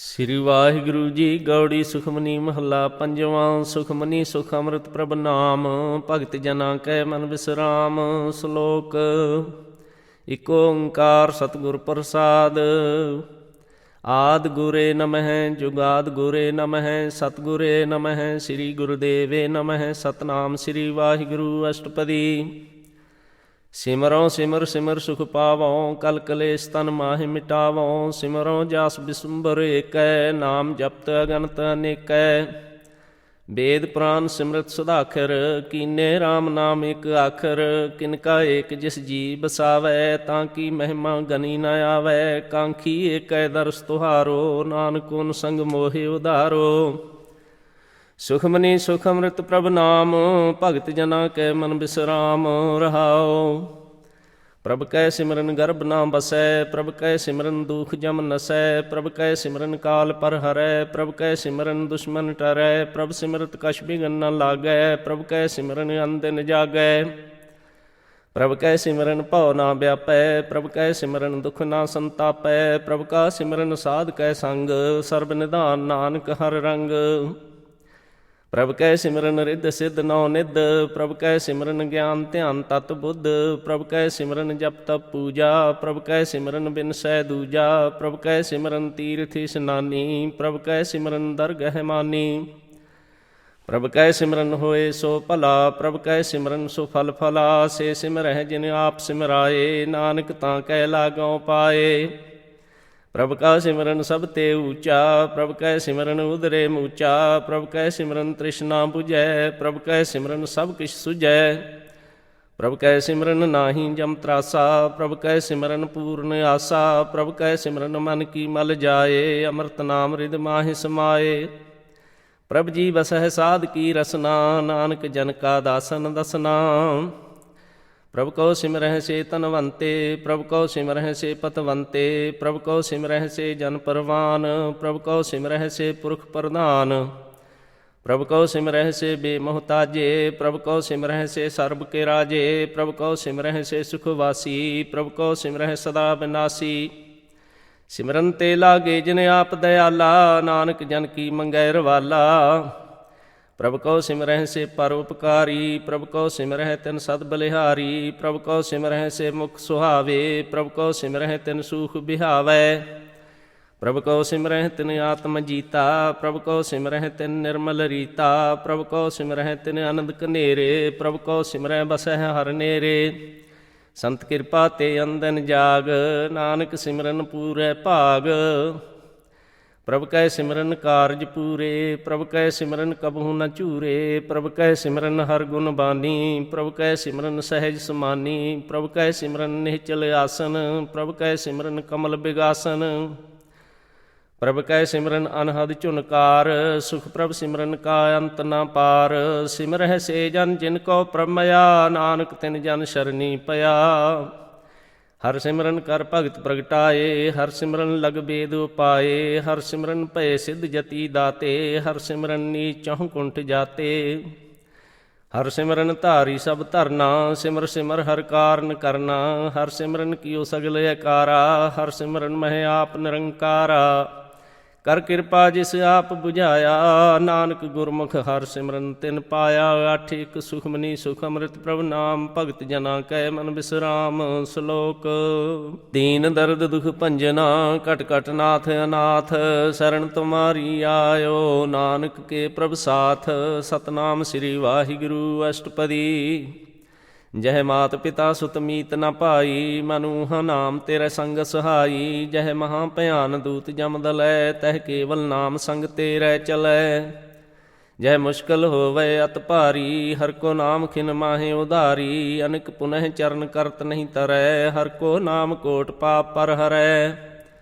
ਸ੍ਰੀ ਵਾਹਿਗੁਰੂ ਜੀ। ਗੌੜੀ ਸੁਖਮਨੀ ਮਹੱਲਾ ਪੰਜਵਾਂ। ਸੁਖਮਨੀ ਸੁਖ ਅੰਮ੍ਰਿਤ ਪ੍ਰਭ ਨਾਮ, ਭਗਤ ਜਨਾਂ ਕੈ ਮਨ ਵਿਸਰਾਮ। ਸ਼ਲੋਕ। ਇਕ ਓੰਕਾਰ ਸਤਿਗੁਰ ਪ੍ਰਸਾਦ। ਆਦਿ ਗੁਰੇ ਨਮਹਿ ਜੁਗਾਦਿ ਗੁਰੇ ਨਮਹਿ, ਸਤਿਗੁਰੇ ਨਮਹਿ ਸ੍ਰੀ ਗੁਰੁਦੇਵੇ ਨਮਹਿ। ਸਤਿਨਾਮ ਸ੍ਰੀ ਵਾਹਿਗੁਰੂ ਅਸ਼ਟਪਦੀ। ਸਿਮਰੋ ਸਿਮਰ ਸਿਮਰ ਸੁਖ ਪਾਵੋ, ਕਲ ਕਲੇਸ਼ ਤਨ ਮਾਹਿ ਮਿਟਾਵੋ। ਸਿਮਰੋ ਜਸ ਬਿਸੁੰਬਰ ਏਕੈ, ਨਾਮ ਜਪਤ ਅਗਨਤ ਅਨੇਕੈ। ਵੇਦ ਪੁਰਾਨ ਸਿਮਰਤ ਸੁਧਾਖਰ, ਕੀਨੇ RAM ਨਾਮ ਇਕ ਆਖਰ। ਕਿਨਕਾ ਏਕ ਜਿਸ ਜੀ ਬਸਾਵੈ, ਤਾਂ ਕੀ ਮਹਿਮਾ ਗਨੀ ਨ ਆਵੈ। ਕਾਂਖੀ ਏਕੈ ਦਰਸ ਤੁਹਾਰੋ, ਨਾਨਕ ਓਨ ਸੰਗ ਮੋਹਿ ਉਧਾਰੋ। ਸੁਖਮਨੀ ਸੁਖ ਅੰਮ੍ਰਿਤ ਪ੍ਰਭ ਨਾਮ, ਭਗਤ ਜਨਾਂ ਕੈ ਮਨ ਬਿਸਰਾਮ। ਰਹਾਉ। ਪ੍ਰਭ ਕੈ ਸਿਮਰਨ ਗਰਭ ਨਾ ਬਸੈ, ਪ੍ਰਭ ਕੈ ਸਿਮਰਨ ਦੁਖ ਜਮ ਨਸੈ। ਪ੍ਰਭ ਕੈ ਸਿਮਰਨ ਕਾਲ ਪਰ ਹਰੈ, ਪ੍ਰਭ ਕੈ ਸਿਮਰਨ ਦੁਸ਼ਮਨ ਟਰੈ। ਪ੍ਰਭ ਸਿਮਰਤ ਕਛ ਬਿਘਨ ਨ ਲਾਗੈ, ਪ੍ਰਭ ਕੈ ਸਿਮਰਨ ਅਨਦਿਨ ਜਾਗੈ। ਪ੍ਰਭ ਕੈ ਸਿਮਰਨ ਭਉ ਨਾ ਵਿਆਪੈ, ਪ੍ਰਭ ਕੈ ਸਿਮਰਨ ਦੁਖ ਨਾ ਸੰਤਾਪੈ। ਪ੍ਰਭ ਕਾ ਸਿਮਰਨ ਸਾਧ ਕੈ ਸੰਗ, ਸਰਬ ਨਿਧਾਨ ਨਾਨਕ ਹਰ ਰੰਗ। ਪ੍ਰਭ ਕੈ ਸਿਮਰਨ ਰਿੱਧ ਸਿੱਧ ਨੌ ਨਿਧ, ਪ੍ਰਭ ਕੈ ਸਿਮਰਨ ਗਿਆਨ ਧਿਆਨ ਤਤ ਬੁੱਧ। ਪ੍ਰਭ ਕੈ ਸਿਮਰਨ ਜਪ ਤਪ ਪੂਜਾ, ਪ੍ਰਭ ਕੈ ਸਿਮਰਨ ਬਿਨਸੈ ਦੂਜਾ। ਪ੍ਰਭ ਕੈ ਸਿਮਰਨ ਤੀਰਥ ਇਸਨਾਨੀ, ਪ੍ਰਭ ਕੈ ਸਿਮਰਨ ਦਰਗਹਿ ਮਾਨੀ। ਪ੍ਰਭ ਕੈ ਸਿਮਰਨ ਹੋਏ ਸੋ ਭਲਾ, ਪ੍ਰਭ ਕੈ ਸਿਮਰਨ ਸੋ ਫਲ ਫਲਾ। ਸੇ ਸਿਮਰਹਿ ਜਿਨ ਆਪ ਸਿਮਰਾਏ, ਨਾਨਕ ਤਾਂ ਕੈ ਲਾਗਉ ਪਾਏ। ਪ੍ਰਭ ਕਾ ਸਿਮਰਨ ਸਭ ਤੇ ਊਚਾ, ਪ੍ਰਭ ਕੈ ਸਿਮਰਨ ਉਦਰੇ ਮੂਚਾ। ਪ੍ਰਭ ਕੈ ਸਿਮਰਨ ਤ੍ਰਿਸ਼ਨਾ ਬੁਝੈ, ਪ੍ਰਭ ਕੈ ਸਿਮਰਨ ਸਭ ਕਿਛ ਸੁਝੈ। ਪ੍ਰਭ ਕੈ ਸਿਮਰਨ ਨਾਹੀ ਜਮ ਤਰਾਸਾ, ਪ੍ਰਭ ਕੈ ਸਿਮਰਨ ਪੂਰਨ ਆਸਾ। ਪ੍ਰਭ ਕੈ ਸਿਮਰਨ ਮਨ ਕੀ ਮਲ ਜਾਏ, ਅੰਮ੍ਰਿਤ ਨਾਮ ਰਿਦ ਮਾਹਿ ਸਮਾਏ। ਪ੍ਰਭ ਜੀ ਵਸਹਿ ਸਾਧ ਕੀ ਰਸਨਾ, ਨਾਨਕ ਜਨ ਕਾ ਦਾਸਨ ਦਸਨਾ। ਪ੍ਰਭ ਕਉ ਸਿਮਰਹਿ ਸੇ ਧਨਵੰਤੇ, ਪ੍ਰਭ ਕਉ ਸਿਮਰਹਿ ਸੇ ਪਤਵੰਤੇ। ਪ੍ਰਭ ਕਉ ਸਿਮਰਹਿ ਸੇ ਜਨ ਪਰਵਾਨ, ਪ੍ਰਭ ਕਉ ਸਿਮਰਹਿ ਸੇ ਪੁਰਖ ਪ੍ਰਧਾਨ। ਪ੍ਰਭ ਕਉ ਸਿਮਰਹਿ ਸੇ ਬੇਮੁਹਤਾਜੇ, ਪ੍ਰਭ ਕਉ ਸਿਮਰਹਿ ਸੇ ਸਰਬ ਕੇ ਰਾਜੇ। ਪ੍ਰਭ ਕਉ ਸਿਮਰਹਿ ਸੇ ਸੁਖ ਵਾਸੀ, ਪ੍ਰਭ ਕਉ ਸਿਮਰਹਿ ਸਦਾ ਬਿਨਾਸੀ। ਸਿਮਰਨ ਤੇ ਲਾਗੇ ਜਿਨ ਆਪ ਦਇਆਲਾ, ਨਾਨਕ ਜਨ ਕੀ ਮੰਗੈ ਰਵਾਲਾ। ਪ੍ਰਭ ਕਉ ਸਿਮਰਹਿ ਸੇ ਪਰਉਪਕਾਰੀ, ਪ੍ਰਭ ਕਉ ਸਿਮਰਹਿ ਤਿਨ ਸਦ ਬਲਿਹਾਰੀ। ਪ੍ਰਭ ਕਉ ਸਿਮਰਹਿ ਸੇ ਮੁਖ ਸੁਹਾਵੇ, ਪ੍ਰਭ ਕਉ ਸਿਮਰਹਿ ਤਿਨ ਸੂਖ ਬਿਹਾਵੈ। ਪ੍ਰਭ ਕਉ ਸਿਮਰਹਿ ਤਿਨ ਆਤਮ ਜੀਤਾ, ਪ੍ਰਭ ਕਉ ਸਿਮਰਹਿ ਤਿਨ ਨਿਰਮਲ ਰੀਤਾ। ਪ੍ਰਭ ਕਉ ਸਿਮਰਹਿ ਤਿਨ ਅਨੰਦ ਕਨੇਰੇ, ਪ੍ਰਭ ਕਉ ਸਿਮਰਹਿ ਬਸਹਿ ਹਰ ਨੇਰੇ। ਸੰਤ ਕਿਰਪਾ ਤੇ ਅੰਦਨ ਜਾਗ, ਨਾਨਕ ਸਿਮਰਨ ਪੂਰੈ ਭਾਗ। ਪ੍ਰਭ ਕੈ ਸਿਮਰਨ ਕਾਰਜ ਪੂਰੇ, ਪ੍ਰਭ ਕੈ ਸਿਮਰਨ ਕਬਹੂ ਨ ਝੂਰੇ। ਪ੍ਰਭ ਕੈ ਸਿਮਰਨ ਹਰ ਗੁਣ ਬਾਨੀ, ਪ੍ਰਭ ਕੈ ਸਿਮਰਨ ਸਹਿਜ ਸਮਾਨੀ। ਪ੍ਰਭ ਕੈ ਸਿਮਰਨ ਨਿਹਚਲ ਆਸਨ, ਪ੍ਰਭ ਕੈ ਸਿਮਰਨ ਕਮਲ ਬਿਗਾਸਨ। ਪ੍ਰਭ ਕੈ ਸਿਮਰਨ ਅਨਹਦ ਝੁਨਕਾਰ, ਸੁਖ ਪ੍ਰਭ ਸਿਮਰਨ ਕਾ ਅੰਤ ਨ ਪਾਰ। ਸਿਮਰਹਿ ਸੇ ਜਨ ਜਿਨ ਕੋ ਪ੍ਰਭ ਮਇਆ, ਨਾਨਕ ਤਿਨ ਜਨ ਸ਼ਰਨੀ ਪਿਆ। ਹਰ ਸਿਮਰਨ ਕਰ ਭਗਤ ਪ੍ਰਗਟਾਏ, ਹਰ ਸਿਮਰਨ ਲਗ ਬੇਦ ਉਪਾਏ। ਹਰ ਸਿਮਰਨ ਭਏ ਸਿੱਧ ਜਤੀ ਦਾਤੇ, ਹਰ ਸਿਮਰਨ ਨੀਚ ਚਹੁ ਕੁੰਠ ਜਾਤੇ। ਹਰ ਸਿਮਰਨ ਧਾਰੀ ਸਭ ਧਰਨਾ, ਸਿਮਰ ਸਿਮਰ ਹਰ ਕਾਰਨ ਕਰਨਾ। ਹਰ ਸਿਮਰਨ ਕੀਓ ਸਗਲ ਅਕਾਰਾ, ਹਰ ਸਿਮਰਨ ਮਹਿ ਆਪ ਨਿਰੰਕਾਰਾ। ਕਰ ਕਿਰਪਾ ਜਿਸ ਆਪ ਬੁਝਾਇਆ, ਨਾਨਕ ਗੁਰਮੁਖ ਹਰ ਸਿਮਰਨ ਤਿਨ ਪਾਇਆ। ਆਠ ਇਕ ਸੁਖਮਨੀ ਸੁਖ ਅੰਮ੍ਰਿਤ ਪ੍ਰਭ ਨਾਮ, ਭਗਤ ਜਨਾਂ ਕੈ ਮਨ ਬਿਸਰਾਮ। ਸ਼ਲੋਕ। ਦੀਨ ਦਰਦ ਦੁਖ ਭੰਜਨਾ, ਘਟ ਘਟ ਨਾਥ ਅਨਾਥ। ਸ਼ਰਨ ਤੁਮਾਰੀ ਆਇਓ, ਨਾਨਕ ਕੇ ਪ੍ਰਭ ਸਾਥ। ਸਤਨਾਮ ਸ੍ਰੀ ਵਾਹਿਗੁਰੂ ਅਸ਼ਟਪਦੀ। ਜਹ ਮਾਤ ਪਿਤਾ ਸੁਤ ਮੀਤ ਨ ਭਾਈ, ਮਨੁ ਨਾਮ ਤੇਰੇ ਸੰਗ ਸਹਾਈ। ਜਹ ਮਹਾ ਭਿਆਨ ਦੂਤ ਜਮ ਦਲੈ, ਤਹ ਕੇਵਲ ਨਾਮ ਸੰਗ ਤੇਰੇ ਚਲੈ। ਜਹ ਮੁਸ਼ਕਲ ਹੋਵੈ ਅਤ ਭਾਰੀ, ਹਰ ਕੋ ਨਾਮ ਖਿਨ ਮਾਹੇ ਉਧਾਰੀ। ਅਨਕ ਪੁਨਹ ਚਰਨ ਕਰਤ ਨਹੀਂ ਤਰੈ, ਹਰ ਕੋ ਨਾਮ ਕੋਟ ਪਾਪ ਪਰ ਹਰੈ।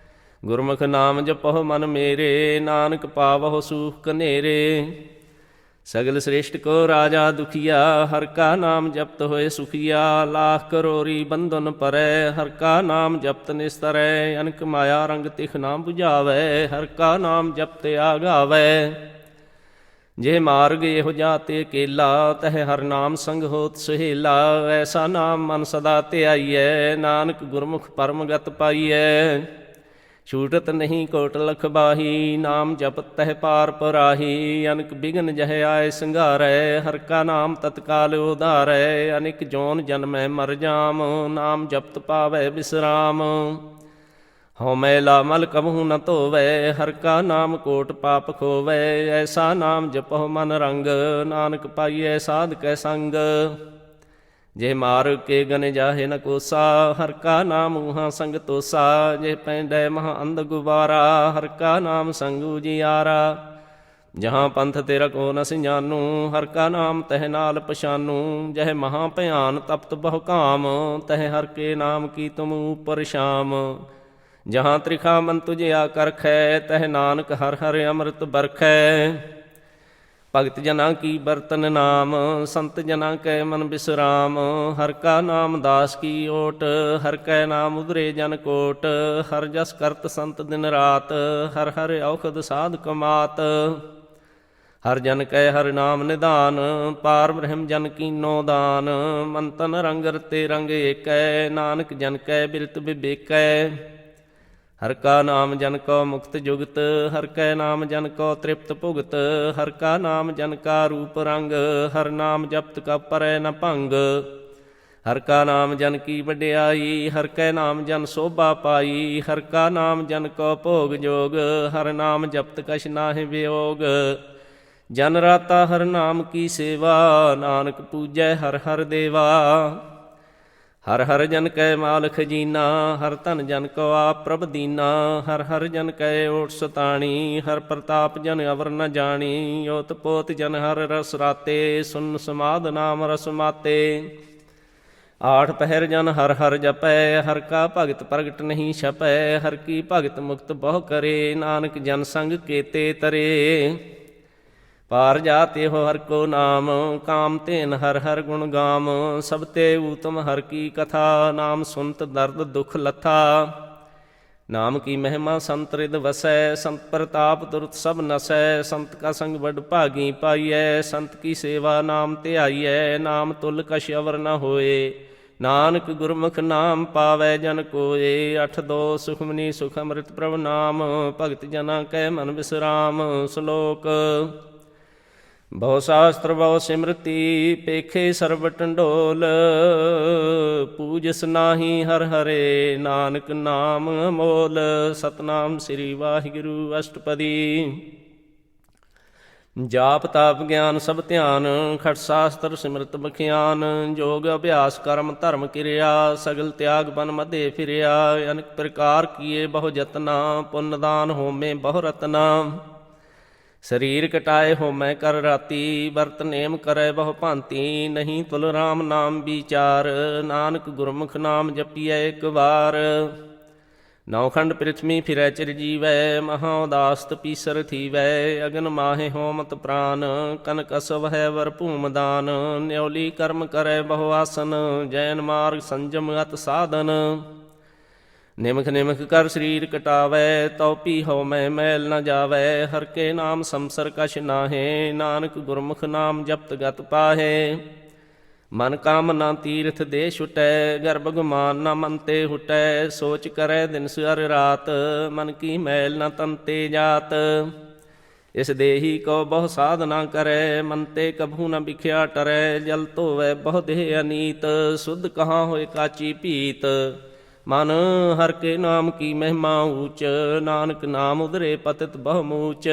ਗੁਰਮੁਖ ਨਾਮ ਜਪਹੁ ਮਨ ਮੇਰੇ, ਨਾਨਕ ਪਾਵਹੁ ਸੂਖ ਕਨੇਰੇ। ਸਗਲ ਸ੍ਰੇਸ਼ਟ ਕੋ ਰਾਜਾ ਦੁਖੀਆ, ਹਰ ਕਾ ਨਾਮ ਜਪਤ ਹੋਏ ਸੁਖੀਆ। ਲਾਖ ਕਰੋਰੀ ਬੰਧਨ ਪਰੈ, ਹਰ ਕਾ ਨਾਮ ਜਪਤ ਨਿਸਤਰੈ। ਅਨਕ ਮਾਇਆ ਰੰਗ ਤਿਖ ਨਾ 부ਝਾਵੈ, ਹਰ ਕਾ ਨਾਮ ਜਪਤ ਆਗਾਵੈ। ਜੇ ਮਾਰਗ ਇਹੋ ਜਾਤੇ ਕੇਲਾ, ਤਹ ਹਰ ਨਾਮ ਸੰਗ ਹੋਤ ਸੁਹੇਲਾ। ਐਸਾ ਨਾਮ ਮਨ ਸਦਾ ਧਿਆਈਐ, ਨਾਨਕ ਗੁਰਮੁਖ ਪਰਮ ਗਤ ਪਾਈਐ। ਛੂਟਤ ਨਹੀਂ ਕੋਟ ਲਖ ਬਾਹੀ, ਨਾਮ ਜਪਤ ਤਹਿ ਪਾਰ ਪਰਾਹੀ। ਅਨਕ ਬਿਗਨ ਜਹ ਆਏ ਸੰਘਾਰੈ, ਹਰ ਕਾ ਨਾਮ ਤਤਕਾਲ ਉਧਾਰੈ। ਅਨੇਕ ਜੋਨ ਜਨਮੈ ਮਰ ਜਾਮ, ਨਾਮ ਜਪਤ ਪਾਵੈ ਬਿਸਰਾਮ। ਹਉ ਮੈਲਾ ਮਲ ਕਬਹੂ ਨ ਧੋਵੈ, ਹਰ ਕਾ ਨਾਮ ਕੋਟ ਪਾਪ ਖੋਵੈ। ਐਸਾ ਨਾਮ ਜਪਹੁ ਮਨ ਰੰਗ, ਨਾਨਕ ਪਾਈਐ ਸਾਧ ਕੈ ਸੰਗ। ਜੇ ਮਾਰ ਕੇ ਗਨ ਜਾਹੇ ਨ ਕੋਸਾ, ਹਰ ਕਾ ਨਾਮ ਉਹਾਂ ਸੰਗ ਤੋਸਾ। ਜੇ ਪੈਂਡੈ ਮਹਾ ਅੰਧ ਗੁਬਾਰਾ, ਹਰ ਕਾ ਨਾਮ ਸੰਗ ਉਜਿਆਰਾ। ਜਹਾਂ ਪੰਥ ਤੇਰਾ ਕੋ ਨ ਸਿਆਨੂ, ਹਰ ਕਾ ਨਾਮ ਤਹਿ ਨਾਲ ਪਛਾਨੂ। ਜਹ ਮਹਾ ਭਿਆਨ ਤਪਤ ਬਹੁ ਕਾਮ, ਤਹਿ ਹਰ ਕੇ ਨਾਮ ਕੀ ਤੁਮ ਉਪਰ ਸ਼ਾਮ। ਜਹਾਂ ਤ੍ਰਿਖਾ ਮਨ ਤੁਝਿਆ ਕਰਖੈ, ਤਹਿ ਨਾਨਕ ਹਰ ਹਰ ਅੰਮ੍ਰਿਤ ਬਰਖੈ। ਭਗਤ ਜਨਾਂ ਕੀ ਬਰਤਨ ਨਾਮ, ਸੰਤ ਜਨਾਂ ਕੈ ਮਨ ਬਿਸਰਾਮ। ਹਰ ਕਾ ਨਾਮ ਦਾਸ ਕੀ ਓਟ, ਹਰ ਕੈ ਨਾਮ ਉਧਰੇ ਜਨ ਕੋਟ। ਹਰ ਜਸ ਕਰਤ ਸੰਤ ਦਿਨ ਰਾਤ, ਹਰ ਹਰ ਔਖਦ ਸਾਧ ਕਮਾਤ। ਹਰ ਜਨ ਕੈ ਹਰ ਨਾਮ ਨਿਧਾਨ, ਪਾਰ ਬ੍ਰਹਮ ਜਨ ਕੀਨੋ ਦਾਨ। ਮਨ ਤਨ ਰੰਗ ਰਤੇ ਰੰਗ ਏਕੈ, ਨਾਨਕ ਜਨ ਕੈ ਬਿਰਤ ਬਿਬੇਕੈ। ਹਰ ਕਾ ਨਾਮ ਜਨ ਕੋ ਮੁਕਤ ਜੁਗਤ, ਹਰ ਕੈ ਨਾਮ ਜਨ ਕੋ ਤ੍ਰਿਪਤ ਭੁਗਤ। ਹਰ ਕਾ ਨਾਮ ਜਨ ਕਾ ਰੂਪ ਰੰਗ, ਹਰ ਨਾਮ ਜਪਤ ਕਾ ਪਰੈ ਨ ਭੰਗ। ਹਰ ਕਾ ਨਾਮ ਜਨ ਕੀ ਵਡਿਆਈ, ਹਰ ਕੈ ਨਾਮ ਜਨ ਸੋਭਾ ਪਾਈ। ਹਰ ਕਾ ਨਾਮ ਜਨ ਕੋ ਭੋਗ ਜੋਗ, ਹਰ ਨਾਮ ਜਪਤ ਕਛ ਨਾਹਿ ਵਿਯੋਗ। ਜਨ ਰਾਤਾ ਹਰ ਨਾਮ ਕੀ ਸੇਵਾ, ਨਾਨਕ ਪੂਜੈ ਹਰ ਹਰ ਦੇਵਾ। ਹਰ ਹਰ ਜਨ ਕੈ ਮਾਲ ਖਜੀਨਾ, ਹਰ ਧਨ ਜਨ ਕੋ ਆਪ ਪ੍ਰਭ ਦੀਨਾ। ਹਰ ਹਰ ਜਨ ਕੈ ਓਟ ਸਤਾਣੀ, ਹਰ ਪ੍ਰਤਾਪ ਜਨ ਅਵਰ ਨ ਜਾਣੀ। ਓਤ ਪੋਤ ਜਨ ਹਰ ਰਸ ਰਾਤੇ, ਸੁਨ ਸਮਾਧ ਨਾਮ ਰਸ ਮਾਤੇ। ਆਠ ਪਹਿਰ ਜਨ ਹਰ ਹਰ ਜਪੈ, ਹਰ ਕਾ ਭਗਤ ਪ੍ਰਗਟ ਨਹੀਂ ਛਪੈ। ਹਰ ਕੀ ਭਗਤ ਮੁਕਤ ਬਹੁ ਕਰੇ, ਨਾਨਕ ਜਨ ਸੰਗ ਕੇਤੇ ਤਰੇ। ਪਾਰ ਜਾਤੇ ਹੋ ਹਰ ਕੋ ਨਾਮ, ਕਾਮ ਤੇਨ ਹਰ ਹਰ ਗੁਣ ਗਾਮ। ਸਭ ਤੇ ਊਤਮ ਹਰ ਕੀ ਕਥਾ, ਨਾਮ ਸੁਨਤ ਦਰਦ ਦੁਖ ਲਥਾ। ਨਾਮ ਕੀ ਮਹਿਮਾ ਸੰਤ ਰਿਦ ਵਸੈ, ਸੰਤ ਪ੍ਰਤਾਪ ਤੁਰਤ ਸਭ ਨਸੈ। ਸੰਤ ਕਾ ਸੰਗ ਵਡ ਭਾਗੀ ਪਾਈਐ, ਸੰਤ ਕੀ ਸੇਵਾ ਨਾਮ ਧਿਆਈਐ। ਨਾਮ ਤੁਲ ਕਛ ਅਵਰ ਨ ਹੋਏ, ਨਾਨਕ ਗੁਰਮੁਖ ਨਾਮ ਪਾਵੈ ਜਨ ਕੋਏ। ਅਠ ਦੋ ਸੁਖਮਨੀ ਸੁਖ ਅੰਮ੍ਰਿਤ ਪ੍ਰਭ ਨਾਮ, ਭਗਤ ਜਨਾਂ ਕੈ ਮਨ ਬਿਸਰਾਮ। ਸ਼ਲੋਕ। ਬਹੁ ਸ਼ਾਸਤਰ ਬਹੁ ਸਿਮਰਤੀ, ਪੇਖੇ ਸਰਬ ਟੰਡੋਲ। ਪੂਜਸ ਨਾਹੀ ਹਰ ਹਰੇ, ਨਾਨਕ ਨਾਮ ਅਮੋਲ। ਸਤਨਾਮ ਸ੍ਰੀ ਵਾਹਿਗੁਰੂ ਅਸ਼ਟਪਦੀ। ਜਾਪ ਤਾਪ ਗਿਆਨ ਸਭ ਧਿਆਨ, ਖਟ ਸ਼ਾਸਤਰ ਸਿਮਰਤ ਬਖਿਆਨ। ਜੋਗ ਅਭਿਆਸ ਕਰਮ ਧਰਮ ਕਿਰਿਆ, ਸਗਲ ਤਿਆਗ ਬਨ ਮਧੇ ਫਿਰਿਆ। ਅਨੇਕ ਪ੍ਰਕਾਰ ਕੀਏ ਬਹੁ ਜਤਨਾ, ਪੁੰਨ ਦਾਨ ਹੋਮੇ ਬਹੁ ਰਤਨਾ। ਸਰੀਰ ਕਟਾਏ ਹੋਮੈ ਕਰ ਰਾਤੀ, ਵਰਤ ਨੇਮ ਕਰੈ ਬਹੁ ਭਾਂਤੀ। ਨਹੀਂ ਤੁਲ ਰਾਮ ਨਾਮ ਵਿਚਾਰ, ਨਾਨਕ ਗੁਰਮੁਖ ਨਾਮ ਜਪੀਐ ਇੱਕ ਵਾਰ। ਨੌਖੰਡ ਪ੍ਰਿਥਵੀ ਫਿਰੈ ਚਿਰ ਜੀਵੈ, ਮਹਾ ਉਦਾਸ ਤਪੀਸਰ ਥੀਵੈ। ਅਗਨ ਮਾਹੇ ਹੋਮਤ ਪ੍ਰਾਨ, ਕਨਕ ਅਸਵ ਹੈ ਵਰ ਭੂਮ ਦਾਨ। ਨਿਉਲੀ ਕਰਮ ਕਰੈ ਬਹੁ ਆਸਨ, ਜੈਨ ਮਾਰਗ ਸੰਜਮ ਅਤ ਸਾਧਨ। ਨਿਮਖ ਨਿਮਖ ਕਰ ਸਰੀਰ ਕਟਾਵੈ, ਤਉ ਪੀ ਹਉਮੈ ਮੈਲ ਨ ਜਾਵੈ। ਹਰ ਕੇ ਨਾਮ ਸੰਸਰ ਕਛ ਨਾਹੇ, ਨਾਨਕ ਗੁਰਮੁਖ ਨਾਮ ਜਪਤ ਗਤ ਪਾਹੇ। ਮਨ ਕਾਮਨਾ ਤੀਰਥ ਦੇ ਛੁਟੈ, ਗਰਭ ਗੁਮਾਨ ਨ ਮਨ ਤੇ ਹੁਟੈ। ਸੋਚ ਕਰੈ ਦਿਨ ਸਰ ਰਾਤ, ਮਨ ਕੀ ਮੈਲ ਨ ਤਨ ਤੇ ਜਾਤ। ਇਸ ਦੇਹੀ ਕੋ ਬਹੁ ਸਾਧਨਾ ਕਰੈ, ਮਨ ਤੇ ਕਭੂ ਨ ਬਿਖਿਆ ਟਰੈ। ਜਲ ਧੋਵੈ ਬਹੁ ਦੇਹ ਅਨੀਤ, ਸੁਧ ਕਹਾਂ ਹੋਏ ਕਾਚੀ ਭੀਤ। ਮਨ ਹਰ ਕੇ ਨਾਮ ਕੀ ਮਹਿਮਾ ਊਚ, ਨਾਨਕ ਨਾਮ ਉਧਰੇ ਪਤਿਤ ਬਹੁ ਮੂਚ।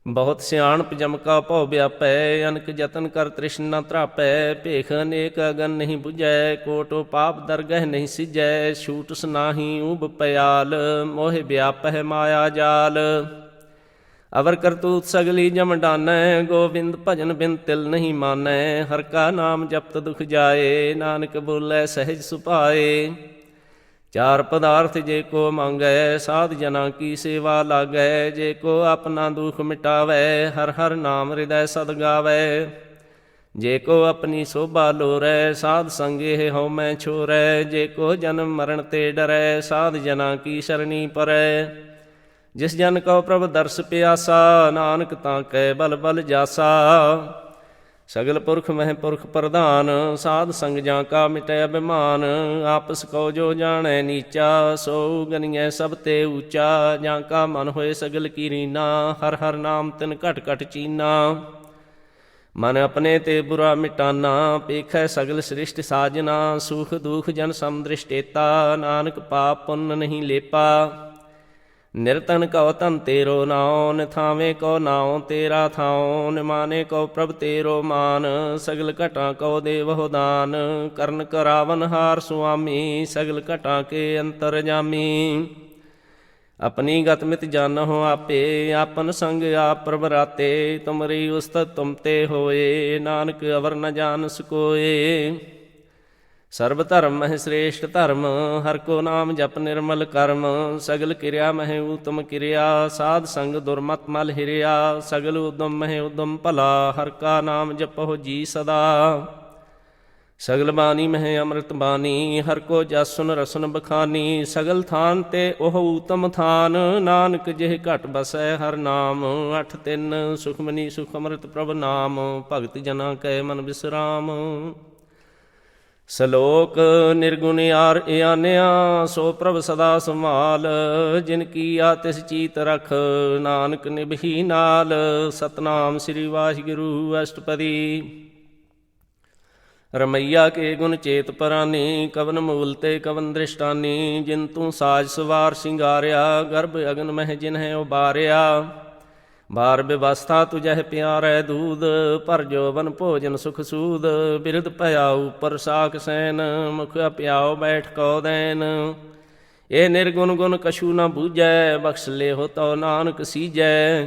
ਬਹੁਤ ਸਿਆਣਪ ਜਮ ਕਾ ਭਉ ਵਿਆਪੈ, ਅਨਕ ਜਤਨ ਕਰ ਤ੍ਰਿਸ਼ਨ ਨ ਧਰਾਪੈ। ਭੇਖ ਅਨੇਕ ਅਗਨ ਨਹੀਂ ਬੁਝੈ, ਕੋਟੋ ਪਾਪ ਦਰਗਹਿ ਨਹੀਂ ਸਿਜੈ। ਛੂਟਸ ਨਾਹੀ ਊਬ ਪਿਆਲ, ਮੋਹਿ ਵਿਆਪਹਿ ਮਾਇਆ ਜਾਲ। ਅਵਰ ਕਰਤੂਤ ਸਗਲੀ ਜਮ ਡਾਨੈ, ਗੋਬਿੰਦ ਭਜਨ ਬਿਨ ਤਿਲ ਨਹੀਂ ਮਾਨੈ। ਹਰ ਕਾ ਨਾਮ ਜਪਤ ਦੁਖ ਜਾਏ, ਨਾਨਕ ਬੋਲੇ ਸਹਿਜ ਸੁਭਾਏ। ਚਾਰ ਪਦਾਰਥ ਜੇ ਕੋ ਮੰਗੈ, ਸਾਧ ਜਨਾਂ ਕੀ ਸੇਵਾ ਲਾਗੈ। ਜੇ ਕੋ ਆਪਣਾ ਦੁਖ ਮਿਟਾਵੈ, ਹਰ ਹਰ ਨਾਮ ਹਿਰਦੈ ਸਦ ਗਾਵੈ। ਜੇ ਕੋ ਆਪਣੀ ਸੋਭਾ ਲੋਰੈ, ਸਾਧ ਸੰਗੇ ਹਉਮੈ ਛੋਰੈ। ਜੇ ਕੋ ਜਨਮ ਮਰਨ ਤੇ ਡਰੈ, ਸਾਧ ਜਨਾਂ ਕੀ ਸ਼ਰਣੀ ਪਰੈ। ਜਿਸ ਜਨ ਕਉ ਪ੍ਰਭ ਦਰਸ ਪਿਆਸਾ, ਨਾਨਕ ਤਾਂ ਕੈ ਬਲ ਬਲ ਜਾਸਾ। ਸਗਲ ਪੁਰਖ ਮਹਿ ਪੁਰਖ ਪ੍ਰਧਾਨ, ਸਾਧ ਸੰਗ ਜਾਂ ਕਾ ਮਿਟੈ ਅਭਿਮਾਨ। ਆਪਸ ਕੋ ਜੋ ਜਾਣੈ ਨੀਚਾ, ਸੋ ਗਨੀਐ ਸਭ ਤੇ ਊਚਾ। ਜਾਂ ਕਾ ਮਨ ਹੋਏ ਸਗਲ ਕੀ ਰੀਨਾ, ਹਰ ਹਰ ਨਾਮ ਤਿਨ ਘਟ ਘਟ ਚੀਨਾ। ਮਨ ਆਪਣੇ ਤੇ ਬੁਰਾ ਮਿਟਾਨਾ, ਪੇਖੈ ਸਗਲ ਸ੍ਰਿਸ਼ਟ ਸਾਜਨਾ। ਸੁਖ ਦੁਖ ਜਨ ਸਮਦ੍ਰਿਸ਼ਟੇਤਾ, ਨਾਨਕ ਪਾਪ ਪੁੰਨ ਨਹੀਂ ਲੇਪਾ। ਨਿਰਤਨ ਕਉ ਧਨ ਤੇਰੋ ਨਾਉ, ਨਿਥਾਵੇਂ ਕਉ ਨਾਉ ਤੇਰਾ ਥਾਉ। ਨਿਮਾਨੇ ਕਉ ਪ੍ਰਭ ਤੇਰੋ ਮਾਨ, ਸਗਲ ਘਟਾਂ ਕਉ ਦੇਵਹੁ ਦਾਨ। ਕਰਨ ਕਰਾਵਨ ਹਾਰ ਸੁਆਮੀ, ਸਗਲ ਘਟਾਂ ਕੇ ਅੰਤਰਜਾਮੀ। ਆਪਣੀ ਗਤ ਮਿਤ ਜਾਨਹੁ ਆਪੇ, ਆਪਨ ਸੰਗ ਆਪ ਪ੍ਰਭ ਰਾਤੇ। ਤੁਮਰੀ ਉਸਤਤ ਤੁਮ ਤੇ ਹੋਏ, ਨਾਨਕ ਅਵਰ ਨ ਜਾਨਸ ਕੋਏ। ਸਰਬ ਧਰਮ ਮਹਿ ਸ੍ਰੇਸ਼ਟ ਧਰਮ, ਹਰ ਕੋ ਨਾਮ ਜਪ ਨਿਰਮਲ ਕਰਮ। ਸਗਲ ਕਿਰਿਆ ਮਹਿ ਊਤਮ ਕਿਰਿਆ, ਸਾਧ ਸੰਗ ਦੁਰਮਤ ਮਲ ਹਿਰਿਆ। ਸਗਲ ਉਦਮ ਮਹਿ ਉਦਮ ਭਲਾ, ਹਰ ਕਾ ਨਾਮ ਜਪਹੁ ਜੀ ਸਦਾ। ਸਗਲ ਬਾਣੀ ਮਹਿ ਅੰਮ੍ਰਿਤ ਬਾਣੀ, ਹਰ ਕੋ ਜਸ ਸੁਨ ਰਸਨ ਬਖਾਨੀ। ਸਗਲ ਥਾਨ ਤੇ ਉਹ ਊਤਮ ਥਾਨ, ਨਾਨਕ ਜਿਹ ਘਟ ਬਸੈ ਹਰ ਨਾਮ। ਅਠ ਤਿੰਨ ਸੁਖਮਨੀ ਸੁਖ ਅੰਮ੍ਰਿਤ ਪ੍ਰਭ ਨਾਮ, ਭਗਤ ਜਨਾ ਕੈ ਮਨ ਬਿਸਰਾਮ। ਸਲੋਕ ਨਿਰਗੁਣ ਯਾਰ ਇਆਨਿਆ, ਸੋ ਪ੍ਰਭ ਸਦਾ ਸੰਭਾਲ। ਜਿਨ ਕੀਆ ਤਿਸ ਚੀਤ ਰਖ, ਨਾਨਕ ਨਿਭੀ ਨਾਲ। ਸਤਨਾਮ ਸ੍ਰੀ ਵਾਹਿਗੁਰੂ ਅਸ਼ਟਪਦੀ। ਰਮਈਆ ਕੇ ਗੁਣ ਚੇਤ ਪਰਾਨੀ, ਕਵਨ ਮੂਲ ਤੇ ਕਵਨ ਦ੍ਰਿਸ਼ਟਾਨੀ। ਜਿਨ ਤੂੰ ਸਾਜ ਸਵਾਰ ਸਿੰਗਾਰਿਆ, ਗਰਭ ਅਗਨ ਮਹਿ ਜਿਨਹਿ ਉਬਾਰਿਆ। ਬਾਰ ਬਿਵਸਥਾ ਤੁਜਹਿ ਪਿਆਰੈ ਦੂਧ, ਭਰ ਜੋਬਨ ਭੋਜਨ ਸੁਖ ਸੂਦ। ਬਿਰਧ ਭਇਆ ਉਪਰ ਸਾਖ ਸੈਨ, ਮੁਖ ਅਪਿਆਓ ਬੈਠ ਕਉ ਦੈਨ। ਇਹ ਨਿਰਗੁਣ ਗੁਣ ਕਛੂ ਨ ਬੂਝੈ, ਬਖਸ਼ ਲੇਹੁ ਤਉ ਨਾਨਕ ਸੀਜੈ।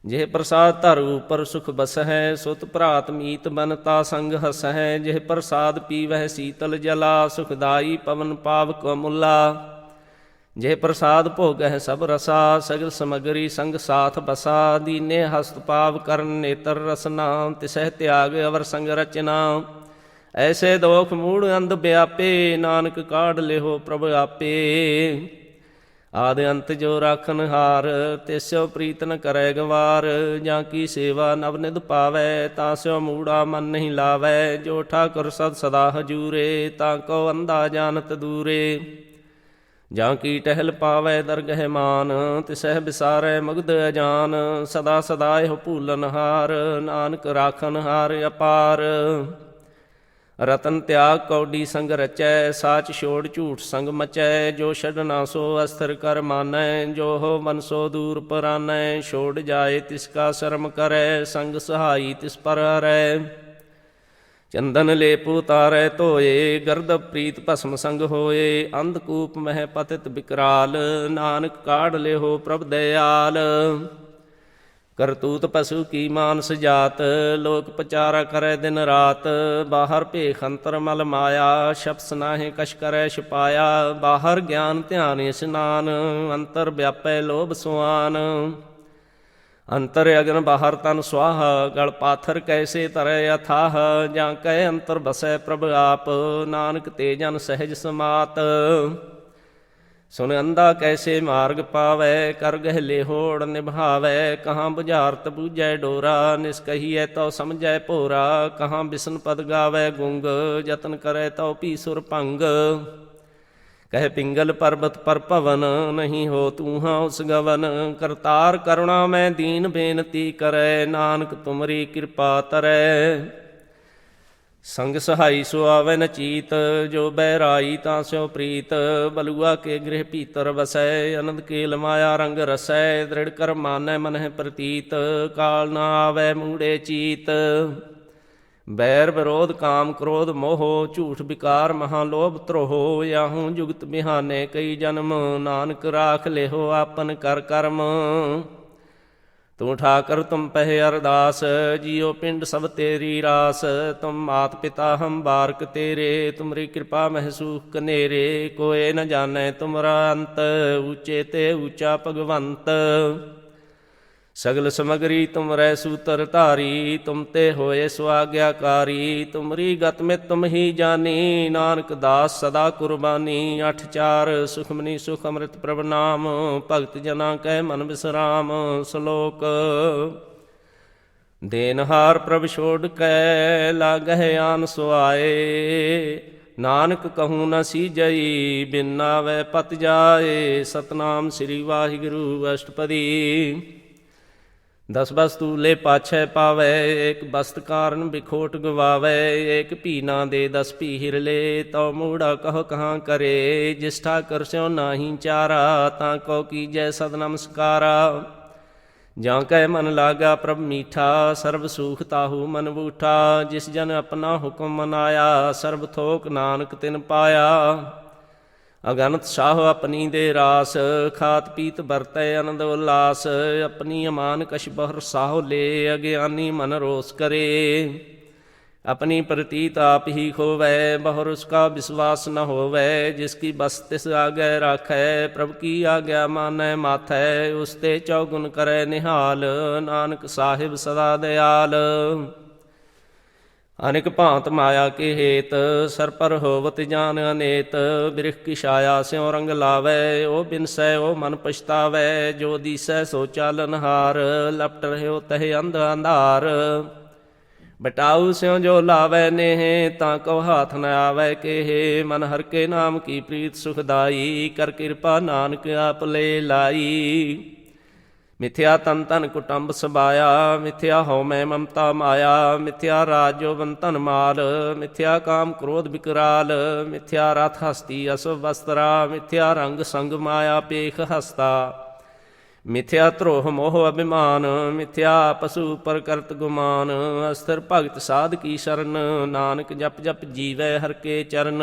ਜਿਹ ਪ੍ਰਸਾਦ ਧਰ ਉਪਰ ਸੁਖ ਬਸਹਿ, ਸੁਤ ਭਰਾਤ ਮੀਤ ਬਨਤਾ ਸੰਗ ਹਸਹਿ। ਜਿਹ ਪ੍ਰਸਾਦ ਪੀਵਹਿ ਸੀਤਲ ਜਲਾ, ਸੁਖਦਾਈ ਪਵਨ ਪਾਵਕ ਅਮੁੱਲਾ। ਜੇ ਪ੍ਰਸਾਦ ਭੋਗਹਿ ਸਭ ਰਸਾ, ਸਗਲ ਸਮਗਰੀ ਸੰਗ ਸਾਥ ਬਸਾ। ਦੀਨੇ ਹਸਤ ਪਾਵ ਕਰਨ ਨੇਤਰ ਰਸਨਾ, ਤਿਸਹਿ ਤਿਆਗ ਅਵਰ ਸੰਗ ਰਚਨਾ। ਐਸੇ ਦੋਖ ਮੂੜ ਅੰਧ ਵਿਆਪੇ, ਨਾਨਕ ਕਾਢ ਲਿਹੋ ਪ੍ਰਭ ਆਪੇ। ਆਦ ਅੰਤ ਜੋ ਰਾਖਨ ਹਾਰ, ਤਿਸਿਓ ਪ੍ਰੀਤ ਨ ਕਰੈ ਗਵਾਰ। ਜਾਂ ਕੀ ਸੇਵਾ ਨਵ ਨਿਧ ਪਾਵੈ, ਤਾਂ ਸਿਓ ਮੂੜਾ ਮਨ ਨਹੀਂ ਲਾਵੈ। ਜੋ ਠਾਕੁਰ ਸਦ ਸਦਾ ਹਜੂਰੇ, ਤਾਂ ਕੋ ਅੰਧਾ ਜਾਨਤ ਦੂਰੇ। ਜਾਂ ਕੀ ਟਹਿਲ ਪਾਵੈ ਦਰਗਹਿ ਮਾਨ, ਤਿਸਹਿ ਵਿਸਾਰੈ ਮਗਧ ਅਜਾਨ। ਸਦਾ ਸਦਾ ਇਹੋ ਭੂਲਨ ਹਾਰ, ਨਾਨਕ ਰਾਖਨ ਹਾਰ ਅਪਾਰ। ਰਤਨ ਤਿਆਗ ਕੌਡੀ ਸੰਗ ਰਚੈ, ਸਾਚ ਛੋੜ ਝੂਠ ਸੰਗ ਮਚੈ। ਜੋ ਛੱਡਣਾ ਸੋ ਅਸਥਿਰ ਕਰ ਮਾਨੈ, ਜੋ ਹੋ ਮਨ ਸੋ ਦੂਰ ਪਰਾਨੈ। ਛੋੜ ਜਾਏ ਤਿਸ ਕਾ ਸ਼ਰਮ ਕਰੈ, ਸੰਗ ਸਹਾਈ ਤਿਸ ਪਰ ਹਰੈ। ਚੰਦਨ ਲੇਪ ਉਤਾਰੈ ਧੋਏ, ਗਰਦ ਪ੍ਰੀਤ ਭਸਮ ਸੰਗ ਹੋਏ। ਅੰਧਕੂਪ ਮਹਿ ਪਤਿਤ ਬਿਕਰਾਲ, ਨਾਨਕ ਕਾਢ ਲਿਹੋ ਪ੍ਰਭ ਦਇਆਲ। ਕਰਤੂਤ ਪਸ਼ੂ ਕੀ ਮਾਨਸ ਜਾਤ, ਲੋਕ ਪਚਾਰਾ ਕਰੈ ਦਿਨ ਰਾਤ। ਬਾਹਰ ਭੇਖ ਅੰਤਰ ਮਲ ਮਾਇਆ, ਸ਼ਪਸ ਨਾਹਿ ਕਛ ਕਰੈ ਛੁਪਾਇਆ। ਬਾਹਰ ਗਿਆਨ ਧਿਆਨ ਇਸ਼ਨਾਨ, ਅੰਤਰ ਵਿਆਪੈ ਲੋਭ ਸੁਆਨ। ਅੰਤਰ ਅਗਨ ਬਾਹਰ ਤਨ ਸੁਆਹ, ਗਲ ਪਾਥਰ ਕੈਸੇ ਤਰੈ ਅਥਾਹ। ਜਾਂ ਕੈ ਅੰਤਰ ਬਸੈ ਪ੍ਰਭ ਆਪ, ਨਾਨਕ ਤੇ ਜਨ ਸਹਿਜ ਸਮਾਤ। ਸੁਨ ਅੰਧਾ ਕੈਸੇ ਮਾਰਗ ਪਾਵੈ, ਕਰ ਗਹਿ ਲੇਹੋੜ ਨਿਭਾਵੈ। ਕਹਾਂ ਬੁਝਾਰਤ ਬੂਝੈ ਡੋਰਾ, ਨਿਸਕਹੀਐ ਤਉ ਸਮਝੈ ਭੋਰਾ। ਕਹਾਂ ਬਿਸਨ ਪਦ ਗਾਵੈ ਗੁੰਗ, ਜਤਨ ਕਰੈ ਤਉ ਭੀ ਸੁਰ ਭੰਗ। ਕਹਿ ਪਿੰਗਲ ਪਰਬਤ ਪਰ ਭਵਨ, ਨਹੀਂ ਹੋ ਤੂੰ ਹਾਂ ਉਸ ਗਵਨ। ਕਰਤਾਰ ਕਰੁਣਾ ਮੈਂ ਦੀਨ ਬੇਨਤੀ ਕਰੈ, ਨਾਨਕ ਤੁਮਰੀ ਕਿਰਪਾ ਤਰੈ। ਸੰਗ ਸਹਾਈ ਸੋ ਆਵੈ ਨ ਚੀਤ, ਜੋ ਬਹਿਰਾਈ ਤਾਂ ਸਿਓ ਪ੍ਰੀਤ। ਬਲੂਆ ਕੇ ਗ੍ਰਹਿ ਭੀਤਰ ਵਸੈ, ਅਨੰਦ ਕੇਲ ਮਾਇਆ ਰੰਗ ਰਸੈ। ਦ੍ਰਿੜ ਕਰ ਮਾਨੈ ਮਨਹਿ ਪ੍ਰਤੀਤ, ਕਾਲ ਨਾ ਆਵੈ ਮੂੜੇ ਚੀਤ। ਬੈਰ ਵਿਰੋਧ ਕਾਮ ਕ੍ਰੋਧ ਮੋਹ, ਝੂਠ ਵਿਕਾਰ ਮਹਾ ਲੋਭ ਧਰੋਹ। ਯਾਹੂ ਜੁਗਤ ਬਿਹਾਨੇ ਕਈ ਜਨਮ, ਨਾਨਕ ਰਾਖ ਲਿਹੋ ਆਪਨ ਕਰ ਕਰਮ। ਤੂੰ ਠਾਕਰ ਤੁਮ ਪਹਿ ਅਰਦਾਸ, ਜੀਉ ਪਿੰਡ ਸਭ ਤੇਰੀ ਰਾਸ। ਤੁਮ ਮਾਤ ਪਿਤਾ ਹਮ ਬਾਰਕ ਤੇਰੇ, ਤੁਮਰੀ ਕਿਰਪਾ ਮਹਿ ਸੂਖ ਕਨੇਰੇ। ਕੋਏ ਨ ਜਾਣੈ ਤੁਮਰਾ ਅੰਤ, ਊਚੇ ਤੇ ਊਚਾ ਭਗਵੰਤ। ਸਗਲ ਸਮਗਰੀ ਤੁਮਰੈ ਸੂਤਰ ਧਾਰੀ, ਤੁਮ ਤੇ ਹੋਏ ਸੁਆਗਿਆਕਾਰੀ। ਤੁਮਰੀ ਗਤ ਮਿ ਤੁਮ ਹੀ ਜਾਨੀ, ਨਾਨਕ ਦਾਸ ਸਦਾ ਕੁਰਬਾਨੀ। ਅਠ ਚਾਰ ਸੁਖਮਨੀ ਸੁਖ ਅੰਮ੍ਰਿਤ ਪ੍ਰਭ ਨਾਮ, ਭਗਤ ਜਨਾ ਕੈ ਮਨ ਬਿਸਰਾਮ। ਸ਼ਲੋਕ ਦੇਨਹਾਰ ਪ੍ਰਭ ਛੋੜ ਕੈ ਲਾਗਹਿ ਆਨ ਸੁਆਏ। ਨਾਨਕ ਕਹੂੰ ਨ ਸੀਜਈ ਬਿਨ ਨਾਵੈ ਪਤ ਜਾਏ। ਸਤਨਾਮ ਸ੍ਰੀ ਵਾਹਿਗੁਰੂ ਅਸ਼ਟਪਦੀ। ਦਸ ਬਸਤੂ ਲੈ ਪਾਛੈ ਪਾਵੈ ਏਕ ਬਸਤ ਕਾਰਨ ਬਿਖੋਟ ਗਵਾਵੈ। ਏਕ ਭੀ ਨਾ ਦੇ ਦਸ ਭੀ ਹਿਰ ਲੈ ਤਉ ਮੂੜਾ ਕਹ ਕਹਾਂ ਕਰੇ। ਜਿਸ ਠਾਕੁਰ ਸਿਉ ਨਾਹੀ ਚਾਰਾ ਤਾਂ ਕੋ ਕੀਜੈ ਸਦ ਨਮਸਕਾਰਾ। ਜਾਂ ਕੈ ਮਨ ਲਾਗਾ ਪ੍ਰਭ ਮੀਠਾ ਸਰਬ ਸੂਖ ਤਾਹੂ ਮਨ ਬੂਠਾ। ਜਿਸ ਜਨ ਆਪਣਾ ਹੁਕਮ ਮਨਾਇਆ ਸਰਬ ਥੋਕ ਨਾਨਕ ਤਿਨ ਪਾਇਆ। ਅਗਨਤ ਸਾਹ ਆਪਣੀ ਦੇ ਰਾਸ ਖਾਤ ਪੀਤ ਵਰਤੈ ਅਨੰਦ ਉਲਾਸ। ਆਪਣੀ ਅਮਾਨ ਕਛ ਬਹਰ ਸਾਹੁ ਲੈ ਅਗਿਆਨੀ ਮਨ ਰੋਸ ਕਰੇ। अपनी प्रतीत आप ही खोवै बहुर उसका विश्वास न होवै। जिसकी बस तिस आगे राखै प्रभु की आज्ञा मानै माथै। उसते चौगुन करै निहाल नानक साहिब सदा दयाल। अनेक भांत माया के हेत सर पर होवत जान अनेत। बिरख की छाया स्यों रंग लावै ओ बिनसै ओ मन पछतावै। जो दिसै सो चालनहार लपट रह्यो तह अंध अंधार। बटाऊ स्यों जो लावै नेह तां कौ हाथ न आवै केहे। मन हर के नाम की प्रीत सुखदाई कर कृपा नानक आप ले लाई। मिथ्या तन तन कुटुंब सबाया मिथ्या हौ मैं ममता माया। मिथ्या राज जोबन धन माल मिथ्या काम क्रोध विकराल। मिथ्या रथ हस्ती अशुभ वस्त्रा मिथ्या रंग संग माया पेख हस्ता। मिथ्या द्रोह मोह अभिमान मिथ्या पशु पर करत गुमान। अस्थिर भगत साध की शरण नानक जप जप जीवै हर के चरण।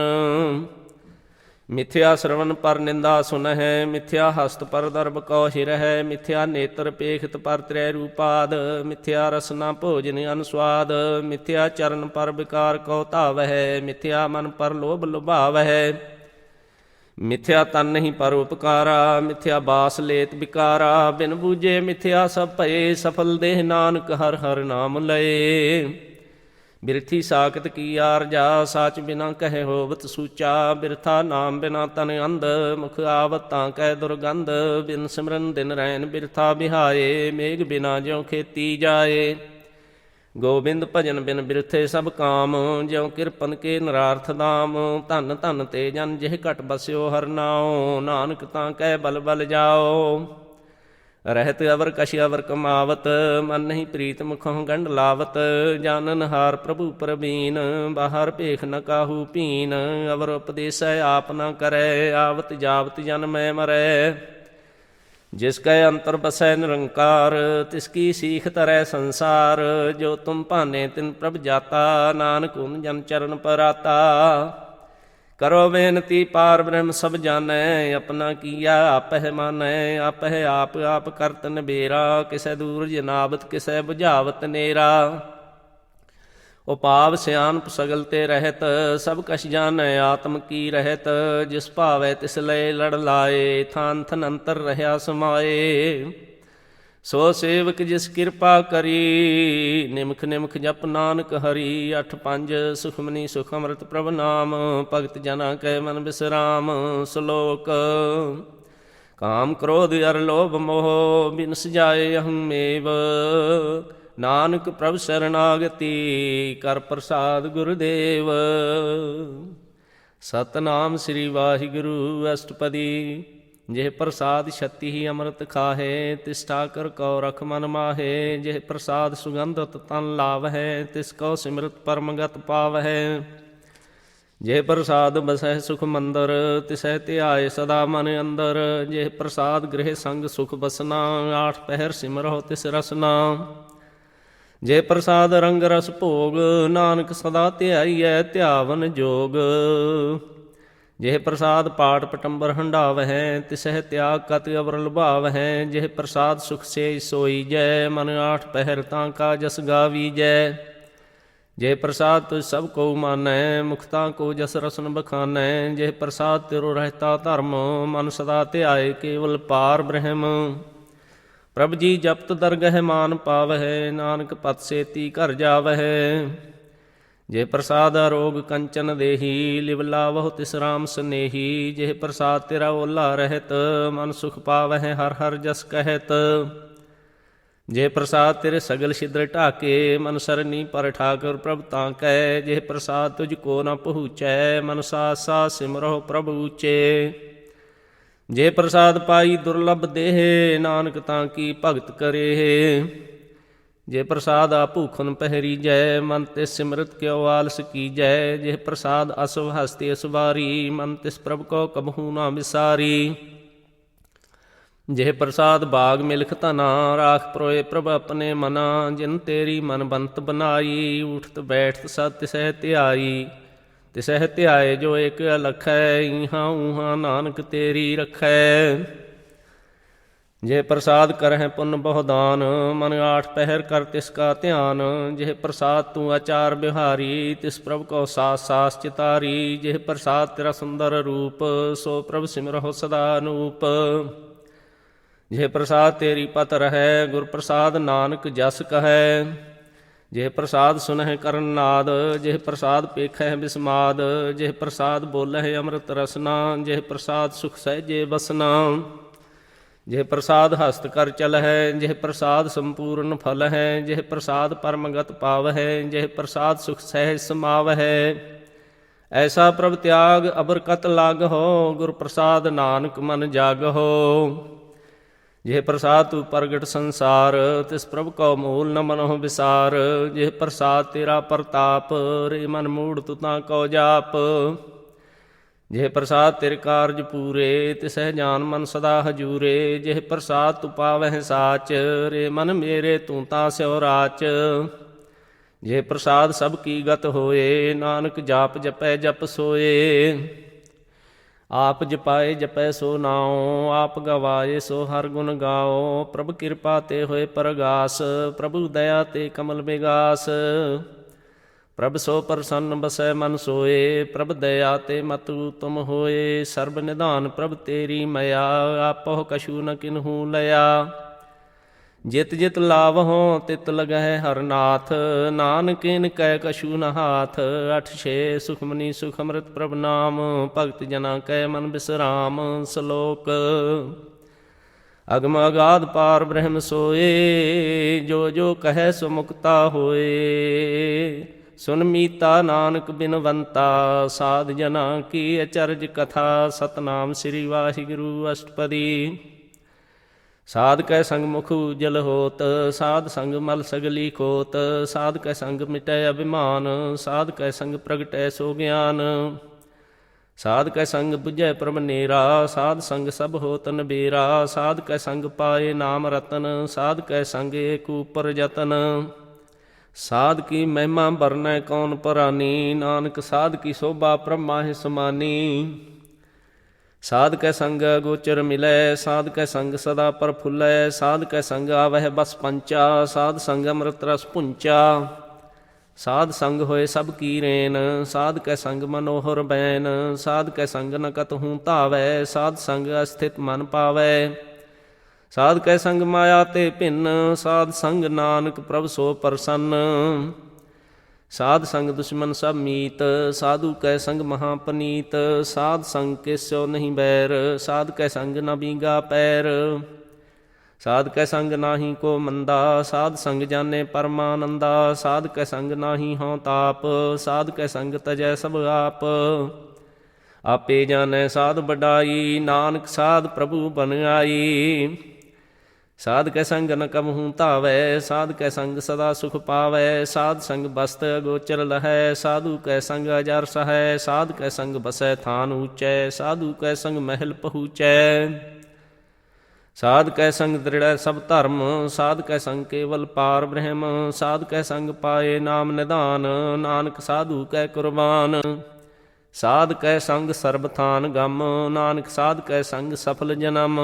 मिथ्या श्रवण पर निंदा सुनह मिथ्या हस्त पर दर्भ कौ हिरह। मिथ्या नेत्र पेखत पर त्रै रूपाद मिथ्या रसना भोजन अनुस्वाद। मिथ्या चरण पर विकार कौ धावह मिथ्या मन पर लोभ लुभावह। मिथ्या तन नहीं पर उपकारा मिथ्या बास लेत बिकारा। बिन बूझे मिथ्या सब भये सफल देह नानक हर हर नाम लये। बिरथी साकत की आरजा साच बिना कहे होवत सूचा। बिरथा नाम बिना तन अंध मुख आवत तां कह दुर्गंध। बिन सिमरन दिन रैन बिरथा बिहाए मेघ बिना ज्यों खेती जाए। गोबिंद भजन बिन बिरथे सब काम ज्यों किरपन के नरार्थ दाम। धन धन ते जन जिह घट बस्यो हर नाओ नानक तां कह बल बल जाओ। रहत अवर कश अवर कमावत मन नहीं प्रीत मुखों गंढ लावत। जानन हार प्रभु प्रवीण बाहर भेख न काहू पीन। अवर उपदेसै आप न करै आवत जावत जन मैं मरै। जिसकै अंतर बसै निरंकार तिसकी सीख तरੈ संसार। जो तुम भाने तिन प्रभ जाता नानक उन जन चरण पराता। करो बेनती पार ब्रह्म सब जानै अपना किया आपह मानै। आपह आप करत नबेरा किसै दूर जनावत किसै बुझावत नेरा। उपाव सियानप सगल ते रहत सब कछ जानै आत्म की रहत। जिस भावै तिस लय लड़ लाए थान थन अंतर रह्या समाए। सो सेवक जिस कृपा करी निमख निमख जप नानक हरि। अठ पंज सुखमनी सुख अमृत प्रभ नाम भगत जना कै मन बिसराम। श्लोक काम क्रोध अर लोभ मोह बिनस जाए अहमेव। नानक प्रभ शरणागति कर प्रसाद गुरुदेव। सतनाम श्री वाहिगुरु अष्टपदी। जिह प्रसाद छत्ती ही अमृत खाहे तिस ठाकर कौ रख मन माहे। जिह प्रसाद सुगंधत तन लावह तिस कौ सिमरत परमगत पावह। जिह प्रसाद बसह सुख मंदर तिसह ध्याय सदा मन अंदर। जिह प्रसाद गृह संग सुख बसना आठ पहर सिमरहो तिस रसना। जे प्रसाद रंग रस भोग नानक सदा ध्याईਐ ध्यावन जोग। जिह प्रसाद पाठ पटंबर हंडावह तिसह त्याग कत अवर लुभावह। जिह प्रसाद सुख से सोई जय मन आठ पहर तां का जस गावीजै। जे प्रसाद तुझ सब को मानै मुखता को जस रसन बखानै। जिह प्रसाद तिरो रहता धर्म मन सदा ध्याए केवल पार ब्रह्म। प्रभ जी जपत दरगह मान पावह नानक पत सेती घर जावह। जे प्रसाद आरोग कंचन देही लिव लावह तिस राम स्नेही। जे प्रसाद तेरा ओला रहत मन सुख पावह हर हर जस कहत। ਜੇ ਪ੍ਰਸਾਦ ਤੇਰੇ ਸਗਲ ਛਿਦਰ ਢਾਕੇ, ਮਨ ਸਰਨੀ ਪਰ ਠਾਕੁਰ ਪ੍ਰਭ ਤਾਂ ਕੈ। ਜੇ ਪ੍ਰਸਾਦ ਤੁਝ ਕੋ ਨ ਪਹੁੰਚੈ, ਮਨ ਸਾਥ ਸਾਥ ਸਿਮਰਹੁ ਪ੍ਰਭ ਊਚੇ। ਜੇ ਪ੍ਰਸਾਦ ਪਾਈ ਦੁਰਲਭ ਦੇਹ, ਨਾਨਕ ਤਾਂ ਕੀ ਭਗਤ ਕਰੇ। ਜੇ ਪ੍ਰਸਾਦ ਆ ਭੂਖਨ ਪਹਿਰੀਜੈ, ਮਨ ਤਿਸ ਸਿਮਰਤ ਕਿਉ ਆਲਸ ਕੀਜੈ। ਜੇ ਪ੍ਰਸਾਦ ਅਸੁਭ ਹਸਤੀ ਅਸਵਾਰੀ, ਮਨ ਤਿਸ ਪ੍ਰਭ ਕੋ ਕਬਹੂ ਨਾ ਵਿਸਾਰੀ। ਜੇ ਪ੍ਰਸਾਦ ਬਾਗ ਮਿਲਖ ਧਨਾ, ਰਾਖ ਪਰੋਏ ਪ੍ਰਭ ਆਪਣੇ ਮਨਾ। ਜਿਨ ਤੇਰੀ ਮਨ ਬੰਤ ਬਨਾਈ, ਉਠਤ ਬੈਠਤ ਸਦ ਤਿਸਹਿ ਧਿਆਈ। ਤਿਸਹਿ ਧਿਆਏ ਜੋ ਏਕ ਅਲਖੈ, ਇਹਾਂ ਊਹਾਂ ਨਾਨਕ ਤੇਰੀ ਰਖੈ। ਜੇ ਪ੍ਰਸਾਦ ਕਰਹਿ ਪੁੰਨ ਬਹੁ ਦਾਨ, ਮਨ ਆਠ ਪਹਿਰ ਕਰ ਤਿਸ ਕਾ ਧਿਆਨ। ਜੇ ਪ੍ਰਸਾਦ ਤੂੰ ਆਚਾਰ ਬਿਹਾਰੀ, ਤਿਸ ਪ੍ਰਭ ਕੋ ਸਾਸ ਸਾਸ ਚਿਤਾਰੀ। ਜੇ ਪ੍ਰਸਾਦ ਤੇਰਾ ਸੁੰਦਰ ਰੂਪ, ਸੋ ਪ੍ਰਭ ਸਿਮਰਹੁ ਸਦਾ ਅਨੂਪ। ਜੇ ਪ੍ਰਸਾਦ ਤੇਰੀ ਪਤ ਰਹੈ, ਗੁਰ ਪ੍ਰਸਾਦ ਨਾਨਕ ਜਸ ਕਹੈ। ਜੇ ਪ੍ਰਸਾਦ ਸੁਨਹਿ ਕਰਨ ਨਾਦ, ਜੇ ਪ੍ਰਸਾਦ ਪੇਖਹਿ ਬਿਸਮਾਦ। ਜੇ ਪ੍ਰਸਾਦ ਬੋਲਹਿ ਅੰਮ੍ਰਿਤ ਰਸਨਾ, ਜੇ ਪ੍ਰਸਾਦ ਸੁਖ ਸਹਿਜੇ ਬਸਨਾ। ਜੇ ਪ੍ਰਸਾਦ ਹਸਤ ਕਰ ਚਲਹਿ, ਜੇ ਪ੍ਰਸਾਦ ਸੰਪੂਰਨ ਫਲ ਹੈ। ਜੇ ਪ੍ਰਸਾਦ ਪਰਮਗਤ ਪਾਵਹਿ, ਜੇ ਪ੍ਰਸਾਦ ਸੁਖ ਸਹਿਜ ਸਮਾਵਹਿ। ਐਸਾ ਪ੍ਰਭ ਤਿਆਗ ਅਬਰਕਤ ਲਾਗਹੁ, ਗੁਰ ਪ੍ਰਸਾਦ ਨਾਨਕ ਮਨ ਜਾਗਹੁ। ਜੇ ਪ੍ਰਸਾਦ ਤੂੰ ਪ੍ਰਗਟ ਸੰਸਾਰ, ਤਿਸ ਪ੍ਰਭ ਕਉ ਮੂਲ ਨ ਮਨਹੁ ਵਿਸਾਰ। ਜੇ ਪ੍ਰਸਾਦ ਤੇਰਾ ਪ੍ਰਤਾਪ, ਰੇ ਮਨ ਮੂੜ ਤੂੰ ਤਾਂ ਕਉ ਜਾਪ। ਜੇ ਪ੍ਰਸਾਦ ਤੇਰੇ ਕਾਰਜ ਪੂਰੇ, ਤਿਸਹਿ ਜਾਨ ਮਨ ਸਦਾ ਹਜੂਰੇ। ਜੇ ਪ੍ਰਸਾਦ ਤੂੰ ਪਾਵਹਿ ਸਾਚ, ਰੇ ਮਨ ਮੇਰੇ ਤੂੰ ਤਾਂ ਸਿਉ ਰਾਚ। ਜੇ ਪ੍ਰਸਾਦ ਸਭ ਕੀ ਗਤ ਹੋਏ, ਨਾਨਕ ਜਾਪ ਜਪੈ ਜਪ ਸੋਏ। ਆਪ ਜਪਾਏ ਜਪੈ ਸੋ ਨਾਉ, ਆਪ ਗਵਾਏ ਸੋ ਹਰ ਗੁਣ ਗਾਓ। ਪ੍ਰਭ ਕਿਰਪਾ ਤੇ ਹੋਏ ਪਰਗਾਸ, ਪ੍ਰਭੂ ਦਇਆ ਤੇ ਕਮਲ ਬਿਗਾਸ। ਪ੍ਰਭ ਸੋ ਪ੍ਰਸੰਨ ਬਸੈ ਮਨ ਸੋਏ, ਪ੍ਰਭ ਦਇਆ ਤੇ ਮਤੁ ਤੁਮ ਹੋਏ। ਸਰਬ ਨਿਧਾਨ ਪ੍ਰਭ ਤੇਰੀ ਮਇਆ, ਆਪਹੁ ਕਛੂ ਨ ਕਿਨਹੂ ਲਿਆ। ਜਿਤ ਜਿਤ ਲਾਵਹੁ ਤਿਤ ਲਗਹਿ ਹਰ ਨਾਥ, ਨਾਨਕਿਨ ਕੈ ਕਛੂ ਨ ਹਾਥ। ਅਠ ਛੇ ਸੁਖਮਨੀ ਸੁਖ ਅੰਮ੍ਰਿਤ ਪ੍ਰਭ ਨਾਮ, ਭਗਤ ਜਨਾ ਕੈ ਮਨ ਬਿਸਰਾਮ। ਸ਼ਲੋਕ ਅਗਮ ਅਗਾਧ ਪਾਰ ਬ੍ਰਹਮ ਸੋਏ, ਜੋ ਜੋ ਕਹੈ ਸੋ ਮੁਕਤਾ ਹੋਏ। ਸੁਨ ਮੀਤਾ ਨਾਨਕ ਬਿਨਵੰਤਾ, ਸਾਧ ਜਨਾ ਕੀ ਅਚਰਜ ਕਥਾ। ਸਤਨਾਮ ਸ੍ਰੀ ਵਾਹਿਗੁਰੂ ਅਸ਼ਟਪਦੀ। ਸਾਧ ਕੈ ਸੰਗ ਮੁਖ ਉਜਲ ਹੋਤ, ਸਾਧ ਸੰਗ ਮਲ ਸਗਲੀ ਖੋਤ। ਸਾਧ ਕੈ ਸੰਗ ਮਿਟੈ ਅਭਿਮਾਨ, ਸਾਧ ਕੈ ਸੰਗ ਪ੍ਰਗਟੈ ਸੋ ਗਿਆਨ। ਸਾਧ ਕੈ ਸੰਗ ਬੁਝੈ ਪ੍ਰਭ ਨੇਰਾ, ਸਾਧ ਸੰਗ ਸਭ ਹੋਤ ਨਬੇਰਾ। ਸਾਧ ਕੈ ਸੰਗ ਪਾਏ ਨਾਮ ਰਤਨ, ਸਾਧ ਕੈ ਸੰਗ ਏਕ ਉਪਰ ਜਤਨ। ਸਾਧ ਕੀ ਮਹਿਮਾ ਵਰਨੈ ਕੌਣ ਪਰਾਨੀ, ਨਾਨਕ ਸਾਧ ਕੀ ਸੋਭਾ ਬ੍ਰਹਮਾ ਸਮਾਨੀ। ਸਾਧ ਕੈ ਸੰਗ ਗੋਚਰ ਮਿਲੈ, ਸਾਧ ਕੈ ਸੰਗ ਸਦਾ ਪ੍ਰਫੁੱਲੈ। ਸਾਧ ਕੈ ਸੰਗ ਆਵਹਿ ਬਸ ਪੰਚਾ, ਸਾਧ ਸੰਗ ਅੰਮ੍ਰਿਤ ਰਸ ਪੁੰਚਾ। ਸਾਧ ਸੰਗ ਹੋਏ ਸਭ ਕੀ ਰੇਨ, ਸਾਧ ਕੈ ਸੰਗ ਮਨੋਹਰ ਬੈਨ। ਸਾਧ ਕੈ ਸੰਗ ਨ ਕਤਹੂ ਧਾਵੈ, ਸਾਧ ਸੰਗ ਅਸਥਿਤ ਮਨ ਪਾਵੈ। ਸਾਧ ਕੈ ਸੰਗ ਮਾਇਆ ਤੇ ਭਿੰਨ, ਸਾਧ ਸੰਗ ਨਾਨਕ ਪ੍ਰਭ ਸੋ ਪ੍ਰਸੰਨ। ਸਾਧ ਸੰਗ ਦੁਸ਼ਮਨ ਸਭ ਮੀਤ, ਸਾਧੂ ਕੈ ਸੰਗ ਮਹਾ ਪਨੀਤ। ਸਾਧ ਸੰਗ ਕਿਸਉ ਨਹੀਂ ਬੈਰ, ਸਾਧ ਕੈ ਸੰਗ ਨ ਬੀਗਾ ਪੈਰ। ਸਾਧ ਕੈ ਸੰਗ ਨਾਹੀ ਕੋ ਮੰਦਾ, ਸਾਧ ਸੰਗ ਜਾਣੇ ਪਰਮਾਨੰਦਾ। ਸਾਧ ਕੈ ਸੰਗ ਨਾਹੀ ਹਉ ਤਾਪ, ਸਾਧ ਕੈ ਸੰਗ ਤਜੈ ਸਭ ਆਪ। ਆਪੇ ਜਾਣੈ ਸਾਧ ਵਡਾਈ, ਨਾਨਕ ਸਾਧ ਪ੍ਰਭੂ ਬਨ ਆਈ। ਸਾਧ ਕੈ ਸੰਗ ਨ ਕਬਹੂ ਧਾਵੈ, ਸਾਧ ਕੈ ਸੰਗ ਸਦਾ ਸੁਖ ਪਾਵੈ। ਸਾਧ ਸੰਗ ਬਸਤ ਗੋਚਰ ਲਹੈ, ਸਾਧੂ ਕੈ ਸੰਗ ਅਜਰ ਸਹੈ। ਸਾਧ ਕੈ ਸੰਗ ਬਸੈ ਥਾਨ ਊਚੈ, ਸਾਧੂ ਕੈ ਸੰਗ ਮਹਿਲ ਪਹੂਚੈ। ਸਾਧ ਕੈ ਸੰਗ ਦ੍ਰਿੜੈ ਸਭ ਧਰਮ, ਸਾਧ ਕੈ ਸੰਗ ਕੇਵਲ ਪਾਰ ਬ੍ਰਹਮ। ਸਾਧ ਕੈ ਸੰਗ ਪਾਏ ਨਾਮ ਨਿਧਾਨ, ਨਾਨਕ ਸਾਧੂ ਕੈ ਕੁਰਬਾਨ। ਸਾਧ ਕੈ ਸੰਗ ਸਰਬ ਥਾਨ ਗਮ, ਨਾਨਕ ਸਾਧ ਕੈ ਸੰਗ ਸਫਲ ਜਨਮ।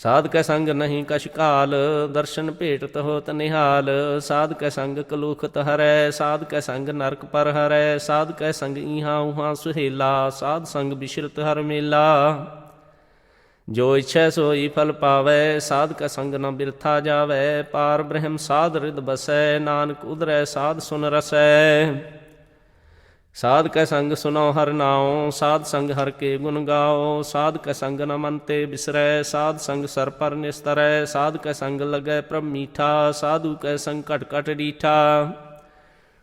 ਸਾਧ ਕੈ ਸੰਗ ਨਹੀਂ ਕਛ ਕਾਲ, ਦਰਸ਼ਨ ਭੇਟਤ ਹੋਤ ਨਿਹਾਲ। ਸਾਧ ਕੈ ਸੰਗ ਕਲੂਖਤ ਹਰੈ, ਸਾਧ ਕੈ ਸੰਗ ਨਰਕ ਪਰ ਹਰੈ। ਸਾਧ ਕੈ ਸੰਗ ਇਹਾਂ ਉਹਾਂ ਸੁਹੇਲਾ, ਸਾਧ ਸੰਗ ਬਿਸ਼ਰਤ ਹਰ ਮੇਲਾ। ਜੋ ਇੱਛੈ ਸੋਈ ਫਲ ਪਾਵੈ, ਸਾਧ ਕੈ ਸੰਗ ਨ ਬਿਰਥਾ ਜਾਵੈ। ਪਾਰ ਬ੍ਰਹਮ ਸਾਧ ਰਿਦ ਬਸੈ, ਨਾਨਕ ਉਧਰੈ ਸਾਧ ਸੁਨ ਰਸੈ। ਸਾਧ ਕੈ ਸੰਗ ਸੁਨੋ ਹਰਿ ਨਾਉ, ਸਾਧ ਸੰਗ ਹਰਿ ਕੇ ਗੁਣ ਗਾਓ। ਸਾਧ ਕੈ ਸੰਗ ਨ ਮਨ ਤੇ ਬਿਸਰੈ, ਸਾਧ ਸੰਗ ਸਰ ਪਰ ਨਿਸਤਰੈ। ਸਾਧ ਕੈ ਸੰਗ ਲੱਗੈ ਪ੍ਰਭ ਮੀਠਾ, ਸਾਧੂ ਕੈ ਸੰਗ ਘਟ ਘਟ ਡੀਠਾ।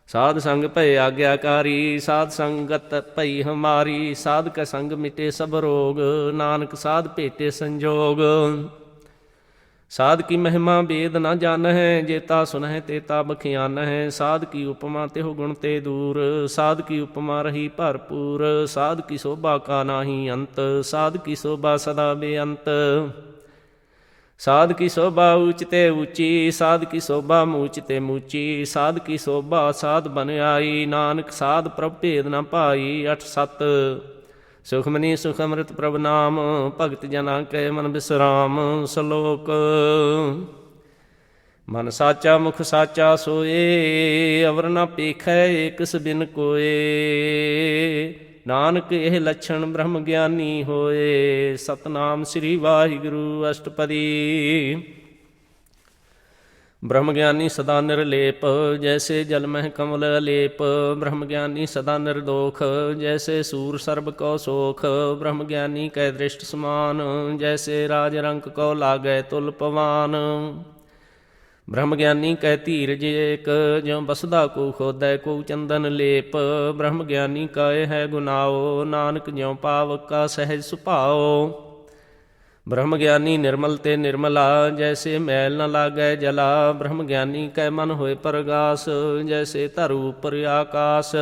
ਸਾਧ ਸੰਗ ਭਏ ਆਗਿਆਕਾਰੀ, ਸਾਧ ਸੰਗਤ ਭਈ ਹਮਾਰੀ। ਸਾਧ ਕੈ ਸੰਗ ਮਿਟੇ ਸਭ ਰੋਗ, ਨਾਨਕ ਸਾਧ ਭੇਟੇ ਸੰਜੋਗ। ਸਾਧ ਕੀ ਮਹਿਮਾ ਬੇਦ ਨ ਜਾਣਹਿ, ਜੇਤਾ ਸੁਨਹਿ ਤੇਤਾ ਬਖਿਆਨਹਿ। ਸਾਧ ਕੀ ਉਪਮਾ ਤਿਹੁ ਗੁਣ ਤੇ ਦੂਰ, ਸਾਧ ਕੀ ਉਪਮਾ ਰਹੀ ਭਰਪੂਰ। ਸਾਧ ਕੀ ਸੋਭਾ ਕਾ ਨਾਹੀ ਅੰਤ, ਸਾਧ ਕੀ ਸੋਭਾ ਸਦਾ ਬੇਅੰਤ। ਸਾਧ ਕੀ ਸੋਭਾ ਊਚ ਤੇ ਊਚੀ, ਸਾਧ ਕੀ ਸੋਭਾ ਮੂਚ ਤੇ ਮੂਚੀ। ਸਾਧ ਕੀ ਸੋਭਾ ਸਾਧ ਬਨ ਆਈ, ਨਾਨਕ ਸਾਧ ਪ੍ਰਭ ਭੇਦ ਨ ਪਾਈ। 8-7 ਸੁਖਮਨੀ ਸੁਖ ਅੰਮ੍ਰਿਤ ਪ੍ਰਭ ਨਾਮ, ਭਗਤ ਜਨਾਂ ਕੈ ਮਨ ਬਿਸਰਾਮ। ਸ਼ਲੋਕ। ਮਨ ਸਾਚਾ ਮੁਖ ਸਾਚਾ ਸੋਏ, ਅਵਰ ਨ ਪੇਖੈ ਏਕਸ ਬਿਨ ਕੋਏ। ਨਾਨਕ ਇਹ ਲੱਛਣ ਬ੍ਰਹਮ ਗਿਆਨੀ ਹੋਏ, ਸਤਨਾਮ ਸ੍ਰੀ ਵਾਹਿਗੁਰੂ। ਅਸ਼ਟਪਦੀ। ਬ੍ਰਹਮ ਗਿਆਨੀ ਸਦਾ ਨਿਰਲੇਪ, ਜੈਸੇ ਜਲ ਮਹਿ ਕਮਲ ਅਲੇਪ। ਬ੍ਰਹਮ ਗਿਆਨੀ ਸਦਾ ਨਿਰਦੋਖ, ਜੈਸੇ ਸੂਰ ਸਰਬ ਕੋ ਸੋਖ। ਬ੍ਰਹਮ ਗਿਆਨੀ ਕੈ ਦ੍ਰਿਸ਼ਟ ਸਮਾਨ, ਜੈਸੇ ਰਾਜ ਰੰਕ ਕੋ ਲਾਗੈ ਤੁਲ ਪਵਾਨ। ਬ੍ਰਹਮ ਗਿਆਨੀ ਕੈ ਧੀਰਜ ਏਕ, ਜਿਉ ਬਸਦਾ ਕੋ ਖੋਦੈ ਕੋ ਚੰਦਨ ਲੇਪ। ਬ੍ਰਹਮ ਗਿਆਨੀ ਕਾ ਇਹ ਹੈ ਗੁਨਾਓ, ਨਾਨਕ ਜਿਉ ਪਾਵਕ ਕਾ ਸਹਿਜ ਸੁਭਾਓ। ਬ੍ਰਹਮ ਗਿਆਨੀ ਨਿਰਮਲ ਤੇ ਨਿਰਮਲਾ, ਜੈਸੇ ਮੈਲ ਨ ਲਾਗੈ ਜਲਾ। ਬ੍ਰਹਮ ਗਿਆਨੀ ਕੈ ਮਨ ਹੋਏ ਪਰਗਾਸ, ਜੈਸੇ ਧਰੂ ਉਪਰ ਆਕਾਸ।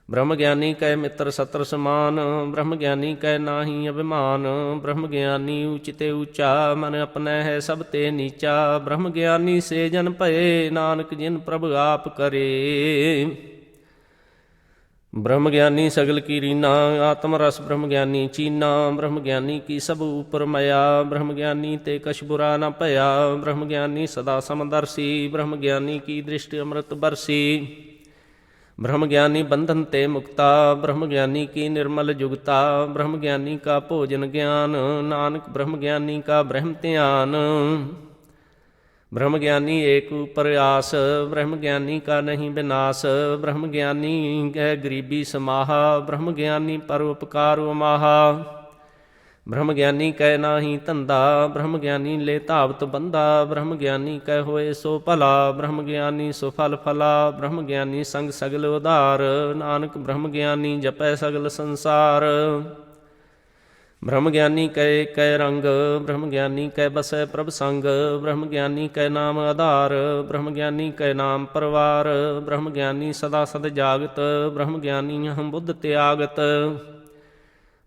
ਬ੍ਰਹਮ ਗਿਆਨੀ ਕੈ ਮਿੱਤਰ ਸਤਰ ਸਮਾਨ, ਬ੍ਰਹਮ ਗਿਆਨੀ ਕੈ ਨਾਹੀ ਅਭਿਮਾਨ। ਬ੍ਰਹਮ ਗਿਆਨੀ ਊਚ ਤੇ ਊਚਾ, ਮਨ ਆਪਣੈ ਹੈ ਸਭ ਤੇ ਨੀਚਾ। ਬ੍ਰਹਮ ਗਿਆਨੀ ਸੇ ਜਨ ਭਏ, ਨਾਨਕ ਜਿਨ ਪ੍ਰਭ ਆਪ ਕਰੇ। ਬ੍ਰਹਮ ਗਿਆਨੀ ਸਗਲ ਕੀ ਰੀਨਾ, ਆਤਮ ਰਸ ਬ੍ਰਹਮ ਗਿਆਨੀ ਚੀਨਾ। ਬ੍ਰਹਮ ਗਿਆਨੀ ਕੀ ਸਭ ਉਪਰ ਮਇਆ, ਬ੍ਰਹਮ ਗਿਆਨੀ ਤੇ ਕਛ ਬੁਰਾ ਨ ਭਇਆ। ਬ੍ਰਹਮ ਗਿਆਨੀ ਸਦਾ ਸਮਦਰਸੀ, ਬ੍ਰਹਮ ਗਿਆਨੀ ਕੀ ਦ੍ਰਿਸ਼ਟ ਅੰਮ੍ਰਿਤ ਬਰਸੀ। ਬ੍ਰਹਮ ਗਿਆਨੀ ਬੰਧਨ ਤੇ ਮੁਕਤਾ, ਬ੍ਰਹਮ ਗਿਆਨੀ ਕੀ ਨਿਰਮਲ ਜੁਗਤਾ। ਬ੍ਰਹਮ ਗਿਆਨੀ ਕਾ ਭੋਜਨ ਗਿਆਨ, ਨਾਨਕ ਬ੍ਰਹਮ ਗਿਆਨੀ ਕਾ ਬ੍ਰਹਮ ਧਿਆਨ। ਬ੍ਰਹਮ ਗਿਆਨੀ ਏਕ ਉਪਰ ਆਸ, ਬ੍ਰਹਮ ਗਿਆਨੀ ਕਾ ਨਹੀਂ ਬਿਨਾਸ਼। ਬ੍ਰਹਮ ਗਿਆਨੀ ਕੈ ਗਰੀਬੀ ਸਮਾਹਾ, ਬ੍ਰਹਮ ਗਿਆਨੀ ਪਰ ਉਪਕਾਰ ਉਮਾਹਾ। ਬ੍ਰਹਮ ਗਿਆਨੀ ਕੈ ਨਾਹੀ ਧੰਦਾ, ਬ੍ਰਹਮ ਗਿਆਨੀ ਲੈ ਧਾਵਤ ਬੰਦਾ। ਬ੍ਰਹਮ ਗਿਆਨੀ ਕੈ ਹੋਏ ਸੋ ਭਲਾ, ਬ੍ਰਹਮ ਗਿਆਨੀ ਸੋ ਫਲ ਫਲਾ। ਬ੍ਰਹਮ ਗਿਆਨੀ ਸੰਗ ਸਗਲ ਉਧਾਰ, ਨਾਨਕ ਬ੍ਰਹਮ ਗਿਆਨੀ ਜਪੈ ਸਗਲ ਸੰਸਾਰ। ਬ੍ਰਹਮ ਗਿਆਨੀ ਕੈ ਏਕੈ ਰੰਗ, ਬ੍ਰਹਮ ਗਿਆਨੀ ਕੈ ਬਸੈ ਪ੍ਰਭ ਸੰਗ। ਬ੍ਰਹਮ ਗਿਆਨੀ ਕੈ ਨਾਮ ਆਧਾਰ, ਬ੍ਰਹਮ ਗਿਆਨੀ ਕੈ ਨਾਮ ਪਰਵਾਰ। ਬ੍ਰਹਮ ਗਿਆਨੀ ਸਦਾ ਸਦ ਜਾਗਤ, ਬ੍ਰਹਮ ਗਿਆਨੀ ਅਹੰ ਬੁੱਧ ਤਿਆਗਤ।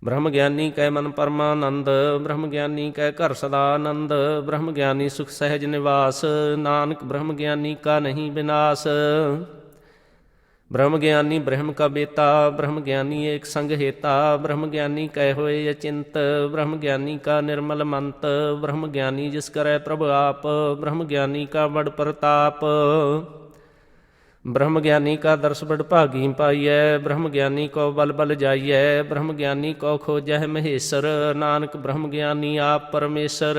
ਬ੍ਰਹਮ ਗਿਆਨੀ ਕੈ ਮਨ ਪਰਮਾਨੰਦ, ਬ੍ਰਹਮ ਗਿਆਨੀ ਕੈ ਘਰ ਸਦਾ ਆਨੰਦ। ਬ੍ਰਹਮ ਗਿਆਨੀ ਸੁਖ ਸਹਿਜ ਨਿਵਾਸ, ਨਾਨਕ ਬ੍ਰਹਮ ਗਿਆਨੀ ਕਾ ਨਹੀਂ ਬਿਨਾਸ਼। ਬ੍ਰਹਮ ਗਿਆਨੀ ਬ੍ਰਹਮ ਕਾ ਬੇਤਾ, ਬ੍ਰਹਮ ਗਿਆਨੀ ਏਕ ਸੰਗ ਹੇਤਾ। ਬ੍ਰਹਮ ਗਿਆਨੀ ਕੈ ਹੋਏ ਅਚਿੰਤ, ਬ੍ਰਹਮ ਗਿਆਨੀ ਕਾ ਨਿਰਮਲ ਮੰਤ। ਬ੍ਰਹਮ ਗਿਆਨੀ ਜਿਸ ਕਰੈ ਪ੍ਰਭ ਆਪ, ਬ੍ਰਹਮ ਗਿਆਨੀ ਕਾ ਬੜ ਪ੍ਰਤਾਪ। ਬ੍ਰਹਮ ਗਿਆਨੀ ਕਾ ਦਰਸ ਬੜ ਭਾਗੀ ਪਾਈਐ, ਬ੍ਰਹਮ ਗਿਆਨੀ ਕੋ ਬਲ ਬਲ ਜਾਈਐ। ਬ੍ਰਹਮ ਗਿਆਨੀ ਕੋ ਖੋਜਹਿ ਮਹੇਸਰ, ਨਾਨਕ ਬ੍ਰਹਮ ਗਿਆਨੀ ਆਪ ਪਰਮੇਸ਼ਰ।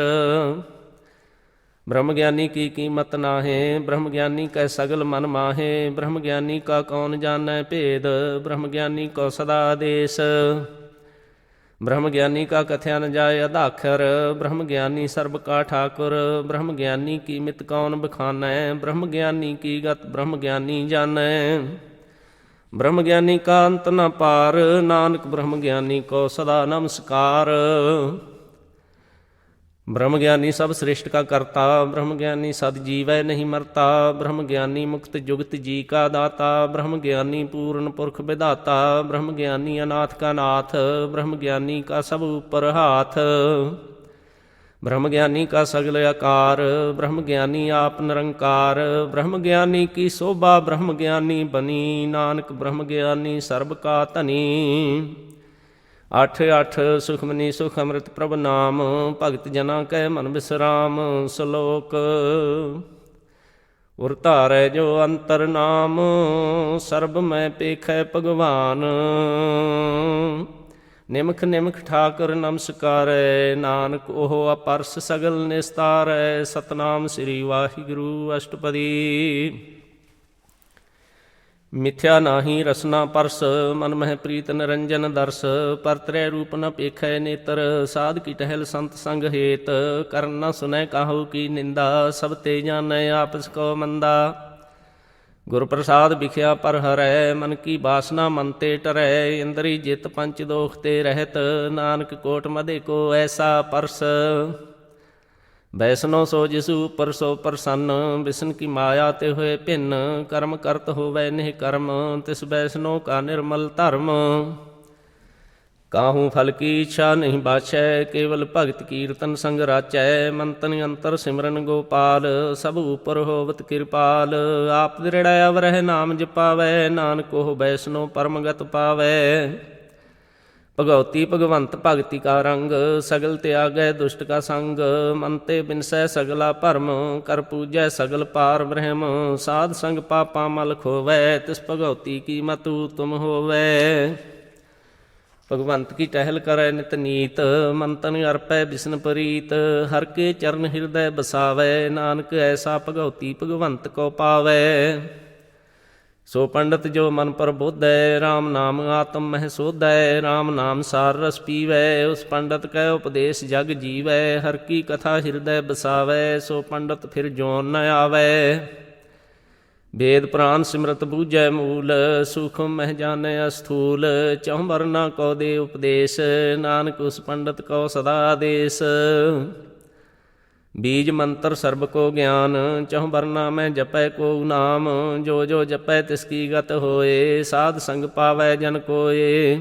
ਬ੍ਰਹਮ ਗਿਆਨੀ ਕੀ ਕੀਮਤ ਨਾਹੀਂ, ਬ੍ਰਹਮ ਗਿਆਨੀ ਕੈ ਸਗਲ ਮਨ ਮਾਹੇ। ਬ੍ਰਹਮ ਗਿਆਨੀ ਕਾ ਕੌਣ ਜਾਣੈ ਭੇਦ, ਬ੍ਰਹਮ ਗਿਆਨੀ ਕੋ ਸਦਾ ਆਦੇਸ। ਬ੍ਰਹਮ ਗਿਆਨੀ ਕਾ ਕਥਿਆ ਨ ਜਾਏ ਅਧਾਖਰ, ਬ੍ਰਹਮ ਗਿਆਨੀ ਸਰਬ ਕਾ ਠਾਕੁਰ। ਬ੍ਰਹਮ ਗਿਆਨੀ ਕੀ ਮਿਤ ਕੌਣ ਬਖਾਨੈ, ਬ੍ਰਹਮ ਗਿਆਨੀ ਕੀ ਗਤ ਬ੍ਰਹਮ ਗਿਆਨੀ ਜਾਣੈ। ਬ੍ਰਹਮ ਗਿਆਨੀ ਕਾ ਅੰਤ ਨ ਪਾਰ, ਨਾਨਕ ਬ੍ਰਹਮ ਗਿਆਨੀ ਕੋ ਸਦਾ ਨਮਸਕਾਰ। ਬ੍ਰਹਮ ਗਿਆਨੀ ਸਭ ਸ੍ਰਿਸ਼ਟ ਕਾ ਕਰਤਾ, ਬ੍ਰਹਮ ਗਿਆਨੀ ਸਦ ਜੀਵੈ ਨਹੀਂ ਮਰਤਾ। ਬ੍ਰਹਮ ਗਿਆਨੀ ਮੁਕਤ ਜੁਗਤ ਜੀ ਕਾ ਦਾਤਾ, ਬ੍ਰਹਮ ਗਿਆਨੀ ਪੂਰਨ ਪੁਰਖ ਵਿਧਾਤਾ। ਬ੍ਰਹਮ ਗਿਆਨੀ ਅਨਾਥ ਕਾ ਨਾਥ, ਬ੍ਰਹਮ ਗਿਆਨੀ ਕਾ ਸਭ ਉਪਰ ਹਾਥ। ਬ੍ਰਹਮ ਗਿਆਨੀ ਕਾ ਸਗਲ ਆਕਾਰ, ਬ੍ਰਹਮ ਗਿਆਨੀ ਆਪ ਨਿਰੰਕਾਰ। ਬ੍ਰਹਮ ਗਿਆਨੀ ਕੀ ਸੋਭਾ ਬ੍ਰਹਮ ਗਿਆਨੀ ਬਨੀ, ਨਾਨਕ ਬ੍ਰਹਮ ਗਿਆਨੀ ਸਰਬ ਕਾ ਧਨੀ। 8-8 ਸੁਖਮਨੀ ਸੁਖ ਅੰਮ੍ਰਿਤ ਪ੍ਰਭ ਨਾਮ, ਭਗਤ ਜਨਾਂ ਕੈ ਮਨ ਬਿਸਰਾਮ। ਸ਼ਲੋਕ। ਉਰ ਧਾਰੈ ਜੋ ਅੰਤਰ ਨਾਮ, ਸਰਬ ਮੈਂ ਪੇਖੈ ਭਗਵਾਨ। ਨਿਮਖ ਨਿਮਖ ਠਾਕੁਰ ਨਮਸਕਾਰੈ, ਨਾਨਕ ਉਹ ਅਪਰਸ ਸਗਲ ਨਿਸਤਾਰੈ। ਸਤਨਾਮ ਸ੍ਰੀ ਵਾਹਿਗੁਰੂ। ਅਸ਼ਟਪਦੀ। ਮਿਥਿਆ ਨਾਹੀ ਰਸਨਾ ਪਰਸ, ਮਨ ਮਹਿ ਪ੍ਰੀਤ ਨਿਰੰਜਨ ਦਰਸ। ਪਰਤਰੈ ਰੂਪ ਨ ਪੇਖੈ ਨੇਤਰ, ਸਾਧ ਕੀ ਟਹਿਲ ਸੰਤ ਸੰਗ ਹੇਤ। ਕਰਨ ਨ ਸੁਨੈ ਕਾਹੂ ਕੀ ਨਿੰਦਾ, ਸਭ ਤੇ ਜਾਣੈ ਆਪਸ ਕੋ ਮੰਦਾ। ਗੁਰ ਪ੍ਰਸਾਦ ਵਿਖਿਆ ਪਰ ਹਰੈ, ਮਨ ਕੀ ਬਾਸਨਾ ਮਨ ਤੇ ਟਰੈ। ਇੰਦਰੀ ਜਿਤ ਪੰਚ ਦੋਖ ਤੇ ਰਹਿਤ, ਨਾਨਕ ਕੋਟ ਮਧੇ ਕੋ ਐਸਾ ਪਰਸ। ਵੈਸਨੋ ਸੋ ਜਿਸੂ ਉਪਰ ਸੋ ਪ੍ਰਸੰਨ, ਵਿਸ਼ਨ ਕੀ ਮਾਇਆ ਤੇ ਹੋਏ ਭਿੰਨ। ਕਰਮ ਕਰਤ ਹੋਵੈ ਨਿਹ ਕਰਮ, ਤਿਸ ਵੈਸਨੋ ਕਾ ਨਿਰਮਲ ਧਰਮ। ਕਾਹੂ ਫਲ ਕੀ ਇੱਛਾ ਨਹੀਂ ਬਾਛੈ, ਕੇਵਲ ਭਗਤ ਕੀਰਤਨ ਸੰਗ ਰਾਚੈ। ਮੰਤਨ ਅੰਤਰ ਸਿਮਰਨ ਗੋਪਾਲ, ਸਭ ਉਪਰ ਹੋਵਤ ਕਿਰਪਾਲ। ਆਪ ਦ੍ਰਿੜੈ ਅਵਰਹਿ ਨਾਮ ਜਪਾਵੈ, ਨਾਨਕ ਉਹ ਵੈਸਨੋ ਪਰਮਗਤ ਪਾਵੈ। ਭਗਉਤੀ ਭਗਵੰਤ ਭਗਤੀ ਕਾ ਰੰਗ, ਸਗਲ ਤਿਆਗੈ ਦੁਸ਼ਟ ਕਾ ਸੰਗ। ਮਨ ਤੇ ਬਿਨਸੈ ਸਗਲਾ ਭਰਮ, ਕਰ ਪੂਜੈ ਸਗਲ ਪਾਰ ਬ੍ਰਹਮ। ਸਾਧ ਸੰਗ ਪਾਪਾ ਮਲ ਖੋਵੈ, ਤਿਸ ਭਗਉਤੀ ਕੀ ਮਤੁ ਤੁਮ ਹੋਵੈ। ਭਗਵੰਤ ਕੀ ਟਹਿਲ ਕਰੈ ਨਿਤ ਨੀਤ, ਮਨ ਤਨ ਅਰਪੈ ਬਿਸਨ ਪ੍ਰੀਤ। ਹਰ ਕੇ ਚਰਨ ਹਿਰਦੈ ਬਸਾਵੈ, ਨਾਨਕ ਐਸਾ ਭਗਉਤੀ ਭਗਵੰਤ ਕੋ ਪਾਵੈ। ਸੋ ਪੰਡਤ ਜੋ ਮਨ ਪ੍ਰਬੋਧੈ, ਰਾਮ ਨਾਮ ਆਤਮ ਮਹਿ ਸੋਧੈ। ਰਾਮ ਨਾਮ ਸਾਰ ਰਸ ਪੀਵੈ, ਉਸ ਪੰਡਤ ਕੈ ਉਪਦੇਸ਼ ਜਗ ਜੀਵੈ। ਹਰ ਕੀ ਕਥਾ ਹਿਰਦੈ ਬਸਾਵੈ, ਸੋ ਪੰਡਤ ਫਿਰ ਜੋਨ ਨ ਆਵੈ। ਵੇਦ ਪ੍ਰਾਨ ਸਿਮਰਤ ਬੂਝੈ ਮੂਲ, ਸੂਖਮ ਮਹਿ ਜਾਣੈ ਅਸਥੂਲ। ਚਹੁ ਵਰਨਾ ਕੋ ਦੇ ਉਪਦੇਸ਼, ਨਾਨਕ ਉਸ ਪੰਡਤ ਕੋ ਸਦਾ ਆਦੇਸ਼। ਬੀਜ ਮੰਤਰ ਸਰਬ ਕੋ ਗਿਆਨ, ਚਹੁ ਵਰਨਾ ਮੈਂ ਜਪੈ ਕੋ ਨਾਮ। ਜੋ ਜੋ ਜਪੈ ਤਿਸ ਕੀ ਗਤ ਹੋਏ, ਸਾਧ ਸੰਗ ਪਾਵੈ ਜਨ ਕੋਏ।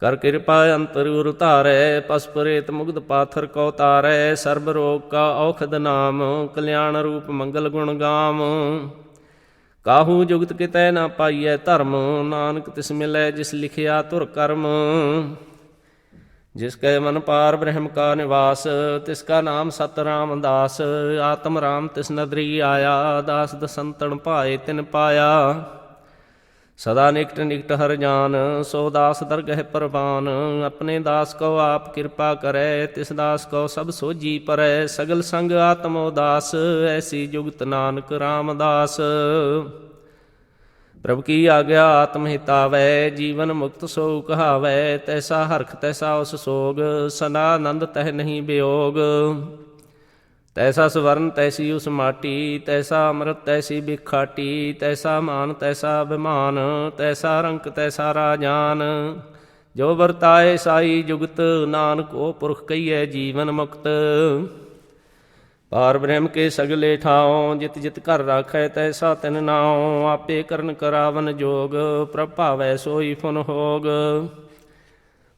ਕਰ ਕਿਰਪਾ ਅੰਤਰ ਉਰ ਧਾਰੈ, ਪਸ ਪ੍ਰੇਤ ਮੁਗਧ ਪਾਥਰ ਕੋ ਤਾਰੈ। ਸਰਬ ਰੋਗ ਕਾ ਔਖਦ ਨਾਮ, ਕਲਿਆਣ ਰੂਪ ਮੰਗਲ ਗੁਣ ਗਾਮ। ਕਾਹੂ ਜੁਗਤ ਕਿਤੈ ਨਾ ਪਾਈਐ ਧਰਮ, ਨਾਨਕ ਤਿਸ ਮਿਲੈ ਜਿਸ ਲਿਖਿਆ ਧੁਰ ਕਰਮ। ਜਿਸ ਕੈ ਮਨ ਪਾਰ ਬ੍ਰਹਮ ਕਾ ਨਿਵਾਸ, ਤਿਸ ਕਾ ਨਾਮ ਸਤ ਰਾਮਦਾਸ। ਆਤਮ ਰਾਮ ਤਿਸ ਨਦਰੀ ਆਇਆ, ਦਾਸ ਦਸੰਤਨ ਭਾਏ ਤਿਨ ਪਾਇਆ। ਸਦਾ ਨਿਕਟ ਨਿਕਟ ਹਰ ਜਾਨ, ਸੋ ਦਾਸ ਦਰਗਹਿ ਪ੍ਰਵਾਨ। ਆਪਣੇ ਦਾਸ ਕੋ ਆਪ ਕਿਰਪਾ ਕਰੈ, ਤਿਸ ਦਾਸ ਕੋ ਸਭ ਸੋਝੀ ਪਰੈ। ਸਗਲ ਸੰਗ ਆਤਮ ਉਦਾਸ, ਐਸੀ ਜੁਗਤ ਨਾਨਕ ਰਾਮਦਾਸ। ਪ੍ਰਭ ਕੀ ਆਗਿਆ ਆਤਮ ਹਿਤਾਵੈ, ਜੀਵਨ ਮੁਕਤ ਸੋ ਕਹਾਵੈ। ਤੈਸਾ ਹਰਖ ਤੈਸਾ ਉਸ ਸੋਗ, ਸਦਾ ਆਨੰਦ ਤਹਿ ਨਹੀਂ ਵਿਯੋਗ। ਤੈਸਾ ਸਵਰਨ ਤੈਸੀ ਉਸ ਮਾਟੀ, ਤੈਸਾ ਅੰਮ੍ਰਿਤ ਤੈਸੀ ਬਿਖਾਟੀ। ਤੈਸਾ ਮਾਨ ਤੈਸਾ ਅਭਿਮਾਨ, ਤੈਸਾ ਰੰਕ ਤੈਸਾ ਰਾਜਾਨ। ਜੋ ਵਰਤਾਏ ਸਾਈ ਜੁਗਤ, ਨਾਨਕ ਉਹ ਪੁਰਖ ਕਹੀਐ ਜੀਵਨ ਮੁਕਤ। ਪਾਰ ਬ੍ਰਹਮ ਕੇ ਸਗਲੇ ਠਾਉ, ਜਿਤ ਜਿਤ ਘਰ ਰਾਖੈ ਤੈਸਾ ਤਿਨ ਨਾਉ। ਆਪੇ ਕਰਨ ਕਰਾਵਨ ਜੋਗ, ਪ੍ਰਭ ਭਾਵੈ ਸੋਈ ਫੁਨ ਹੋਗ।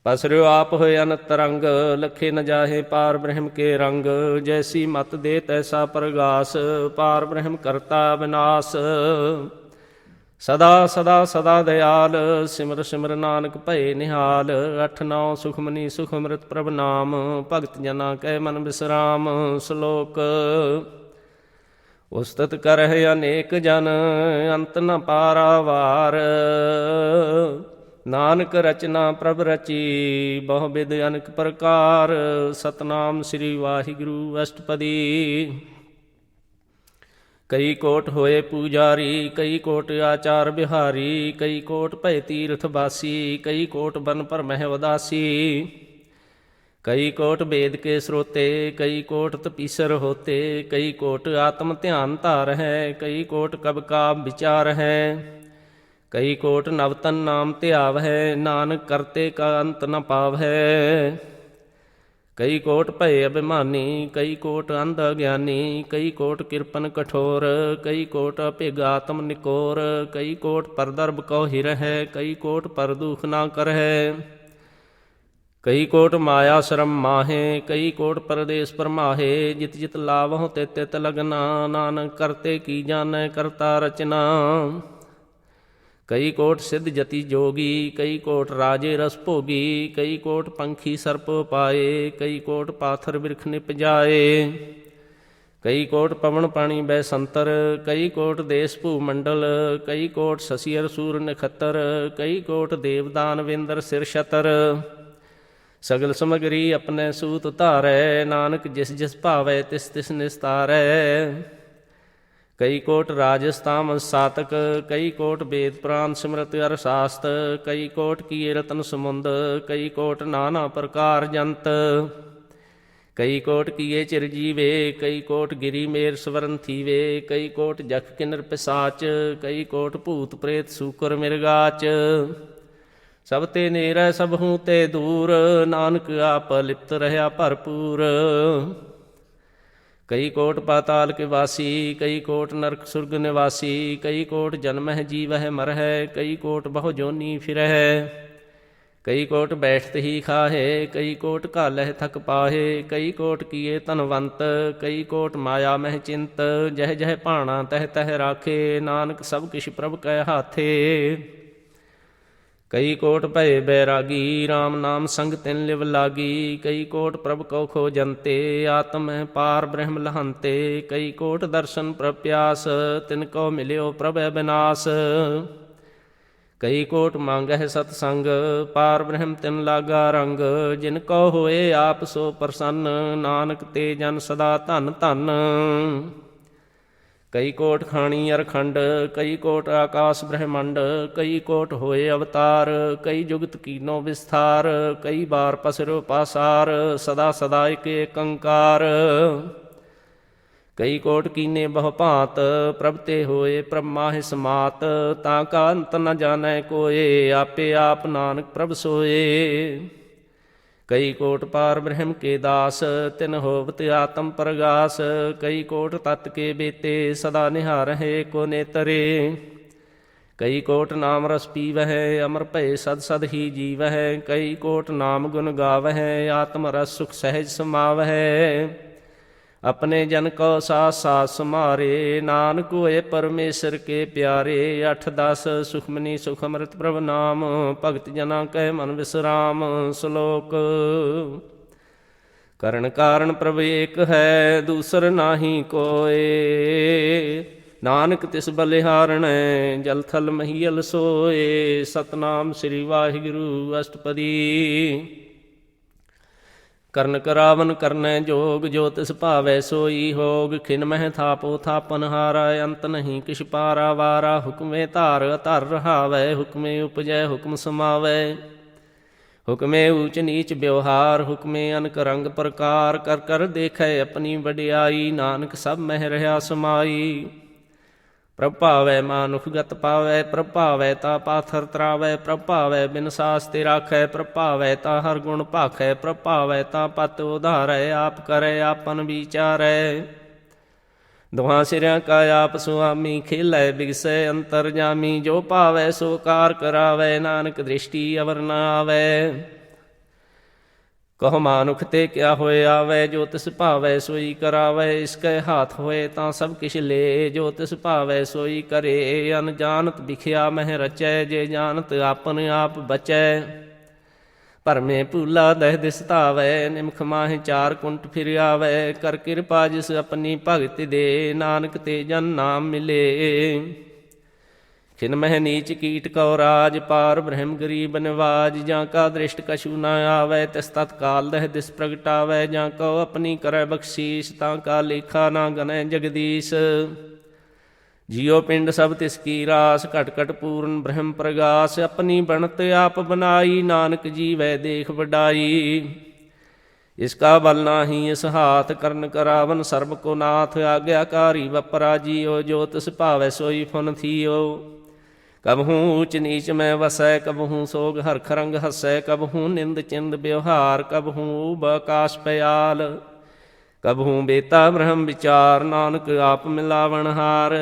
ਪਸਰਿਓ ਆਪ ਹੋਏ ਅਨੰਤ ਰੰਗ, ਲਖੇ ਨ ਜਾਹੇ ਪਾਰ ਬ੍ਰਹਮ ਕੇ ਰੰਗ। ਜੈਸੀ ਮਤ ਦੇ ਤੈਸਾ ਪ੍ਰਗਾਸ, ਪਾਰ ਬ੍ਰਹਮ ਕਰਤਾ ਵਿਨਾਸ਼। ਸਦਾ ਸਦਾ ਸਦਾ ਦਇਆਲ, ਸਿਮਰ ਸਿਮਰ ਨਾਨਕ ਭਏ ਨਿਹਾਲ। ਅਠ ਨੌ ਸੁਖਮਨੀ ਸੁਖ ਅੰਮ੍ਰਿਤ ਪ੍ਰਭ ਨਾਮ, ਭਗਤ ਜਨਾ ਕੈ ਮਨ ਬਿਸਰਾਮ। ਸ਼ਲੋਕ। ਉਸਤਤ ਕਰਹਿ ਅਨੇਕ ਜਨ, ਅੰਤ ਨ ਪਾਰਾਵਾਰ। ਨਾਨਕ ਰਚਨਾ ਪ੍ਰਭ ਰਚੀ, ਬਹੁ ਬਿਧ ਅਨੇਕ ਪ੍ਰਕਾਰ। ਸਤਨਾਮ ਸ੍ਰੀ ਵਾਹਿਗੁਰੂ ਅਸ਼ਟਪਦੀ। ਕਈ ਕੋਟ ਹੋਏ ਪੂਜਾਰੀ, ਕਈ ਕੋਟ ਆਚਾਰ ਬਿਹਾਰੀ। ਕਈ ਕੋਟ ਭਏ ਤੀਰਥ ਬਾਸੀ, ਕਈ ਕੋਟ ਬਨ ਭਰਮਹਿ ਉਦਾਸੀ। ਕਈ ਕੋਟ ਵੇਦ ਕੇ ਸਰੋਤੇ, ਕਈ ਕੋਟ ਤਪੀਸਰ ਹੋਤੇ। ਕਈ ਕੋਟ ਆਤਮ ਧਿਆਨ ਧਾਰ ਹੈ, ਕਈ ਕੋਟ ਕਬ ਕਾ ਵਿਚਾਰ ਹੈ। ਕਈ ਕੋਟ ਨਵਤਨ ਨਾਮ ਧਿਆਵ ਹੈ, ਨਾਨਕ ਕਰਤੇ ਕਾ ਅੰਤ ਨ ਪਾਵ ਹੈ। ਕਈ ਕੋਟ ਭਏ ਅਭਿਮਾਨੀ, ਕਈ ਕੋਟ ਅੰਧ ਅਗਿਆਨੀ। ਕਈ ਕੋਟ ਕਿਰਪਨ ਕਠੋਰ, ਕਈ ਕੋਟ ਅਭਿਗ ਆਤਮ ਨਿਕੋਰ। ਕਈ ਕੋਟ ਪਰਦਰਬ ਕਉ ਹਿਰਹਿ, ਕਈ ਕੋਟ ਪਰ ਦੁਖ ਨਾ ਕਰਹਿ। ਕਈ ਕੋਟ ਮਾਇਆ ਸ਼ਰਮ ਮਾਹੇ, ਕਈ ਕੋਟ ਪਰਦੇਸ ਪਰਮਾਹੇ। ਜਿਤ ਜਿਤ ਲਾਵਹੁ ਤਿਤ ਤਿਤ ਲਗਨਾ, ਨਾਨਕ ਕਰਤੇ ਕੀ ਜਾਣੈ ਕਰਤਾ ਰਚਨਾ। ਕਈ ਕੋਟ ਸਿੱਧ ਜਤੀ ਜੋਗੀ, ਕਈ ਕੋਟ ਰਾਜੇ ਰਸ ਭੋਗੀ। ਕਈ ਕੋਟ ਪੰਖੀ ਸਰਪ ਪਾਏ, ਕਈ ਕੋਟ ਪਾਥਰ ਬਿਰਖ ਨਿਪ ਜਾਏ। ਕਈ ਕੋਟ ਪਵਨ ਪਾਣੀ ਬੈ ਸੰਤਰ, ਕਈ ਕੋਟ ਦੇਸ ਭੂ ਮੰਡਲ। ਕਈ ਕੋਟ ਸਸੀ ਅਰ ਸੂਰ ਨਖੱਤਰ, ਕਈ ਕੋਟ ਦੇਵਦਾਨ ਵਿੰਦਰ ਸਿਰ ਛਤਰ। ਸਗਲ ਸਮਗਰੀ ਆਪਣੇ ਸੂਤ ਧਾਰੈ, ਨਾਨਕ ਜਿਸ ਜਿਸ ਭਾਵੈ ਤਿਸ ਤਿਸ ਨਿਸਤਾਰੈ। ਕਈ ਕੋਟ ਰਾਜਸਥਾਮ ਸਾਤਕ, ਕਈ ਕੋਟ ਵੇਦ ਪੁਰਾਨ ਸਿਮਰਤ ਅਰ ਸਾਸਤ, ਕਈ ਕੋਟ ਕੀਏ ਰਤਨ ਸਮੁੰਦ, ਕਈ ਕੋਟ ਨਾਨਾ ਪ੍ਰਕਾਰ ਜੰਤ, ਕਈ ਕੋਟ ਕੀਏ ਚਿਰਜੀਵੇ, ਕਈ ਕੋਟ ਗਿਰੀ ਮੇਰ ਸਵਰਨ ਥੀਵੇ, ਕਈ ਕੋਟ ਜਖ ਕਿਨਰ ਪਿਸਾਚ, ਕਈ ਕੋਟ ਭੂਤ ਪ੍ਰੇਤ ਸੂਕਰ ਮਿਰਗਾਚ, ਸਭ ਤੇ ਨੇਰੈ ਸਭ ਹੂੰ ਤੇ ਦੂਰ, ਨਾਨਕ ਆਪ ਲਿਪਤ ਰਹਿਆ ਭਰਪੂਰ। ਕਈ ਕੋਟ ਪਾਤਾਲ ਕੇ ਵਾਸੀ, ਕਈ ਕੋਟ ਨਰਕ ਸੁਰਗ ਨਿਵਾਸੀ, ਕਈ ਕੋਟ ਜਨਮਹਿ ਜੀਵਹਿ ਮਰਹਿ, ਕਈ ਕੋਟ ਬਹੁ ਜੋਨੀ ਫਿਰਹਿ, ਕਈ ਕੋਟ ਬੈਠਤ ਹੀ ਖਾਹੇ, ਕਈ ਕੋਟ ਘਾਲਹਿ ਥਕ ਪਾਹੇ, ਕਈ ਕੋਟ ਕੀਏ ਧਨਵੰਤ, ਕਈ ਕੋਟ ਮਾਇਆ ਮਹਿ ਚਿੰਤ, ਜਹ ਜਹ ਭਾਣਾ ਤਹ ਤਹ ਰਾਖੇ, ਨਾਨਕ ਸਭ ਕਿਛ ਪ੍ਰਭ ਕੈ ਹਾਥੇ। ਕਈ ਕੋਟ ਭਏ ਬੈਰਾਗੀ, ਰਾਮ ਨਾਮ ਸੰਗ ਤਿਨ ਲਿਵ ਲਾਗੀ, ਕਈ ਕੋਟ ਪ੍ਰਭ ਕਉ ਖੋਜੰਤੇ, ਆਤਮ ਪਾਰ ਬ੍ਰਹਮ ਲਹੰਤੇ, ਕਈ ਕੋਟ ਦਰਸ਼ਨ ਪ੍ਰਭ ਪਿਆਸ, ਤਿਨ ਕਉ ਮਿਲਿਓ ਪ੍ਰਭ ਅਬਿਨਾਸ, ਕਈ ਕੋਟ ਮੰਗਹਿ ਸਤ ਸੰਗ, ਪਾਰ ਬ੍ਰਹਮ ਤਿਨ ਲਾਗਾ ਰੰਗ, ਜਿਨ ਕਉ ਹੋਏ ਆਪ ਸੋ ਪ੍ਰਸੰਨ, ਨਾਨਕ ਤੇ ਜਨ ਸਦਾ ਧਨ ਧਨ। ਕਈ ਕੋਟ ਖਾਣੀ ਅਰਖੰਡ, ਕਈ ਕੋਟ ਆਕਾਸ ਬ੍ਰਹਮੰਡ, ਕਈ ਕੋਟ ਹੋਏ ਅਵਤਾਰ, ਕਈ ਜੁਗਤ ਕੀਨੋ ਵਿਸਥਾਰ, ਕਈ ਬਾਰ ਪਸਰੋ ਪਾਸਾਰ, ਸਦਾ ਸਦਾ ਇਕ ਏਕੰਕਾਰ, ਕਈ ਕੋਟ ਕੀਨੇ ਬਹੁ ਭਾਂਤ, ਪ੍ਰਭ ਤੇ ਹੋਏ ਬ੍ਰਹਮਾ ਸਮਾਤ, ਤਾਂ ਕਾ ਅੰਤ ਨ ਜਾਣੈ ਕੋਏ, ਆਪੇ ਆਪ ਨਾਨਕ ਪ੍ਰਭ ਸੋਏ। ਕਈ ਕੋਟ ਪਾਰ ਬ੍ਰਹਮ ਕੇ ਦਾਸ, ਤਿਨ ਹੋਵਤ ਆਤਮ ਪ੍ਰਗਾਸ, ਕਈ ਕੋਟ ਤਤ ਕੇ ਬੇਤੇ, ਸਦਾ ਨਿਹਾਰਹਿ ਕੋ ਨੇਤਰੇ, ਕਈ ਕੋਟ ਨਾਮ ਰਸ ਪੀਵਹਿ, ਅਮਰ ਭਏ ਸਦ ਸਦ ਹੀ ਜੀਵਹਿ, ਕਈ ਕੋਟ ਨਾਮ ਗੁਣ ਗਾਵਹਿ, ਆਤਮ ਰਸ ਸੁਖ ਸਹਿਜ ਸਮਾਵਹਿ, ਆਪਣੇ ਜਨ ਕੋ ਸਾਸ ਸਾਸ ਸਮਾਰੇ, ਨਾਨਕ ਹੋਏ ਪਰਮੇਸ਼ਰ ਕੇ ਪਿਆਰੇ। 8-10 ਸੁਖਮਨੀ ਸੁਖ ਅੰਮ੍ਰਿਤ ਪ੍ਰਭ ਨਾਮ, ਭਗਤ ਜਨਾਂ ਕੈ ਮਨ ਵਿਸਰਾਮ। ਸ਼ਲੋਕ। ਕਰਨ ਕਾਰਨ ਪ੍ਰਭ ਏਕ ਹੈ, ਦੂਸਰ ਨਾਹੀ ਕੋਏ, ਨਾਨਕ ਤਿਸ ਬਲਿਹਾਰਣੈ, ਜਲ ਥਲ ਮਹੀਲ ਸੋਏ। ਸਤਨਾਮ ਸ੍ਰੀ ਵਾਹਿਗੁਰੂ। ਅਸ਼ਟਪਦੀ। ਕਰਨ ਕਰਾਵਨ ਕਰਨੈ ਜੋਗ, ਜੋ ਤਿਸ ਭਾਵੈ ਸੋਈ ਹੋਗ, ਖਿਨ ਮਹਿ ਥਾਪੋ ਥਾਪਨ ਹਾਰਾ, ਅੰਤ ਨਹੀਂ ਕਿਛ ਪਾਰਾ ਵਾਰਾ, ਹੁਕਮੇ ਧਾਰ ਧਰ ਰਹਾਵੈ, ਹੁਕਮੇ ਉਪਜੈ ਹੁਕਮ ਸਮਾਵੈ, ਹੁਕਮੇ ਊਚ ਨੀਚ ਵਿਵਹਾਰ, ਹੁਕਮੇ ਅਨਕ ਰੰਗ ਪ੍ਰਕਾਰ, ਕਰ ਕਰ ਦੇਖੈ ਆਪਣੀ ਵਡਿਆਈ, ਨਾਨਕ ਸਭ ਮਹਿ ਰਹਾ ਸਮਾਈ। ਪ੍ਰਭ ਭਾਵੈ ਮਾਨੁਖ ਗਤ ਪਾਵੈ, ਪ੍ਰਭ ਭਾਵੈ ਤਾ ਪਾਥਰ ਤਰਾਵੈ, ਪ੍ਰਭ ਭਾਵੈ ਬਿਨ ਸਾਸ ਤੇ ਰਾਖੈ, ਪ੍ਰਭ ਭਾਵੈ ਤਾ ਹਰ ਗੁਣ ਭਾਖੈ, ਪ੍ਰਭ ਭਾਵੈ ਤਾ ਪਤ ਉਧਾਰੈ, ਆਪ ਕਰੈ ਆਪਨ ਵਿਚਾਰੈ। ਦੁਹਾਂ ਸਿਰਿਆਂ ਕਾ ਆਪ ਸੁਆਮੀ, ਖੇਲੈ ਬਿਗਸੈ ਅੰਤਰ ਜਾਮੀ, ਜੋ ਭਾਵੈ ਸੋ ਕਾਰ ਕਰਾਵੈ, ਨਾਨਕ ਦ੍ਰਿਸ਼ਟੀ ਅਵਰ ਨ ਆਵੈ। ਕਹੋ ਮਾਨੁਖ ਤੇ ਕਿਆ ਹੋਏ ਆਵੈ, ਜੋ ਤਿਸ ਭਾਵੈ ਸੋਈ ਕਰਾਵੈ, ਇਸਕੈ ਹਾਥ ਹੋਏ ਤਾਂ ਸਭ ਕਿਛ ਲੇ, ਜੋ ਤਿਸ ਭਾਵੈ ਸੋਈ ਕਰੇ। ਅਨਜਾਨਤ ਵਿਖਿਆ ਮਹਿ ਰਚੈ, ਜੇ ਜਾਨਤ ਆਪਨ ਆਪ ਬਚੈ। ਭਰਮੇ ਭੂਲਾ ਦਹਿ ਦਿਸ ਧਾਵੈ, ਨਿਮਖ ਮਾਹਿ ਚਾਰ ਕੁੰਟ ਫਿਰ ਆਵੈ, ਕਰ ਕਿਰਪਾ ਜਿਸ ਆਪਣੀ ਭਗਤ ਦੇ, ਨਾਨਕ ਤੇ ਜਨ ਨਾਮ ਮਿਲੇ। ਖਿਨ ਮਹਿ ਨੀਚ ਕੀਟ ਕਉ ਰਾਜ, ਪਾਰ ਬ੍ਰਹਮ ਗਰੀਬ ਨਿਵਾਜ, ਜਾਂ ਕਾ ਦ੍ਰਿਸ਼ਟ ਕਛੂ ਨ ਆਵੈ, ਤਿਸ ਤਤਕਾਲ ਦਹਿ ਦਿਸ ਪ੍ਰਗਟਾਵੈ, ਜਾਂ ਕਉ ਆਪਣੀ ਕਰੈ ਬਖਸ਼ੀਸ, ਤਾਂ ਕਾ ਲੇਖਾ ਨਾ ਗਨੈ ਜਗਦੀਸ਼। ਜਿਉ ਪਿੰਡ ਸਭ ਤਿਸ ਕੀ ਰਾਸ, ਘਟ ਘਟ ਪੂਰਨ ਬ੍ਰਹਮ ਪ੍ਰਗਾਸ, ਆਪਣੀ ਬਣਤ ਆਪ ਬਨਾਈ, ਨਾਨਕ ਜੀਵੈ ਦੇਖ ਵਡਾਈ। ਇਸ ਕਾ ਬਲ ਨਾਹੀ ਇਸ ਹਾਥ, ਕਰਨ ਕਰਾਵਨ ਸਰਬ ਕੋ ਨਾਥ, ਆਗਿਆਕਾਰੀ ਵਪਰਾ ਜੀਓ, ਜੋ ਤਿਸ ਭਾਵੈ ਸੋਈ ਫੁਨ ਥੀਓ। ਕਬਹੂ ਊਚ ਨੀਚ ਮੈਂ ਵਸੈ, ਕਬਹੂ ਸੋਗ ਹਰਖ ਰੰਗ ਹਸੈ, ਕਬਹੂ ਨਿੰਦ ਚਿੰਦ ਵਿਵਹਾਰ, ਕਬਹੂ ਊਬ ਆਕਾਸ਼ ਪਿਆਲ, ਕਬਹੂ ਬੇਤਾ ਬ੍ਰਹਮ ਵਿਚਾਰ, ਨਾਨਕ ਆਪ ਮਿਲਾਵਣ ਹਾਰ।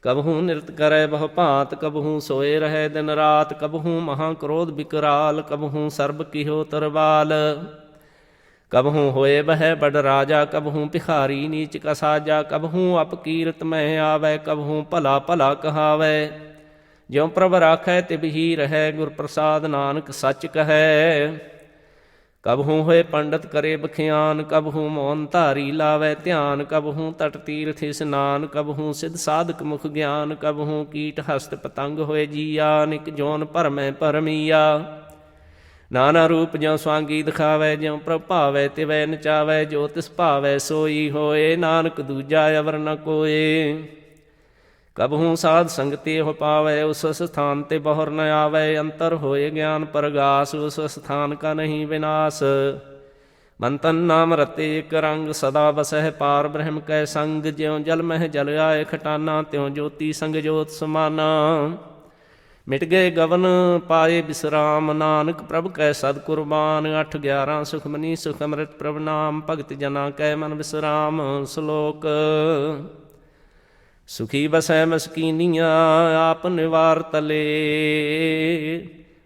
ਕਬਹੂ ਨਿਰਤ ਕਰੈ ਬਹੁ ਭਾਂਤ, ਕਬਹੂ ਸੋਏ ਰਹੈ ਦਿਨ ਰਾਤ, ਕਬਹੂ ਮਹਾ ਕ੍ਰੋਧ ਵਿਕਰਾਲ, ਕਬਹੂ ਸਰਬ ਕਿਹੋ ਤਰਵਾਲ। ਕਬਹੂ ਹੋਏ ਬਹਿ ਬੜ ਰਾਜਾ, ਕਬਹੂ ਭਿਖਾਰੀ ਨੀਚ ਕਾ ਸਾਜਾ, ਕਬਹੂ ਅਪਕੀਰਤ ਮਹਿ ਆਵੈ, ਕਬਹੂ ਭਲਾ ਭਲਾ ਕਹਾਵੈ। ਜਿਉ ਪ੍ਰਭ ਰਾਖੈ ਤਿਬਹੀ ਰਹੈ, ਗੁਰ ਪ੍ਰਸਾਦ ਨਾਨਕ ਸੱਚ ਕਹੈ। ਕਬਹੂ ਹੋਏ ਪੰਡਤ ਕਰੇ ਬਖਿਆਨ, ਕਬਹੂ ਮੌਨ ਧਾਰੀ ਲਾਵੈ ਧਿਆਨ, ਕਬਹੂ ਤਟ ਤੀਰਥ ਇਸਨਾਨ, ਕਬਹੂ ਸਿਧ ਸਾਧਕ ਮੁਖ ਗਿਆਨ, ਕਬਹੂ ਕੀਟ ਹਸਤ ਪਤੰਗ ਹੋਏ ਜੀਆ, ਨਿਕ ਜੋਨ ਭਰਮੈ ਭਰਮੀਆ। ਨਾਨਾ ਰੂਪ ਜਿਉ ਸਵਾਂਗੀ ਦਿਖਾਵੈ, ਜਿਉ ਪ੍ਰਭ ਭਾਵੈ ਤਿਵੈ ਨਚਾਵੈ। ਜੋ ਤਿਸ ਭਾਵੈ ਸੋਈ ਹੋਏ, ਨਾਨਕ ਦੂਜਾ ਅਵਰ ਨ ਕੋਏ। ਕਬਹੂ ਸਾਧ ਸੰਗਤੀ ਹੋ ਪਾਵੈ, ਉਸ ਸਥਾਨ ਤੇ ਬਹੁਰ ਨ ਆਵੈ। ਅੰਤਰ ਹੋਏ ਗਿਆਨ ਪ੍ਰਗਾਸ, ਉਸ ਸਥਾਨ ਕਾ ਨਹੀਂ ਵਿਨਾਸ਼। ਮਨ ਤਨ ਨਾਮ ਰਤੇ ਇਕ ਰੰਗ, ਸਦਾ ਬਸਹਿ ਪਾਰ ਬ੍ਰਹਮ ਕੈ ਸੰਗ। ਜਿਉ ਜਲ ਮਹਿ ਜਲ ਆਏ ਖਟਾਨਾ, ਤਿਉ ਜੋਤੀ ਸੰਗ ਜੋਤ ਸਮਾਨਾ। ਮਿਟ ਗਏ ਗਵਨ ਪਾਏ ਬਿਸਰਾਮ, ਨਾਨਕ ਪ੍ਰਭ ਕੈ ਸਦ ਕੁਰਬਾਨ। 8 11 ਸੁਖਮਨੀ ਸੁਖ ਅੰਮ੍ਰਿਤ ਪ੍ਰਭ ਨਾਮ, ਭਗਤ ਜਨਾ ਕੈ ਮਨ ਬਿਸਰਾਮ। ਸ਼ਲੋਕ। ਸੁਖੀ ਬਸੈ ਮਸਕੀਨੀਆਂ, ਆਪ ਨਿਵਾਰ ਤਲੇ।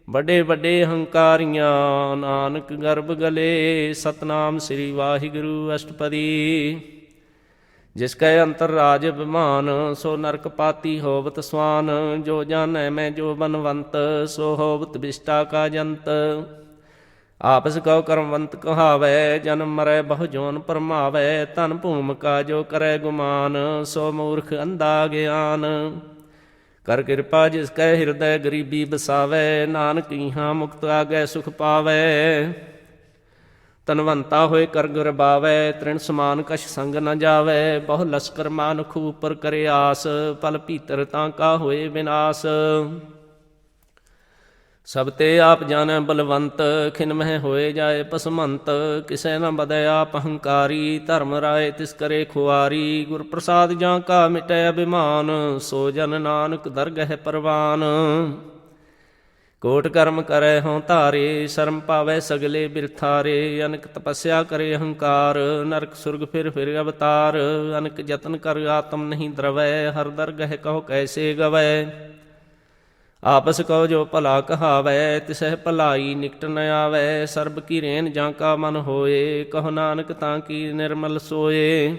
ਵੱਡੇ ਵੱਡੇ ਹੰਕਾਰੀਆਂ, ਨਾਨਕ ਗਰਭ ਗਲੇ। ਸਤਨਾਮ ਸ੍ਰੀ ਵਾਹਿਗੁਰੂ ਅਸ਼ਟਪਦੀ। ਜਿਸ ਕੈ ਅੰਤਰ ਰਾਜ ਅਭਿਮਾਨ, ਸੋ ਨਰਕ ਪਾਤੀ ਹੋਵਤ ਸਵਾਨ। ਜੋ ਜਾਣੈ ਮੈਂ ਜੋ ਬਨਵੰਤ, ਸੋ ਹੋਵਤ ਵਿਸ਼ਟਾ ਕਾ ਜੰਤ। ਆਪਸ ਕਉ ਕਰਮਵੰਤ ਕਹਾਵੈ, ਜਨਮ ਮਰੈ ਬਹੁ ਜੋਨ ਭਰਮਾਵੈ। ਧਨ ਭੂਮਿਕਾ ਜੋ ਕਰੈ ਗੁਮਾਨ, ਸੋ ਮੂਰਖ ਅੰਧਾ ਗਿਆਨ। ਕਰ ਕਿਰਪਾ ਜਿਸ ਕੈ ਹਿਰਦੈ ਗਰੀਬੀ ਬਸਾਵੈ, ਨਾਨਕ ਇਹਾਂ ਮੁਕਤ ਆਗੈ ਸੁਖ ਪਾਵੈ। ਧਨਵੰਤਾ ਹੋਏ ਕਰ ਗੁਰ ਬਾਵੈ, ਤ੍ਰਿਣ ਸਮਾਨ ਕਛ ਸੰਗ ਨ ਜਾਵੈ। ਬਹੁ ਲਸਕਰ ਮਾਨੁਖ ਉਪਰ ਕਰੇ ਆਸ, ਪਲ ਭੀਤਰ ਤਾਂ ਕਾ ਹੋਏ ਵਿਨਾਸ਼। ਸਭ ਤੇ ਆਪ ਜਾਣੈ ਬਲਵੰਤ, ਖਿਨ ਮਹਿ ਹੋਏ ਜਾਏ ਪਸਮੰਤ। ਕਿਸੈ ਨ ਬਦੈ ਆਪ ਹੰਕਾਰੀ, ਧਰਮ ਰਾਏ ਤਿਸ ਕਰੇ ਖੁਆਰੀ। ਗੁਰ ਪ੍ਰਸਾਦ ਜਾਂ ਕਾ ਮਿਟੈ ਅਭਿਮਾਨ, ਸੋ ਜਨ ਨਾਨਕ ਦਰਗਹਿ ਪਰਵਾਨ। ਕੋਟ ਕਰਮ ਕਰੈ ਹੋਂ ਧਾਰੇ, ਸ਼ਰਮ ਪਾਵੈ ਸਗਲੇ ਬਿਰਥਾਰੇ। ਅਨਕ ਤਪੱਸਿਆ ਕਰੇ ਹੰਕਾਰ, ਨਰਕ ਸੁਰਗ ਫਿਰ ਫਿਰ ਅਵਤਾਰ। ਅਨਕ ਯਤਨ ਕਰ ਆਤਮ ਨਹੀਂ ਦਰਵੈ, ਹਰ ਦਰਗਹਿ ਕਹੋ ਕੈਸੇ ਗਵੈ। ਆਪਸ ਕਉ ਜੋ ਭਲਾ ਕਹਾਵੈ, ਤਿਸਹਿ ਭਲਾਈ ਨਿਕਟ ਨ ਆਵੈ। ਸਰਬ ਕੀ ਰੇਨ ਜਾਂ ਕਾ ਮਨ ਹੋਏ, ਕਹੋ ਨਾਨਕ ਤਾਂ ਕੀ ਨਿਰਮਲ ਸੋਏ।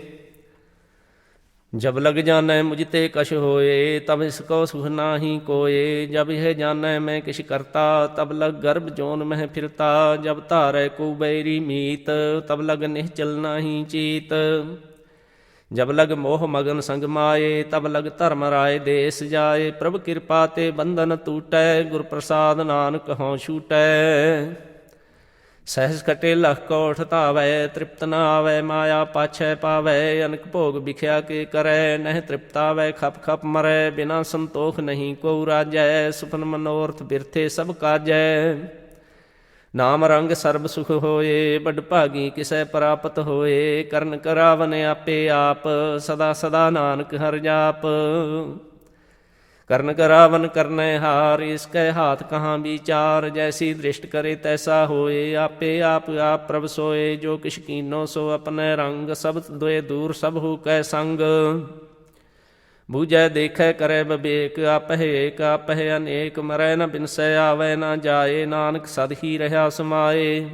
ਜਬ ਲਗ ਜਾਣੈ ਮੁਝ ਤੇ ਕਛ ਹੋਏ, ਤਬ ਇਸ ਕੋ ਸੁਖ ਨਾਹੀ ਕੋਏ। ਜਬ ਇਹ ਜਾਣੈ ਮੈਂ ਕਿਛ ਕਰਤਾ, ਤਬ ਲਗ ਗਰਭ ਜੋਨ ਮਹਿ ਫਿਰਤਾ। ਜਬ ਧਾਰੈ ਕੋ ਬੈਰੀ ਮੀਤ, ਤਬ ਲਗ ਨਿਹਚਲ ਨਾਹੀ ਚੀਤ। ਜਬ ਲਗ ਮੋਹ ਮਗਨ ਸੰਗ ਮਾਏ, ਤਬ ਲਗ ਧਰਮ ਰਾਏ ਦੇਸ ਜਾਏ। ਪ੍ਰਭ ਕਿਰਪਾ ਤੇ ਬੰਧਨ ਟੂਟੈ, ਗੁਰ ਪ੍ਰਸਾਦ ਨਾਨਕ ਹਉ ਛੂਟੈ। ਸਹਿਜ ਕਟੇ ਲਖ ਕੋਠ ਧਾਵੈ, ਤ੍ਰਿਪਤ ਨ ਆਵੈ ਮਾਇਆ ਪਾਛੈ ਪਾਵੈ। ਅਨਕ ਭੋਗ ਵਿਖਿਆ ਕੇ ਕਰੈ, ਨਹਿ ਤ੍ਰਿਪਤਾਵੈ ਖਪ ਖਪ ਮਰੈ। ਬਿਨਾ ਸੰਤੋਖ ਨਹੀਂ ਕੋ ਰਾਜੈ, ਸੁਪਨ ਮਨੋਰਥ ਬਿਰਥੇ ਸਭ ਕਾਜੈ। ਨਾਮ ਰੰਗ ਸਰਬ ਸੁਖ ਹੋਏ, ਬਡ ਭਾਗੀ ਕਿਸੈ ਪ੍ਰਾਪਤ ਹੋਏ। ਕਰਨ ਕਰਾਵਨ ਆਪੇ ਆਪ, ਸਦਾ ਸਦਾ ਨਾਨਕ ਹਰਿ ਜਾਪ। ਕਰਨ ਕਰਾਵਨ ਕਰਨੈ ਹਾਰ, ਇਸ ਕੈ ਹਾਥ ਕਹਾਂ ਵਿਚਾਰ। ਜੈਸੀ ਦ੍ਰਿਸ਼ਟ ਕਰੇ ਤੈਸਾ ਹੋਏ, ਆਪੇ ਆਪ ਆਪ ਪ੍ਰਭ ਸੋਏ। ਜੋ ਕਿਛ ਕੀਨੋ ਸੋ ਆਪਣੈ ਰੰਗ, ਸਭ ਦੁਇ ਦੂਰ ਸਭ ਹੂ ਕੈ ਸੰਗ। ਬੂਝੈ ਦੇਖੈ ਕਰੈ ਬਵੇਕ, ਆਪਹਿ ਏਕ ਆਪਹਿ ਅਨੇਕ। ਮਰੈ ਨ ਬਿਨਸੈ ਆਵੈ ਨ ਜਾਏ, ਨਾਨਕ ਸਦ ਹੀ ਰਹਾ ਸਮਾਏ।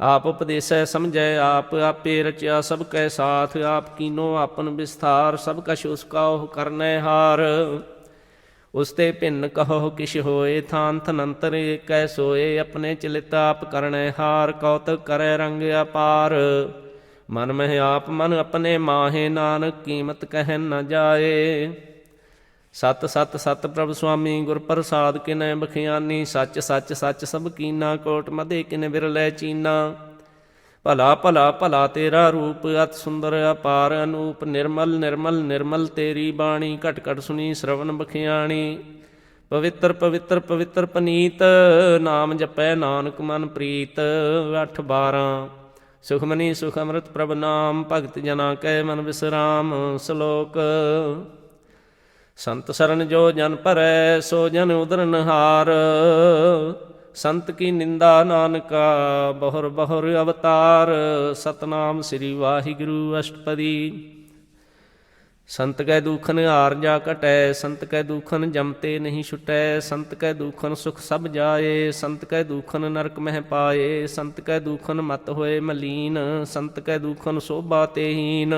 ਆਪ ਉਪਦੇਸੈ ਸਮਝੈ ਆਪ, ਆਪੇ ਰਚਿਆ ਸਭ ਕੈ ਸਾਥ। ਆਪ ਕੀਨੋ ਆਪਨ ਵਿਸਥਾਰ, ਸਭ ਕਛ ਉਸ ਕਾ ਉਹ ਕਰਨੈ ਹਾਰ। ਉਸ ਤੇ ਭਿੰਨ ਕਹੋ ਕਿਛ ਹੋਏ, ਥਾਨ ਥਨੰਤਰ ਏਕੈ ਸੋਏ। ਆਪਣੇ ਚਲਿਤ ਆਪ ਕਰਨੈ ਹਾਰ, ਕੌਤਕ ਕਰੈ ਰੰਗ ਅਪਾਰ। ਮਨ ਮਹਿ ਆਪ ਮਨ ਆਪਣੇ ਮਾਹੇ, ਨਾਨਕ ਕੀਮਤ ਕਹਿ ਨ ਜਾਏ। ਸਤ ਸਤ ਸਤ ਪ੍ਰਭ ਸੁਆਮੀ, ਗੁਰ ਪ੍ਰਸਾਦ ਕਿਨੈ ਬਖਿਆਨੀ। ਸੱਚ ਸੱਚ ਸੱਚ ਸਭ ਕੀਨਾ, ਕੋਟ ਮਧੇ ਕਿਨ ਬਿਰਲੈ ਚੀਨਾ। ਭਲਾ ਭਲਾ ਭਲਾ ਤੇਰਾ ਰੂਪ, ਅਤ ਸੁੰਦਰ ਅਪਾਰ ਅਨੂਪ। ਨਿਰਮਲ ਨਿਰਮਲ ਨਿਰਮਲ ਤੇਰੀ ਬਾਣੀ, ਘਟ ਘਟ ਸੁਣੀ ਸ਼ਰਵਨ ਬਖਿਆਣੀ। ਪਵਿੱਤਰ ਪਵਿੱਤਰ ਪਵਿੱਤਰ ਪਨੀਤ, ਨਾਮ ਜਪੈ ਨਾਨਕ ਮਨ ਪ੍ਰੀਤ। 8 12 ਸੁਖਮਨੀ ਸੁਖ ਅੰਮ੍ਰਿਤ ਪ੍ਰਭ ਨਾਮ, ਭਗਤ ਜਨਾ ਕੈ ਮਨ ਬਿਸਰਾਮ। ਸ਼ਲੋਕ। ਸੰਤ ਸਰਨ ਜੋ ਜਨ ਭਰੈ, ਸੋ ਜਨ ਉਦਰਨ ਹਾਰ। ਸੰਤ ਕੀ ਨਿੰਦਾ ਨਾਨਕਾ, ਬਹੁਰ ਬਹੁਰ ਅਵਤਾਰ। ਸਤਨਾਮ ਸ੍ਰੀ ਵਾਹਿਗੁਰੂ ਅਸ਼ਟਪਦੀ। ਸੰਤ ਕੈ ਦੂਖਨ ਹਾਰ ਜਾ ਘਟੈ, ਸੰਤ ਕੈ ਦੂਖਨ ਜਮਤੇ ਨਹੀਂ ਛੁਟੈ। ਸੰਤ ਕੈ ਦੂਖਨ ਸੁਖ ਸਭ ਜਾਏ, ਸੰਤ ਕੈ ਦੂਖਨ ਨਰਕ ਮਹਿ ਪਾਏ। ਸੰਤ ਕੈ ਦੂਖਨ ਮਤ ਹੋਏ ਮਲੀਨ, ਸੰਤ ਕੈ ਦੂਖਨ ਸੋਭਾ ਤੇ ਹੀਨ।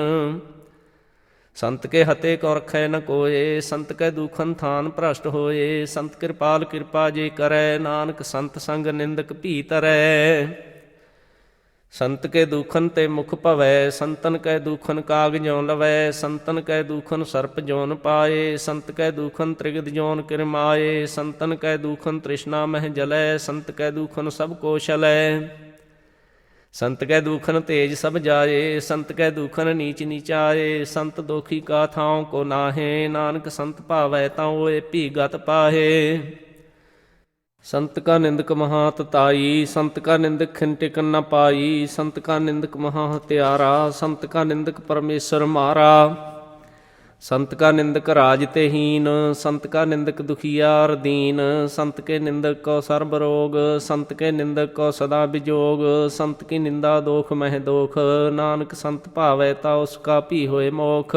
ਸੰਤ ਕੇ ਹਤੇ ਕੋ ਰਖੈ ਨ ਕੋਏ, ਸੰਤ ਕੈ ਦੂਖਨ ਥਾਨ ਭ੍ਰਸ਼ਟ ਹੋਏ। ਸੰਤ ਕਿਰਪਾਲ ਕਿਰਪਾ ਜੇ ਕਰੈ, ਨਾਨਕ ਸੰਤ ਸੰਗ ਨਿੰਦਕ ਭੀ ਤਰੈ। ਸੰਤ ਕੇ ਦੂਖਨ ਤੇ ਮੁਖ ਭਵੈ, ਸੰਤਨ ਕੈ ਦੂਖਨ ਕਾਗ ਜਿਉ ਲਵੈ। ਸੰਤਨ ਕੈ ਦੂਖਨ ਸਰਪ ਜੋਨ ਪਾਏ, ਸੰਤ ਕੈ ਦੂਖਨ ਤ੍ਰਿਗਦ ਜੋਨ ਕਿਰਮਾਏ। ਸੰਤਨ ਕੈ ਦੂਖਨ ਤ੍ਰਿਸ਼ਨਾ ਮਹਿ ਜਲੈ, ਸੰਤ ਕੈ ਦੂਖਨ ਸਭ ਕੋ ਛਲੈ। ਸੰਤ ਕੈ ਦੂਖਨ ਤੇਜ ਸਭ ਜਾਏ, ਸੰਤ ਕੈ ਦੂਖਨ ਨੀਚ ਨੀਚਾਏ। ਸੰਤ ਦੋਖੀ ਕਾ ਥਾਉ ਕੋ ਨਾਹੇ, ਨਾਨਕ ਸੰਤ ਭਾਵੈ ਤਾਂ ਓਏ ਭੀ ਗਤ ਪਾਹੇ। ਸੰਤ ਕਾ ਨਿੰਦਕ ਮਹਾ ਤਤਾਈ, ਸੰਤ ਕਾ ਨਿੰਦਕ ਖਿਨ ਟਿਕਨ ਨ ਪਾਈ। ਸੰਤ ਕਾ ਨਿੰਦਕ ਮਹਾ ਹਤਿਆਰਾ, ਸੰਤ ਕਾ ਨਿੰਦਕ ਪਰਮੇਸ਼ਰ ਮਾਰਾ। ਸੰਤ ਕਾ ਨਿੰਦਕ ਰਾਜ ਤੇ ਹੀਨ, ਸੰਤ ਕਾ ਨਿੰਦਕ ਦੁਖੀਆਰ ਦੀਨ। ਸੰਤ ਕੇ ਨਿੰਦਕ ਕੋ ਸਰਬ ਰੋਗ, ਸੰਤ ਕੇ ਨਿੰਦਕ ਕੋ ਸਦਾ ਵਿਜੋਗ। ਸੰਤ ਕੀ ਨਿੰਦਾ ਦੋਖ ਮਹਿ ਦੋਖ, ਨਾਨਕ ਸੰਤ ਭਾਵੈ ਤਾ ਉਸ ਕਾ ਭੀ ਹੋਏ ਮੋਖ।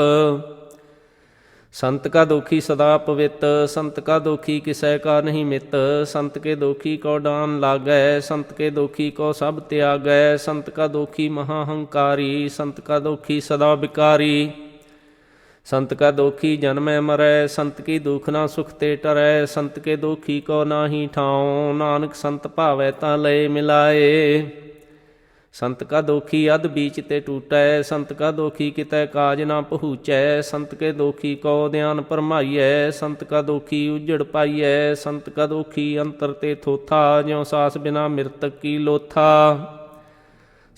ਸੰਤ ਕਾ ਦੋਖੀ ਸਦਾ ਪਵਿੱਤ, ਸੰਤ ਕਾ ਦੋਖੀ ਕਿਸੈ ਕਾ ਨਹੀਂ ਮਿਤ। ਸੰਤ ਕੇ ਦੋਖੀ ਕੋ ਡਾਨ ਲਾਗੈ, ਸੰਤ ਕੇ ਦੋਖੀ ਕੋ ਸਭ ਤਿਆਗੈ। ਸੰਤ ਕਾ ਦੋਖੀ ਮਹਾ ਹੰਕਾਰੀ, ਸੰਤ ਕਾ ਦੋਖੀ ਸਦਾ ਵਿਕਾਰੀ। ਸੰਤ ਕਾ ਦੋਖੀ ਜਨਮੈ ਮਰੈ, ਸੰਤ ਕੀ ਦੁਖ ਨਾ ਸੁਖ ਤੇ ਟਰੈ। ਸੰਤ ਕੇ ਦੋਖੀ ਕੋ ਨਾਹੀ ਠਾਉ, ਨਾਨਕ ਸੰਤ ਭਾਵੈ ਤਾਂ ਲਏ ਮਿਲਾਏ। ਸੰਤ ਕਾ ਦੋਖੀ ਅਧ ਬੀਚ ਤੇ ਟੂਟੈ, ਸੰਤ ਕਾ ਦੋਖੀ ਕਿਤੈ ਕਾਜ ਨਾ ਪਹੁੰਚੈ। ਸੰਤ ਕੇ ਦੋਖੀ ਕੋ ਧਿਆਨ ਭਰਮਾਈਐ, ਸੰਤ ਕਾ ਦੋਖੀ ਉਜੜ ਪਾਈਐ। ਸੰਤ ਕਾ ਦੋਖੀ ਅੰਤਰ ਤੇ ਥੋਥਾ, ਜਿਉ ਸਾਸ ਬਿਨਾ ਮਿਰਤਕ ਕੀ ਲੋਥਾ।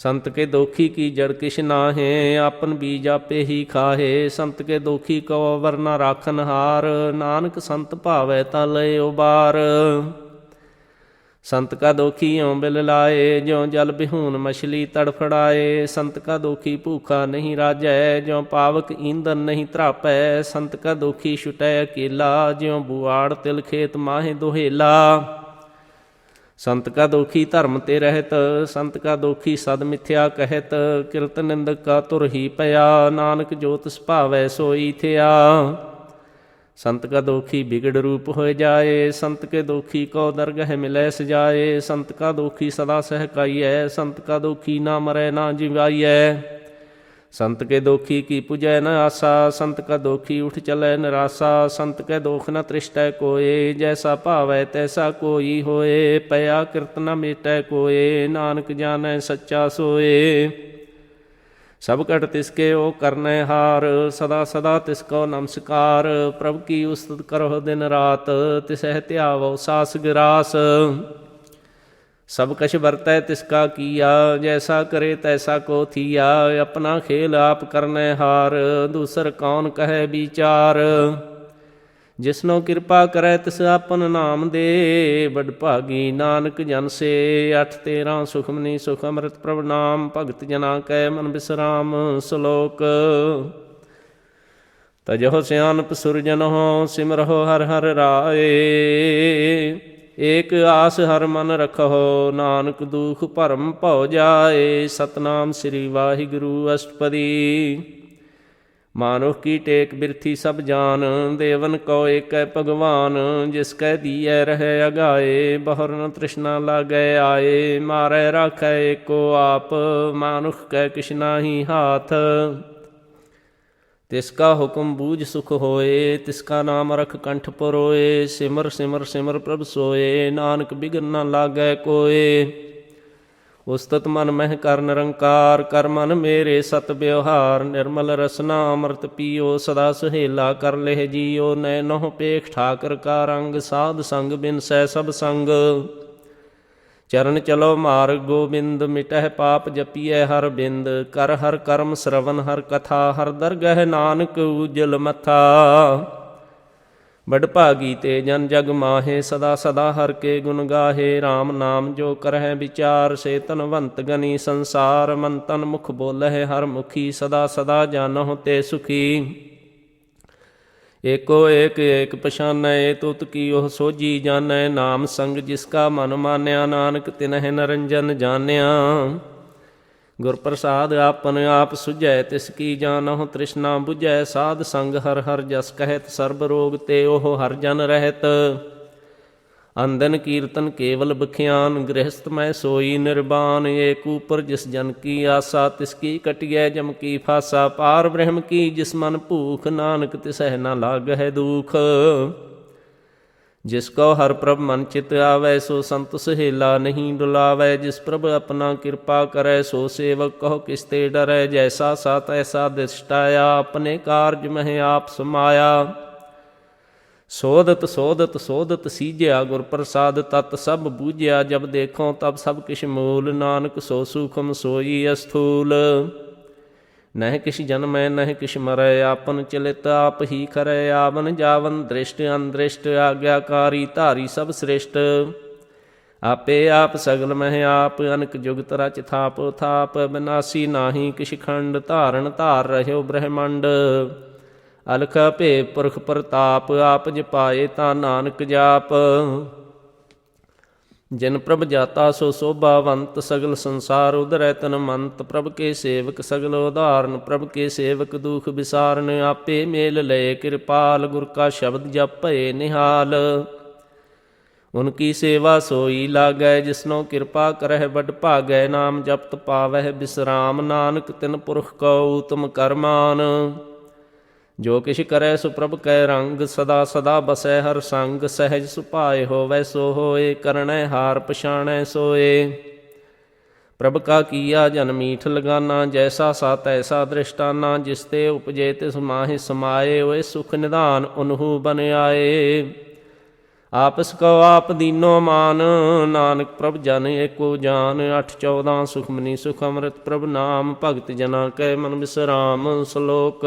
ਸੰਤ ਕੇ ਦੋਖੀ ਕੀ ਜੜ ਕਿਛ ਨਾਹੇ, ਆਪਨ ਬੀਜ ਆਪੇ ਹੀ ਖਾਹੇ। ਸੰਤ ਕੇ ਦੋਖੀ ਕੋ ਵਰਨਾ ਰਾਖਨ ਹਾਰ, ਨਾਨਕ ਸੰਤ ਭਾਵੈ ਤਾਂ ਲਏ ਉਬਾਰ। ਸੰਤ ਕਾ ਦੋਖੀ ਇਉ ਬਿਲ ਲਾਏ, ਜਿਉ ਜਲ ਬਿਹੂਨ ਮਛਲੀ ਤੜਫੜਾਏ। ਸੰਤ ਕਾ ਦੋਖੀ ਭੂਖਾ ਨਹੀਂ ਰਾਜੈ, ਜਿਉ ਪਾਵਕ ਈਂਧਨ ਨਹੀਂ ਧਰਾਪੈ। ਸੰਤ ਕਾ ਦੋਖੀ ਛੁਟੈ ਅਕੇਲਾ, ਜਿਉ ਬੁਆੜ ਤਿਲ ਖੇਤ ਮਾਹੇ ਦੁਹੇਲਾ। ਸੰਤ ਕਾ ਦੋਖੀ ਧਰਮ ਤੇ ਰਹਿਤ, ਸੰਤ ਕਾ ਦੋਖੀ ਸਦ ਮਿਥਿਆ ਕਹਿਤ। ਕਿਰਤ ਨਿੰਦਕ ਕਾ ਤੁਰ ਹੀ ਪਿਆ, ਨਾਨਕ ਜੋ ਤਿਸ ਭਾਵੈ ਸੋਈ ਥਿਆ। ਸੰਤ ਕਾ ਦੋਖੀ ਬਿਗੜ ਰੂਪ ਹੋਇ ਜਾਏ, ਸੰਤ ਕੇ ਦੋਖੀ ਕੋ ਦਰਗਹਿ ਮਿਲੈ ਸਜਾਏ। ਸੰਤ ਕਾ ਦੋਖੀ ਸਦਾ ਸਹਿਕਾਈਐ, ਸੰਤ ਕਾ ਦੋਖੀ ਨਾ ਮਰੈ ਨਾ ਜਿਵਾਈਐ। ਸੰਤ ਕੇ ਦੋਖੀ ਕੀ ਪੁਜੈ ਨ ਆਸਾ, ਸੰਤ ਕਾ ਦੋਖੀ ਉਠ ਚਲੈ ਨਿਰਾਸਾ। ਸੰਤ ਕੈ ਦੋਖ ਨ ਤ੍ਰਿਸ਼ਟੈ ਕੋਏ, ਜੈਸਾ ਭਾਵੈ ਤੈਸਾ ਕੋਈ ਹੋਏ। ਪਿਆ ਕਿਰਤ ਨ ਮੇਟੈ ਕੋਏ, ਨਾਨਕ ਜਾਣੈ ਸੱਚਾ ਸੋਏ। ਸਭ ਘਟ ਤਿਸਕੇ ਓ ਕਰਨੈ ਹਾਰ, ਸਦਾ ਸਦਾ ਤਿਸ ਕੋ ਨਮਸਕਾਰ। ਪ੍ਰਭ ਕੀ ਉਸਤਤ ਕਰੋ ਦਿਨ ਰਾਤ, ਤਿਸਹਿ ਧਿਆਵੋ ਸਾਸ ਗਿਰਾਸ। ਸਭ ਕਛ ਵਰਤੈ ਤਿਸ ਕਾ ਕੀਆ, ਜੈਸਾ ਕਰੇ ਤੈਸਾ ਕੋ ਥੀਆ। ਆਪਣਾ ਖੇਲ ਆਪ ਕਰਨੈ ਹਾਰ, ਦੂਸਰ ਕੌਣ ਕਹੈ ਵਿਚਾਰ। ਜਿਸਨੋ ਕਿਰਪਾ ਕਰੈ ਤਿਸ ਆਪਨ ਨਾਮ ਦੇ, ਬੜ ਭਾਗੀ ਨਾਨਕ ਜਨ ਸੇ। 8-13 ਸੁਖਮਨੀ ਸੁਖ ਅੰਮ੍ਰਿਤ ਪ੍ਰਭ ਨਾਮ, ਭਗਤ ਜਨਾ ਕੈ ਮਨ ਬਿਸਰਾਮ। ਸ਼ਲੋਕ। ਤਜਹੁ ਸਿਆਨਪ ਸੁਰਜਨਹੁ, ਸਿਮਰਹੁ ਹਰਿ ਹਰਿ ਰਾਏ। ਏਕ ਆਸ ਹਰਿ ਮਨ ਰਖਹੁ, ਨਾਨਕ ਦੁਖ ਭਰਮ ਭਉ ਜਾਏ। ਸਤਨਾਮ ਸ੍ਰੀ ਵਾਹਿਗੁਰੂ ਅਸ਼ਟਪਦੀ। ਮਾਨੁਖ ਕੀ ਟੇਕ ਬਿਰਥੀ ਸਭ ਜਾਨ, ਦੇਵਨ ਕੋ ਏਕੈ ਭਗਵਾਨ। ਜਿਸ ਕੈ ਦੀਐ ਰਹੈ ਅਗਾਏ, ਬਹੁਰ ਨ ਤ੍ਰਿਸ਼ਨਾ ਲਾਗੈ ਆਏ। ਮਾਰੈ ਰਾਖੈ ਏਕੋ ਆਪ, ਮਾਨੁਖ ਕੈ ਕਿਛ ਨਾਹੀ ਹਾਥ। ਤਿਸ ਕਾ ਹੁਕਮ ਬੂਝ ਸੁਖ ਹੋਏ, ਤਿਸ ਕਾ ਨਾਮ ਰਖ ਕੰਠ ਪਰੋਏ। ਸਿਮਰ ਸਿਮਰ ਸਿਮਰ ਪ੍ਰਭ ਸੋਏ, ਨਾਨਕ ਬਿਘਨ ਨ ਲਾਗੈ ਕੋਏ। ਉਸਤਤ ਮਨ ਮਹਿ ਕਰ ਨਿਰੰਕਾਰ, ਕਰ ਮਨ ਮੇਰੇ ਸਤ ਵਿਵਹਾਰ। ਨਿਰਮਲ ਰਸਨਾ ਅੰਮ੍ਰਿਤ ਪੀਓ, ਸਦਾ ਸੁਹੇਲਾ ਕਰ ਲਹਿ ਜੀਓ। ਨੈਨਹੁ ਪੇਖ ਠਾਕਰ ਕਾ ਰੰਗ, ਸਾਧ ਸੰਗ ਬਿਨਸੈ ਸਭ ਸੰਗ। ਚਰਨ ਚਲੋ ਮਾਰਗ ਗੋਬਿੰਦ, ਮਿਟਹਿ ਪਾਪ ਜਪੀਐ ਹਰ ਬਿੰਦ। ਕਰ ਹਰ ਕਰਮ ਸਰਵਨ ਹਰ ਕਥਾ, ਹਰ ਦਰਗਹਿ ਨਾਨਕ ਉਜਲ ਮਥਾ। ਬੜ ਭਾਗੀ ਤੇ ਜਨ ਜਗ ਮਾਹੇ, ਸਦਾ ਸਦਾ ਹਰ ਕੇ ਗੁਣ ਗਾਹੇ। RAM ਨਾਮ ਜੋ ਕਰਹਿ ਵਿਚਾਰ, ਸੇ ਧਨਵੰਤ ਗਨੀ ਸੰਸਾਰ। ਮਨ ਤਨ ਮੁਖ ਬੋਲਹਿ ਹਰ ਮੁਖੀ, ਸਦਾ ਸਦਾ ਜਾਨਹੁ ਤੇ ਸੁਖੀ। ਏਕੋ ਏਕ ਏਕ ਪਛਾਨੈ, ਤੁਤ ਕੀ ਉਹ ਸੋਝੀ ਜਾਣੈ। ਨਾਮ ਸੰਗ ਜਿਸ ਕਾ ਮਨ ਮਾਨਿਆ, ਨਾਨਕ ਤਿਨਹਿ ਨਰੰਜਨ ਜਾਣਿਆ। ਗੁਰ ਪ੍ਰਸਾਦ ਆਪਨ ਆਪ ਸੁਝੈ, ਤਿਸ ਕੀ ਜਾਨਹੁ ਤ੍ਰਿਸ਼ਨਾ ਬੁਝੈ। ਸਾਧ ਸੰਗ ਹਰ ਹਰ ਜਸ ਕਹਿਤ, ਸਰਬ ਰੋਗ ਤੇ ਉਹ ਹਰ ਜਨ ਰਹਿਤ। ਅੰਦਨ ਕੀਰਤਨ ਕੇਵਲ ਬਖਿਆਨ, ਗ੍ਰਹਸਥ ਮੈਂ ਸੋਈ ਨਿਰਬਾਨ। ਏਕ ਊਪਰ ਜਿਸ ਜਨ ਕੀ ਆਸਾ, ਤਿਸ ਕੀ ਕਟਿਐ ਜਮ ਕੀ ਫਾਸਾ। ਪਾਰ ਬ੍ਰਹਮ ਕੀ ਜਿਸ ਮਨ ਭੂਖ, ਨਾਨਕ ਤਿਸਹਿ ਨ ਲਾਗਹਿ ਦੂਖ। ਜਿਸ ਕੋ ਹਰ ਪ੍ਰਭ ਮਨ ਚਿਤ ਆਵੈ, ਸੋ ਸੰਤ ਸਹੇਲਾ ਨਹੀਂ ਡੁਲਾਵੈ। ਜਿਸ ਪ੍ਰਭ ਆਪਣਾ ਕਿਰਪਾ ਕਰੈ, ਸੋ ਸੇਵਕ ਕਹੋ ਕਿਸ ਤੇ ਡਰੈ। ਜੈਸਾ ਸਾ ਤੈਸਾ ਦਿਸ਼ਟਾਇਆ, ਆਪਣੇ ਕਾਰਜ ਮਹਿ ਆਪ ਸਮਾਇਆ। ਸੋਧਤ ਸੋਧਤ ਸੋਧਤ ਸੀਜਿਆ, ਗੁਰ ਪ੍ਰਸਾਦ ਤਤ ਸਭ ਬੂਝਿਆ। ਜਬ ਦੇਖੋ ਤਬ ਸਭ ਕਿਛ ਮੂਲ, ਨਾਨਕ ਸੋ ਸੂਖਮ ਸੋਈ ਅਸਥੂਲ। ਨਹਿ ਕਿਛ ਜਨਮੈ ਨਹਿ ਕਿਛ ਮਰੈ, ਆਪਨ ਚਲਿਤ ਆਪ ਹੀ ਕਰੈ। ਆਵਨ ਜਾਵਨ ਦ੍ਰਿਸ਼ਟ ਅੰਦ੍ਰਿਸ਼ਟ, ਆਗਿਆਕਾਰੀ ਧਾਰੀ ਸਭ ਸ੍ਰਿਸ਼ਟ। ਆਪੇ ਆਪ ਸਗਲ ਮਹਿ ਆਪ, ਅਨਕ ਜੁਗਤ ਰਚ ਥਾਪ ਥਾਪ। ਬਿਨਾਸੀ ਨਾਹੀ ਕਿਛ ਖੰਡ, ਧਾਰਨ ਧਾਰ ਰਹਿਓ ਬ੍ਰਹਮੰਡ। ਅਲਖ ਭੇ ਪੁਰਖ ਪ੍ਰਤਾਪ, ਆਪ ਜਪਾਏ ਤਾਂ ਨਾਨਕ ਜਾਪ। ਜਿਨ ਪ੍ਰਭ ਜਾਤਾ ਸੋ ਸੋਭਾਵੰਤ, ਸਗਲ ਸੰਸਾਰ ਉਧਰੈ ਤਨ ਮੰਤ। ਪ੍ਰਭ ਕੇ ਸੇਵਕ ਸਗਲ ਉਧਾਰਨ, ਪ੍ਰਭ ਕੇ ਸੇਵਕ ਦੁਖ ਵਿਸਾਰਨ। ਆਪੇ ਮੇਲ ਲਏ ਕਿਰਪਾਲ, ਗੁਰ ਕਾ ਸ਼ਬਦ ਜਪ ਭਏ ਨਿਹਾਲ। ਉਨਕੀ ਸੇਵਾ ਸੋਈ ਲਾਗੈ, ਜਿਸਨੋ ਕਿਰਪਾ ਕਰਹਿ ਵੱਡ ਭਾਗੈ। ਨਾਮ ਜਪਤ ਪਾਵਹਿ ਬਿਸਰਾਮ, ਨਾਨਕ ਤਿਨ ਪੁਰਖ ਕੋ ਊਤਮ ਕਰਮਾਨ। ਜੋ ਕਿਛ ਕਰੈ ਸੋ ਪ੍ਰਭ ਕੈ ਰੰਗ, ਸਦਾ ਸਦਾ ਬਸੈ ਹਰ ਸੰਗ। ਸਹਿਜ ਸੁਭਾਏ ਹੋਵੈ ਸੋ ਹੋਏ, ਕਰਣੈ ਹਾਰ ਪਛਾਣੈ ਸੋਏ। ਪ੍ਰਭ ਕਾ ਕੀਆ ਜਨ ਮੀਠ ਲਗਾਨਾ, ਜੈਸਾ ਸਾ ਤੈਸਾ ਦ੍ਰਿਸ਼ਟਾਨਾ। ਜਿਸ ਤੇ ਉਪਜੇ ਤਿਸ ਮਾਹਿ ਸਮਾਏ, ਓਏ ਸੁਖ ਨਿਧਾਨ ਉਨਹੂ ਬਨ ਆਏ। ਆਪਸ ਕੋ ਆਪ ਦੀਨੋ ਮਾਨ, ਨਾਨਕ ਪ੍ਰਭ ਜਨ ਏਕੋ ਜਾਨ। 8-14 ਸੁਖਮਨੀ ਸੁਖ ਅੰਮ੍ਰਿਤ ਪ੍ਰਭ ਨਾਮ, ਭਗਤ ਜਨਾ ਕੈ ਮਨ ਬਿਸਰਾਮ। ਸ਼ਲੋਕ।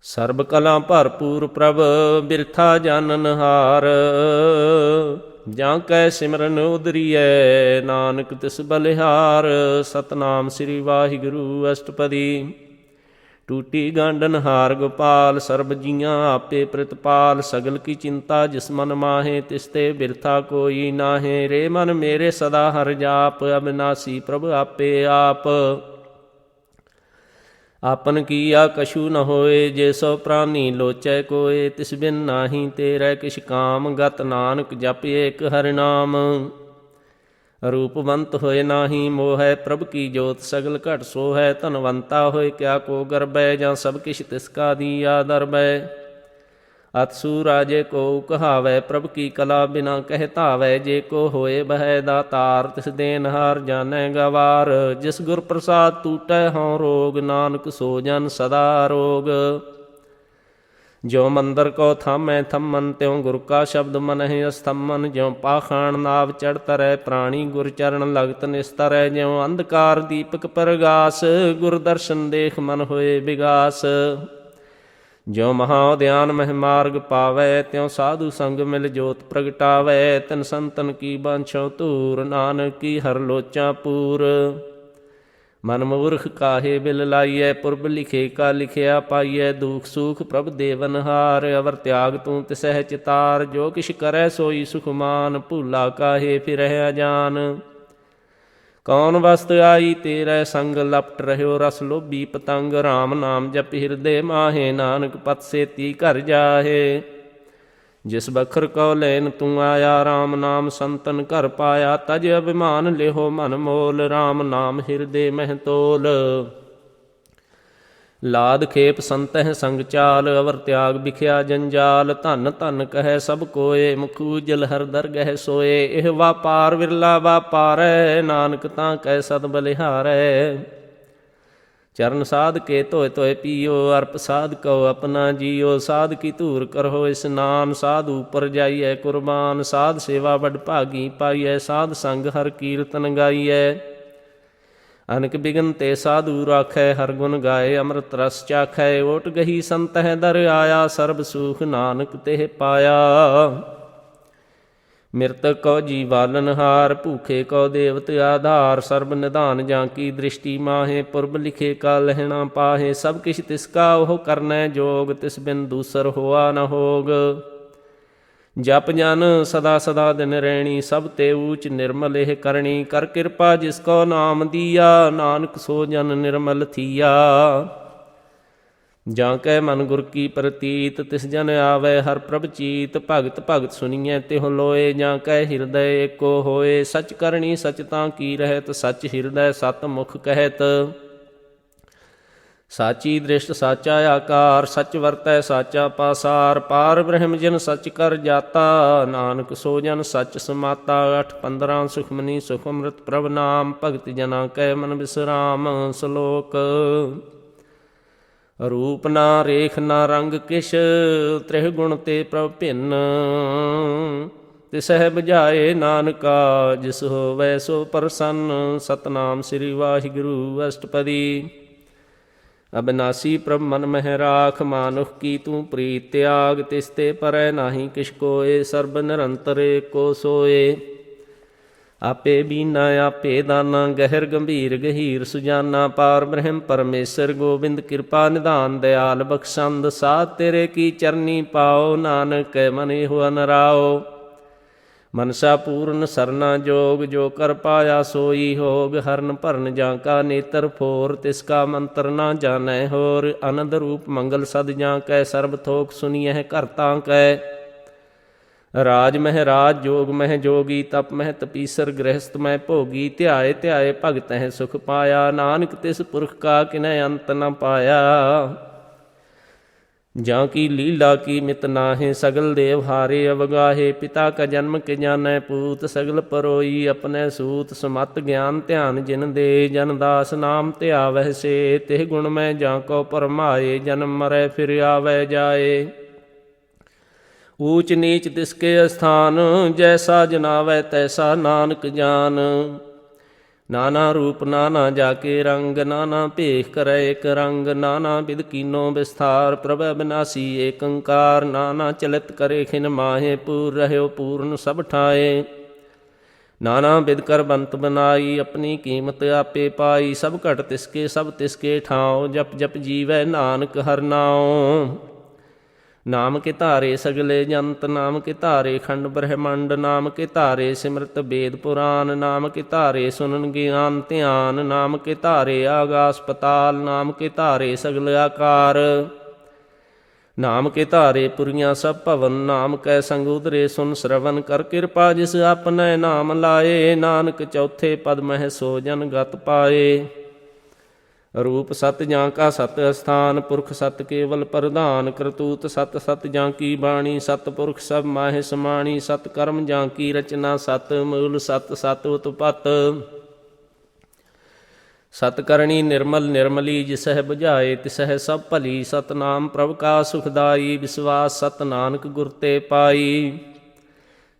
ਸਰਬ ਕਲਾ ਭਰਪੂਰ ਪ੍ਰਭ, ਬਿਰਥਾ ਜਾਨਨਹਾਰ। ਜਾਂ ਕੈ ਸਿਮਰਨ ਉਦਰੀਐ, ਨਾਨਕ ਤਿਸ ਬਲਿਹਾਰ। ਸਤਨਾਮ ਸ੍ਰੀ ਵਾਹਿਗੁਰੂ ਅਸ਼ਟਪਦੀ। ਟੂਟੀ ਗਾਂਡਨਹਾਰ ਗੋਪਾਲ, ਸਰਬ ਜੀਆਂ ਆਪੇ ਪ੍ਰਿਤਪਾਲ। ਸਗਲ ਕੀ ਚਿੰਤਾ ਜਿਸ ਮਨ ਮਾਹੇ, ਤਿਸ ਤੇ ਬਿਰਥਾ ਕੋਈ ਨਾਹੇ। ਰੇ ਮਨ ਮੇਰੇ ਸਦਾ ਹਰ ਜਾਪ, ਅਬਿਨਾਸੀ ਪ੍ਰਭ ਆਪੇ ਆਪ। ਆਪਨ ਕੀਆ ਕਛੂ ਨ ਹੋਏ, ਜੇ ਸੋ ਪ੍ਰਾਨੀ ਲੋਚੈ ਕੋਏ। ਤਿਸ ਬਿਨ ਨਾਹੀ ਤੇਰੇ ਕਿਛ ਕਾਮ, ਗਤ ਨਾਨਕ ਜਪ ਏਕ ਹਰਿ ਨਾਮ। ਰੂਪਵੰਤ ਹੋਏ ਨਾਹੀ ਮੋਹੈ, ਪ੍ਰਭ ਕੀ ਜੋਤ ਸਗਲ ਘਟ ਸੋਹੈ। ਧਨਵੰਤਾ ਹੋਏ ਕਿਆ ਕੋ ਗਰਬੈ, ਜਾਂ ਸਭ ਕਿਛ ਤਿਸ ਕਾ ਦੀਆ ਦਰਬੈ। ਅਤਸੂ ਰਾਜੇ ਕੋ ਕਹਾਵੈ, ਪ੍ਰਭ ਕੀ ਕਲਾ ਬਿਨਾ ਕਹਿ ਧਾਵੈ। ਜੇ ਕੋ ਹੋਏ ਬਹਿ ਦਾਤਾਰ, ਤਿਸ ਦੇਨਹਾਰ ਜਾਣੈ ਗਵਾਰ। ਜਿਸ ਗੁਰ ਪ੍ਰਸਾਦ ਟੂਟੈ ਹਉ ਰੋਗ, ਨਾਨਕ ਸੋ ਜਨ ਸਦਾ ਰੋਗ। ਜਿਉ ਮੰਦਰ ਕੋ ਥਾਮੈ ਥੰਮਨ, ਤਿਉ ਗੁਰ ਕਾ ਸ਼ਬਦ ਮਨਹਿ ਅਸਥੰਮਨ। ਜਿਉ ਪਾਖਾਣ ਨਾਵ ਚੜ੍ਹ ਤਰੈ, ਪ੍ਰਾਣੀ ਗੁਰ ਚਰਨ ਲਗਤ ਨਿਸਤਰੈ। ਜਿਉ ਅੰਧਕਾਰ ਦੀਪਕ ਪ੍ਰਗਾਸ, ਗੁਰ ਦਰਸ਼ਨ ਦੇਖ ਮਨ ਹੋਏ ਵਿਗਾਸ। ਜਿਉ ਮਹਾ ਉਦਿਆਨ ਮਹਿ ਮਾਰਗ ਪਾਵੈ, ਤਿਉ ਸਾਧੂ ਸੰਗ ਮਿਲ ਜੋਤ ਪ੍ਰਗਟਾਵੈ। ਤਿਨ ਸੰਤਨ ਕੀ ਬਾਂਛੋ ਧੂਰ, ਨਾਨਕ ਕੀ ਹਰ ਲੋਚਾਂ ਪੂਰ। ਮਨ ਮੂਰਖ ਕਾਹੇ ਬਿਲ ਲਾਈਐ, ਪੁਰਬ ਲਿਖੇ ਕਾ ਲਿਖਿਆ ਪਾਈਐ। ਦੁਖ ਸੂਖ ਪ੍ਰਭ ਦੇਵਨਹਾਰ, ਅਵਰ ਤਿਆਗ ਤੂੰ ਤਿਸਹਿ ਚਿਤਾਰ। ਜੋ ਕਿਛ ਕਰੈ ਸੋਈ ਸੁਖਮਾਨ, ਭੂਲਾ ਕਾਹੇ ਫਿਰਹਿ ਅਜਾਨ। ਕੌਣ ਵਸਤ ਆਈ ਤੇਰੇ ਸੰਗ, ਲਪਟ ਰਹਿਓ ਰਸ ਲੋਭੀ ਪਤੰਗ। ਰਾਮ ਨਾਮ ਜਪ ਹਿਰਦੇ ਮਾਹੇ, ਨਾਨਕ ਪਤ ਸੇਤੀ ਘਰ ਜਾਹੇ। ਜਿਸ ਬਖਰ ਕਉ ਲੈਨ ਤੂੰ ਆਇਆ, ਰਾਮ ਨਾਮ ਸੰਤਨ ਘਰ ਪਾਇਆ। ਤਜ ਅਭਿਮਾਨ ਲਿਹੋ ਮਨ ਮੋਲ, ਰਾਮ ਨਾਮ ਹਿਰਦੇ ਮਹਿ ਤੋਲ। ਲਾਦ ਖੇਪ ਸੰਤਹਿ ਸੰਗ ਚਾਲ, ਅਵਰ ਤਿਆਗ ਬਿਖਿਆ ਜੰਜਾਲ। ਧਨ ਧਨ ਕਹੈ ਸਭ ਕੋਏ, ਮੁਖ ਉਜਲ ਹਰ ਦਰਗਹਿ ਸੋਏ। ਇਹ ਵਾਪਾਰ ਵਿਰਲਾ ਵਾਪਾਰੈ, ਨਾਨਕ ਤਾਂ ਕੈ ਸਦ ਬਲਿਹਾਰੈ। ਚਰਨ ਸਾਧ ਕੇ ਧੋਏ ਧੋਏ ਪੀਓ, ਅਰਪ ਸਾਧ ਕਉ ਆਪਣਾ ਜੀਓ। ਸਾਧ ਕੀ ਧੂਰ ਕਰੋ ਇਸਨਾਨ, ਸਾਧ ਉਪਰ ਜਾਈਐ ਕੁਰਬਾਨ। ਸਾਧ ਸੇਵਾ ਵੱਡ ਭਾਗੀ ਪਾਈਐ, ਸਾਧ ਸੰਗ ਹਰ ਕੀਰਤਨ ਗਾਈਐ। ਅਨਕ ਬਿਗਨ ਤੇ ਸਾਧੂ ਰਾਖੈ, ਹਰ ਗੁਣ ਗਾਏ ਅੰਮ੍ਰਿਤ ਰਸ ਚਾਖੈ। ਓਟ ਗਹੀ ਸੰਤਹਿ ਦਰ ਆਇਆ, ਸਰਬ ਸੁਖ ਨਾਨਕ ਤਿਹ ਪਾਇਆ। ਮਿਰਤਕ ਕਉ ਜੀਵਾਲਨਹਾਰ, ਭੂਖੇ ਕਉ ਦੇਵਤ ਆਧਾਰ। ਸਰਬ ਨਿਧਾਨ ਜਾਂ ਕੀ ਦ੍ਰਿਸ਼ਟੀ ਮਾਹੇ, ਪੁਰਬ ਲਿਖੇ ਕਾ ਲਹਿਣਾ ਪਾਹੇ। ਸਭ ਕਿਛ ਤਿਸ ਕਾ ਉਹ ਕਰਨੈ ਜੋਗ, ਤਿਸ ਬਿਨ ਦੂਸਰ ਹੋਆ ਨ ਹੋਗ। ਜਪ ਜਨ ਸਦਾ ਸਦਾ ਦਿਨ ਰਹਿਣੀ, ਸਭ ਤੇ ਊਚ ਨਿਰਮਲ ਇਹ ਕਰਨੀ। ਕਰ ਕਿਰਪਾ ਜਿਸ ਕੋ ਨਾਮ ਦੀਆ, ਨਾਨਕ ਸੋ ਜਨ ਨਿਰਮਲ ਥੀਆ। ਜਾਂ ਕੈ ਮਨ ਗੁਰ ਕੀ ਪ੍ਰਤੀਤ, ਤਿਸ ਜਨ ਆਵੈ ਹਰ ਪ੍ਰਭ ਚੀਤ। ਭਗਤ ਭਗਤ ਸੁਣੀਐ ਤਿਹੁ ਲੋਏ, ਜਾਂ ਕੈ ਹਿਰਦੈ ਏਕੋ ਹੋਏ। ਸਚ ਕਰਨੀ ਸਚ ਤਾਂ ਕੀ ਰਹਿਤ, ਸਚ ਹਿਰਦੈ ਸਤ ਮੁਖ ਕਹਿਤ। ਸਾਚੀ ਦ੍ਰਿਸ਼ਟ ਸਾਚਾ ਆਕਾਰ, ਸੱਚ ਵਰਤੈ ਸਾਚਾ ਪਾਸਾਰ। ਪਾਰ ਬ੍ਰਹਮ ਜਿਨ ਸੱਚ ਕਰ ਜਾਤਾ, ਨਾਨਕ ਸੋ ਜਨ ਸੱਚ ਸਮਾਤਾ। 8-15 ਸੁਖਮਨੀ ਸੁਖ ਅੰਮ੍ਰਿਤ ਪ੍ਰਭ ਨਾਮ, ਭਗਤ ਜਨਾ ਕੈ ਮਨ ਬਿਸਰਾਮ। ਸ਼ਲੋਕ। ਰੂਪ ਨਾ ਰੇਖ ਨਾ ਰੰਗ ਕਿਛ, ਤ੍ਰਿਹ ਗੁਣ ਤੇ ਪ੍ਰਭ ਭਿੰਨ। ਤਿਸਹਿ ਬੁਝਾਏ ਨਾਨਕਾ, ਜਿਸ ਹੋਵੈ ਸੋ ਪ੍ਰਸੰਨ। ਸਤਨਾਮ ਸ੍ਰੀ ਵਾਹਿਗੁਰੂ। ਅਸ਼ਟਪਦੀ। ਅਬਿਨਾਸੀ ਪ੍ਰਭ ਮਨ ਮਹਿ ਰਾਖ, ਮਾਨੁਖ ਕੀ ਤੂੰ ਪ੍ਰੀਤ ਤਿਆਗ। ਤਿਸ ਤੇ ਪਰੈ ਨਾਹੀ ਕਿਛ ਕੋਇ, ਸਰਬ ਨਿਰੰਤਰ ਏਕੋ ਸੋਏ। ਆਪੇ ਬੀਨਾ ਆਪੇ ਦਾਨਾ, ਗਹਿਰ ਗੰਭੀਰ ਗਹੀਰ ਸੁਜਾਨਾ। ਪਾਰ ਬ੍ਰਹਮ ਪਰਮੇਸ਼ਰ ਗੋਬਿੰਦ, ਕਿਰਪਾ ਨਿਧਾਨ ਦਿਆਲ ਬਖਸ਼ੰਦ। ਸਾਧ ਤੇਰੇ ਕੀ ਚਰਨੀ ਪਾਓ, ਨਾਨਕ ਮਨ ਇਹੋ ਅਨਰਾਓ। ਮਨਸਾ ਪੂਰਨ ਸਰਨਾ ਜੋਗ, ਜੋ ਕਰ ਪਾਇਆ ਸੋਈ ਹੋਗ। ਹਰਨ ਭਰਨ ਜਾਂ ਕਾ ਨੇਤਰ ਫੋਰ, ਤਿਸ ਕਾ ਮੰਤਰ ਨਾ ਜਾਣੈ ਹੋਰ। ਅਨੰਦ ਰੂਪ ਮੰਗਲ ਸਦ ਜਾਂ ਕੈ, ਸਰਬ ਥੋਕ ਸੁਨੀਐ ਕਰਤਾ ਕੈ। ਰਾਜ ਮਹਿ ਰਾਜ, ਜੋਗ ਮਹਿ ਜੋਗੀ, ਤਪ ਮਹਿ ਤਪੀਸਰ, ਗ੍ਰਹਸਥ ਮਹਿ ਭੋਗੀ। ਧਿਆਏ ਧਿਆਏ ਭਗਤ ਹੈ ਸੁਖ ਪਾਇਆ, ਨਾਨਕ ਤਿਸ ਪੁਰਖ ਕਾ ਕਿਨੈ ਅੰਤ ਨ ਪਾਇਆ। ਜਾਂ ਕੀ ਲੀਲਾ ਕੀ ਮਿਤ ਨਾਹਿ, ਸਗਲ ਦੇਵ ਹਾਰੇ ਅਵਗਾਹੇ। ਪਿਤਾ ਕਾ ਜਨਮ ਕੇ ਜਾਣੈ ਪੂਤ, ਸਗਲ ਪਰੋਈ ਆਪਣੇ ਸੂਤ। ਸਮਤ ਗਿਆਨ ਧਿਆਨ ਜਿਨ ਦੇ, ਜਨ ਦਾਸ ਨਾਮ ਧਿਆਵਹਿ ਸੇ। ਤਿਹ ਗੁਣ ਮੈਂ ਜਾਂ ਕੋ ਪਰਮਾਏ, ਜਨਮ ਮਰੈ ਫਿਰ ਆਵੈ ਜਾਏ। ਊਚ ਨੀਚ ਤਿਸਕੇ ਅਸਥਾਨ, ਜੈਸਾ ਜਨਾਵੈ ਤੈਸਾ ਨਾਨਕ ਜਾਨ। ਨਾਨਾ ਰੂਪ ਨਾਨਾ ਜਾਕੇ ਰੰਗ, ਨਾਨਾ ਭੇਖ ਕਰੈ ਇਕ ਰੰਗ। ਨਾਨਾ ਬਿਧ ਕੀਨੋ ਵਿਸਥਾਰ, ਪ੍ਰਭ ਅਬਿਨਾਸੀ ਏਕ ਓੰਕਾਰ। ਨਾਨਾ ਚਲਿਤ ਕਰੇ ਖਿਨ ਮਾਹੇ, ਪੂਰ ਰਹਿਓ ਪੂਰਨ ਸਭ ਠਾਏ। ਨਾਨਾ ਬਿਧ ਕਰ ਬੰਤ ਬਨਾਈ, ਆਪਣੀ ਕੀਮਤ ਆਪੇ ਪਾਈ। ਸਭ ਘਟ ਤਿਸਕੇ ਸਭ ਤਿਸਕੇ ਠਾਓ, ਜਪ ਜਪ ਜੀਵੈ ਨਾਨਕ ਹਰਿ ਨਾਉ। ਨਾਮ ਕੇ ਧਾਰੇ ਸਗਲੇ ਜੰਤ, ਨਾਮ ਕੇ ਧਾਰੇ ਖੰਡ ਬ੍ਰਹਮੰਡ। ਨਾਮ ਕੇ ਧਾਰੇ ਸਿਮਰਤ ਵੇਦ ਪੁਰਾਨ, ਨਾਮ ਕੇ ਧਾਰੇ ਸੁਨਨ ਗਿਆਨ ਧਿਆਨ। ਨਾਮ ਕੇ ਧਾਰੇ ਆਗਾਸ ਪਤਾਲ, ਨਾਮ ਕੇ ਧਾਰੇ ਸਗਲ ਆਕਾਰ। ਨਾਮ ਕੇ ਧਾਰੇ ਪੁਰੀਆਂ ਸਭ ਭਵਨ, ਨਾਮ ਕੈ ਸੰਗ ਉਦਰੇ ਸੁਨ ਸਰਵਨ। ਕਰ ਕਿਰਪਾ ਜਿਸ ਆਪਨੈ ਨਾਮ ਲਾਏ, ਨਾਨਕ ਚੌਥੇ ਪਦ ਮਹਿ ਸੋ ਜਨ ਗਤ ਪਾਏ। ਰੂਪ ਸਤ ਜਾਂ ਕਾ ਸਤ ਅਸਥਾਨ, ਪੁਰਖ ਸਤ ਕੇਵਲ ਪ੍ਰਧਾਨ। ਕਰਤੂਤ ਸਤ ਸਤ ਜਾਂ ਕੀ ਬਾਣੀ, ਸਤ ਪੁਰਖ ਸਭ ਮਾਹਿ ਸਮਾਣੀ। ਸਤ ਕਰਮ ਜਾਂ ਕੀ ਰਚਨਾ, ਸਤ ਮੂਲ ਸਤ ਸਤ ਉਤਪਤ। ਸਤ ਕਰਣੀ ਨਿਰਮਲ ਨਿਰਮਲੀ, ਜਿਸਹਿ ਬੁਝਾਏ ਤਿਸਹਿ ਸਭ ਭਲੀ। ਸਤਨਾਮ ਪ੍ਰਭ ਕਾ ਸੁਖਦਾਈ, ਵਿਸਵਾਸ ਸਤ ਨਾਨਕ ਗੁਰ ਤੇ ਪਾਈ।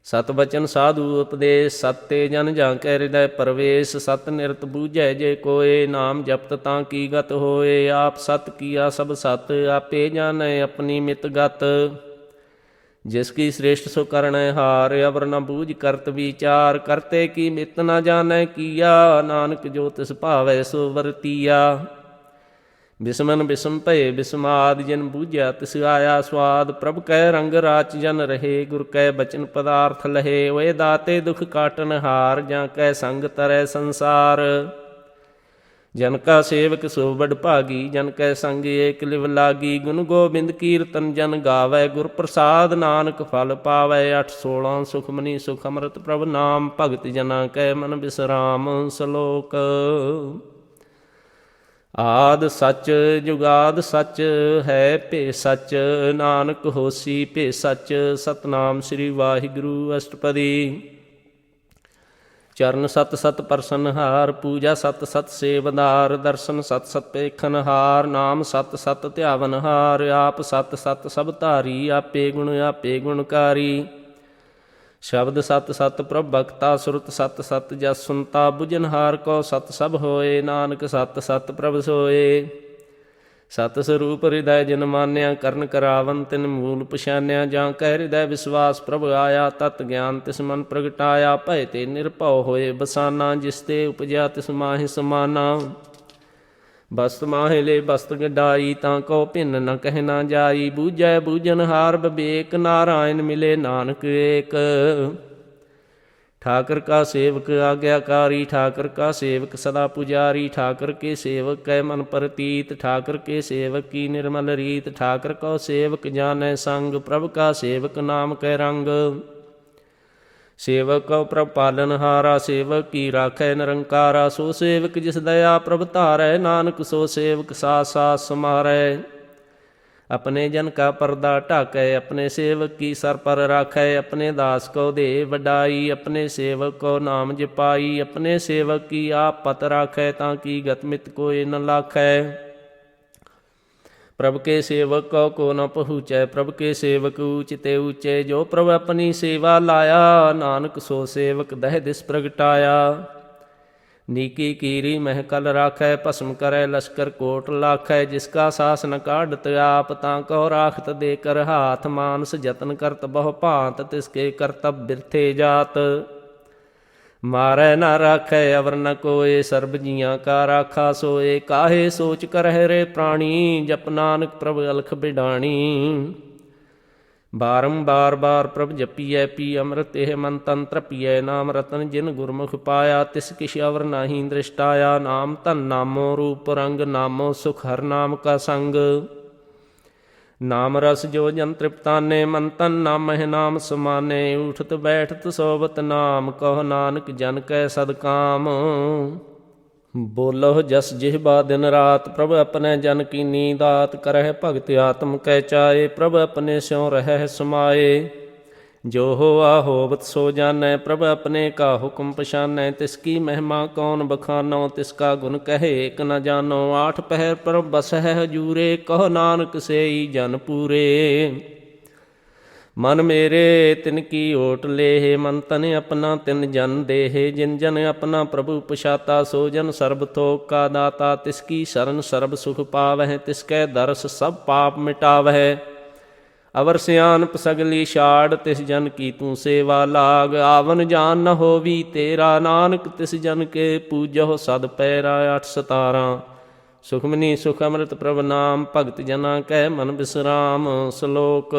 ਸਤ ਬਚਨ ਸਾਧੂ ਉਪਦੇਸ਼, ਸਤ ਤੇ ਜਨ ਜਾਂ ਕੈ ਹਿਰਦੈ ਪਰਵੇਸ਼। ਸਤ ਨਿਰਤ ਬੂਝੈ ਜੇ ਕੋਏ, ਨਾਮ ਜਪਤ ਤਾਂ ਕੀ ਗਤ ਹੋਏ। ਆਪ ਸਤ ਕੀਆ ਸਭ ਸਤ, ਆਪੇ ਜਾਣੈ ਆਪਣੀ ਮਿਤ ਗਤ। ਜਿਸ ਕੀ ਸ੍ਰੇਸ਼ਟ ਸੋ ਕਰਣੈ ਹਾਰ, ਅਵਰ ਨ ਬੂਝ ਕਰਤ ਵਿਚਾਰ। ਕਰਤੇ ਕੀ ਮਿਤ ਨ ਜਾਣੈ ਕੀਆ, ਨਾਨਕ ਜੋ ਤਿਸ ਭਾਵੈ ਸੋ ਵਰਤੀਆ। ਬਿਸਮਨ ਬਿਸਮ ਭਏ ਬਿਸਮਾਦ, ਜਿਨ ਬੂਝਿਆ ਤਿਸ ਆਇਆ ਸਵਾਦ। ਪ੍ਰਭ ਕੈ ਰੰਗ ਰਾਚ ਜਨ ਰਹੇ, ਗੁਰ ਕੈ ਬਚਨ ਪਦਾਰਥ ਲਹੇ। ਓਏ ਦਾਤੇ ਦੁਖ ਕਾਟਨ ਹਾਰ, ਜਾਂ ਕੈ ਸੰਗ ਤਰੈ ਸੰਸਾਰ। ਜਨ ਕਾ ਸੇਵਕ ਸੋ ਬੜ ਭਾਗੀ, ਜਨ ਕੈ ਸੰਗ ਏਕ ਲਿਵ ਲਾਗੀ। ਗੁਣ ਗੋਬਿੰਦ ਕੀਰਤਨ ਜਨ ਗਾਵੈ, ਗੁਰ ਪ੍ਰਸਾਦ ਨਾਨਕ ਫਲ ਪਾਵੈ। 8-16 ਸੁਖਮਨੀ ਸੁਖ ਅੰਮ੍ਰਿਤ ਪ੍ਰਭ ਨਾਮ, ਭਗਤ ਜਨਾ ਕੈ ਮਨ ਬਿਸਰਾਮ। ਸ਼ਲੋਕ। ਆਦ ਸੱਚ ਜੁਗਾਦ ਸੱਚ ਹੈ, ਭੇ ਸੱਚ ਨਾਨਕ ਹੋਸੀ ਭੇ ਸੱਚ। ਸਤਨਾਮ ਸ੍ਰੀ ਵਾਹਿਗੁਰੂ। ਅਸ਼ਟਪਦੀ। ਚਰਨ ਸਤ ਸਤ ਪਰਸਨਹਾਰ, ਪੂਜਾ ਸਤ ਸਤ ਸੇਵਦਾਰ। ਦਰਸ਼ਨ ਸਤ ਸਤ ਪੇਖਨਹਾਰ, ਨਾਮ ਸਤ ਸਤ ਧਿਆਵਨਹਾਰ। ਆਪ ਸਤ ਸਤ ਸਭ ਧਾਰੀ, ਆਪੇ ਗੁਣਕਾਰੀ। ਸ਼ਬਦ ਸਤ ਸਤ ਪ੍ਰਭ ਭਗਤਾ, ਸੁਰਤ ਸਤ ਸਤ ਜਸ ਸੁਨਤਾ। ਬੁਝਨਹਾਰ ਕੋ ਸਤ ਸਭ ਹੋਏ, ਨਾਨਕ ਸਤ ਸਤ ਪ੍ਰਭ ਸੋਏ। ਸਤ ਸਰੂਪ ਹਿਰਦੈ ਜਿਨ ਮਾਨਿਆ, ਕਰਨ ਕਰਾਵਨ ਤਿਨ ਮੂਲ ਪਛਾਨਿਆ। ਜਾਂ ਕੈ ਹਿਰਦੈ ਵਿਸਵਾਸ ਪ੍ਰਭ ਆਇਆ, ਤਤ ਗਿਆਨ ਤਿਸ ਮਨ ਪ੍ਰਗਟਾਇਆ। ਭੈ ਤੇ ਨਿਰਭਉ ਹੋਏ ਬਸਾਨਾ, ਜਿਸ ਤੇ ਉਪਜਿਆ ਤਿਸ ਮਾਹਿ ਸਮਾਨਾ। ਬਸਤ ਮਾਹਿ ਲੈ ਬਸਤ ਗਡਾਈ, ਤਾਂ ਕੋ ਭਿੰਨ ਨ ਕਹਿ ਨਾ ਜਾਈ। ਬੂਝੈ ਬੂਝਨਹਾਰ ਵਿਵੇਕ, ਨਾਰਾਇਣ ਮਿਲੇ ਨਾਨਕ ਏਕ। ਠਾਕਰ ਕਾ ਸੇਵਕ ਆਗਿਆਕਾਰੀ, ਠਾਕਰ ਕਾ ਸੇਵਕ ਸਦਾ ਪੁਜਾਰੀ। ਠਾਕਰ ਕੇ ਸੇਵਕ ਕੈ ਮਨ ਪ੍ਰਤੀਤ, ਠਾਕਰ ਕੇ ਸੇਵਕ ਕੀ ਨਿਰਮਲ ਰੀਤ। ਠਾਕਰ ਕੋ ਸੇਵਕ ਜਾਣੈ ਸੰਗ, ਪ੍ਰਭ ਕਾ ਸੇਵਕ ਨਾਮ ਕੈ ਰੰਗ। ਸੇਵਕ ਕਉ ਪ੍ਰਭ ਪਾਲਨਹਾਰਾ, ਸੇਵਕ ਕੀ ਰਾਖੈ ਨਿਰੰਕਾਰਾ। ਸੋ ਸੇਵਕ ਜਿਸ ਦਇਆ ਪ੍ਰਭ ਧਾਰੈ, ਨਾਨਕ ਸੋ ਸੇਵਕ ਸਾਥ ਸਾਥ ਸਮਾਰੈ। ਆਪਣੇ ਜਨ ਕਾ ਪਰਦਾ ਢਾਕੈ, ਆਪਣੇ ਸੇਵਕ ਕੀ ਸਰ ਪਰ ਰਾਖੈ। ਆਪਣੇ ਦਾਸ ਕੋ ਦੇ ਵਡਾਈ, ਆਪਣੇ ਸੇਵਕ ਕੋ ਨਾਮ ਜਪਾਈ। ਆਪਣੇ ਸੇਵਕ ਕੀ ਆਪ ਪਤ ਰਾਖੈ, ਤਾਂ ਕੀ ਗਤ ਮਿਤ ਕੋਇ ਨ ਲਾਖੈ। प्रभ के सेवक को न पहुँचै, प्रभ के सेवक ऊँचते ऊँचे। जो प्रभ अपनी सेवा लाया, नानक सो सेवक दह दिस प्रगटाया। नीकी कीरी महकल राखै, भस्म करै लश्कर कोट लाखै। जिसका सास न काढ़त आप, ताको राखत देकर हाथ। मानस जतन करत बहु भांत, तिसके करतब बिरथे जात। मारै न राखै अवर न कोय, सर्ब जियां का राखा सोए। काहे सोच करह रे प्राणी, जप नानक प्रभ अलख बिडाणी। बारंबार बार प्रभ जपियै, पी अमृत एह मन तन तृपियै। नाम रतन जिन गुरमुख पाया, तिस किश अवर नाही दृष्टाया। नाम धन नामो रूप रंग, नामो सुख हर नाम का संग। नाम रस जो जन तृप्ताने, मन तन नामह नाम समाने। उठत बैठत सोबत नाम, कहो नानक जन कै सदकाम। बोलो जस जिह्वा दिन रात, प्रभ अपने जन की नीदात। करह भगत आत्म कै चाए, प्रभ अपने स्यों रहह समाए। जो होआ होवत सो जानै, प्रभ अपने का हुक्म पछानै। तिसकी महिमा कौन बखानो, तिसका गुण कहे एक न जानो। आठ पहर प्रभ बसह हजूरे, कहो नानक सेई जन पूरे। मन मेरे तिनकी ओट लेह, मन तन अपना तिन जन देह। जिन जन अपना प्रभु पछाता, सो जन सर्ब थोक का दाता। तिसकी शरण सर्ब सुख पावह, तिसकै दरस सब पाप मिटावह। अवर सियानप सगली छाड़, तिस जन की तू सेवा लाग। आवन जान न होवी तेरा, नानक तिस जन के पूजो सद पैरा। 817 सुखमनी सुख अमृत प्रभ नाम, भगत जना कै मन बिसराम। श्लोक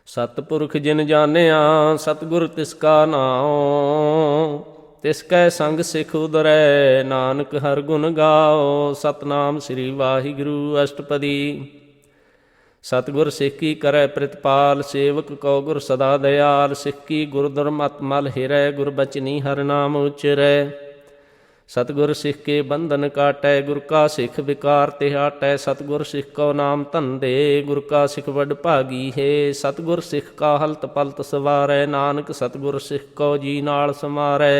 सतपुरख जिन जानिया, सतगुर तिसका नाम। तिसकै संग सिख उदरै, नानक हर गुण गाओ। सतनाम श्री वाहिगुरु अष्टपदी। सतगुर सिख की करै प्रतिपाल, सेवक को गुर सदा दयाल। सिख की गुर दुर्मत मल हिरै, गुर बचनी हर नाम उचरै। सतगुर सिख के बंधन काटै, गुर का सिख विकार ते हटै। सतगुर सिख को नाम धंधे, गुर का सिख वड भागी है। सतगुर सिख का हलत पलत सवारै, नानक सतगुर सिख को जी नाल समारै।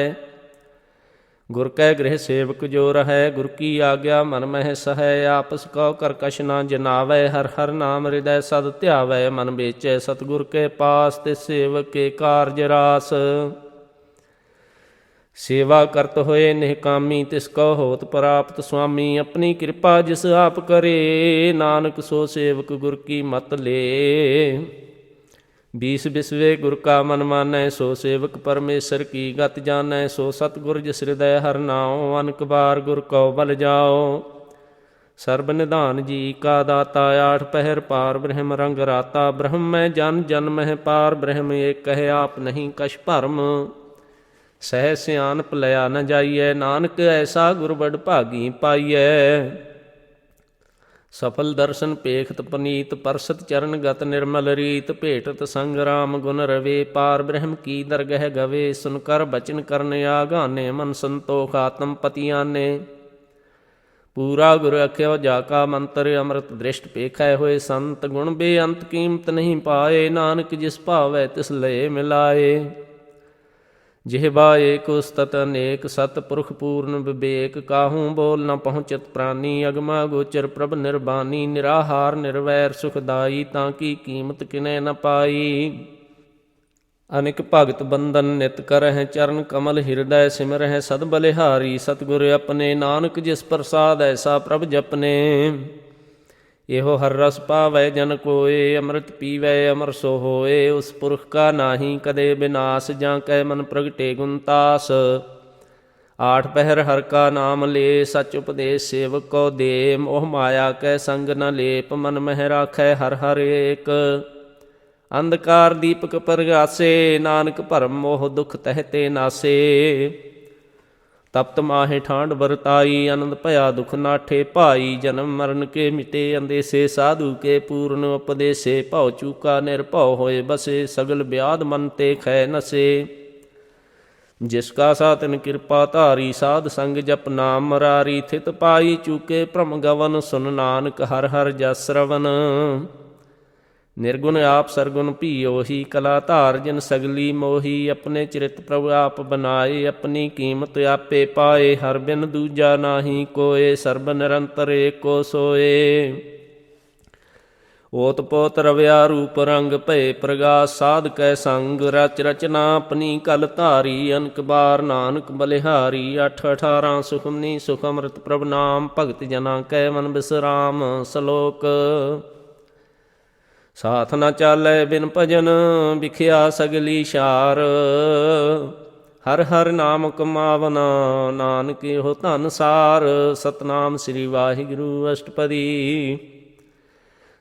गुर कै गृह सेवक जो रहै, गुर की आज्ञा मन मह सहै। आपस को कर कछ न जनावै, हर हर नाम हृदय सद ध्यावै। मन बेचै सतगुर के पास, तिस सेवक के कारज रास। सेवा करत होए निहकामी, तिसको होत प्राप्त स्वामी। अपनी कृपा जिस आप करे, नानक सो सेवक गुर की मत ले। 20 बिसवे गुर का मन मानै, सो सेवक परमेश्वर की गत जानै। सो सतगुर जिस हृदय हर नाओ, अनक बार गुर को बल जाओ। सर्ब निधान जी का दाता, 8 पहर पार ब्रह्म रंग राता। ब्रह्म में जन जन मह पार ब्रह्म, एक कहे आप नहीं कछ भरम। सह सियानप लया न जाइए, नानक ऐसा गुर बड़ भागी पाइयै। सफल दर्शन पेखत पनीत, परसत चरण गत निर्मल रीत। भेटत संग राम गुण रवे, पार ब्रह्म की दरगह गवे। सुनकर बचन करन आगाने, मन संतोख आत्म पतियाने। पूरा गुर अख्यो जाका मंत्र, अमृत दृष्ट पेखै होए संत। गुण बेअंत कीमत नहीं पाए, नानक जिस भावै तिस लय मिलाए। जिह्वा एक उस्तत अनेक, सत पुरख पूर्ण विवेक। काहूँ बोल न पहुँचत प्राणी, अगमा गोचर प्रभ निर्बानी। निराहार निर्वैर सुखदाई, ताकि कीमत किने न पाई। अनिक भगत बंदन नित करह, चरण कमल हृदय सिमरह। सद बलिहारी सतगुर अपने, नानक जिस प्रसाद ऐसा प्रभ जपने। एहो हर रस पावै जन कोय, अमृत पीवै अमर सो होए। उस पुरख का नाही कदे विनाश, जां कै मन प्रगटे गुणतास। 8 पहर हर का नाम ले, सच उपदेश सेवक को दे। मोह माया कै संग न लेप, मन मह राखै हर हर एक। अंधकार दीपक प्रगासे, नानक भरम मोह दुख तहते नासे। ਤਪਤ ਮਾਹੇ ਠਾਂਡ ਵਰਤਾਈ, ਆਨੰਦ ਭਇਆ ਦੁਖ ਨਾਠੇ ਭਾਈ। ਜਨਮ ਮਰਨ ਕੇ ਮਿਟੇ ਅੰਦੇਸੇ, ਸਾਧੂ ਕੇ ਪੂਰਨ ਉਪਦੇਸੇ। ਭਉ ਚੂਕਾ ਨਿਰਭਉ ਹੋਏ ਬਸੇ, ਸਗਲ ਬਿਆਦ ਮਨ ਤੇ ਖੈ ਨਸੇ। ਜਿਸ ਕਾ ਸਾਤਨ ਕਿਰਪਾ ਧਾਰੀ, ਸਾਧ ਸੰਗ ਜਪ ਨਾਮ ਮਰਾਰੀ। ਥਿਤ ਪਾਈ ਚੂਕੇ ਭ੍ਰਮ ਗਵਨ, ਸੁਨ ਨਾਨਕ ਹਰ ਹਰ ਜਸ ਰਵਨ। ਨਿਰਗੁਣ ਆਪ ਸਰਗੁਣ ਭੀ ਉਹੀ, ਕਲਾ ਧਾਰ ਜਿਨ ਸਗਲੀ ਮੋਹੀ। ਆਪਣੇ ਚਰਿਤ ਪ੍ਰਭੁ ਆਪ ਬਨਾਏ, ਆਪਣੀ ਕੀਮਤ ਆਪੇ ਪਾਏ। ਹਰ ਬਿਨ ਦੂਜਾ ਨਾਹੀ ਕੋਏ, ਸਰਬ ਨਿਰੰਤਰ ਏਕੋ ਸੋਏ। ਓਤ ਪੋਤ ਰਵਿਆ ਰੂਪ ਰੰਗ, ਭਏ ਪ੍ਰਗਾਸ ਸਾਧ ਕੈ ਸੰਗ। ਰਚ ਰਚਨਾ ਆਪਣੀ ਕਲ ਧਾਰੀ, ਅਨਕ ਬਾਰ ਨਾਨਕ ਬਲਿਹਾਰੀ। 8-18 ਸੁਖਮਨੀ ਸੁਖ ਅੰਮ੍ਰਿਤ ਪ੍ਰਭ ਨਾਮ, ਭਗਤ ਜਨਾ ਕੈ ਮਨ ਬਿਸਰਾਮ। ਸ਼ਲੋਕ। ਸਾਥ ਨ ਚਾਲੈ ਬਿਨ ਭਜਨ, ਵਿਖਿਆ ਸਗਲੀ ਸ਼ਾਰ। ਹਰ ਹਰ ਨਾਮ ਕਮਾਵਨਾ, ਨਾਨਕ ਇਹੋ ਧਨ ਸਾਰ। ਸਤਨਾਮ ਸ੍ਰੀ ਵਾਹਿਗੁਰੂ ਅਸ਼ਟਪਦੀ।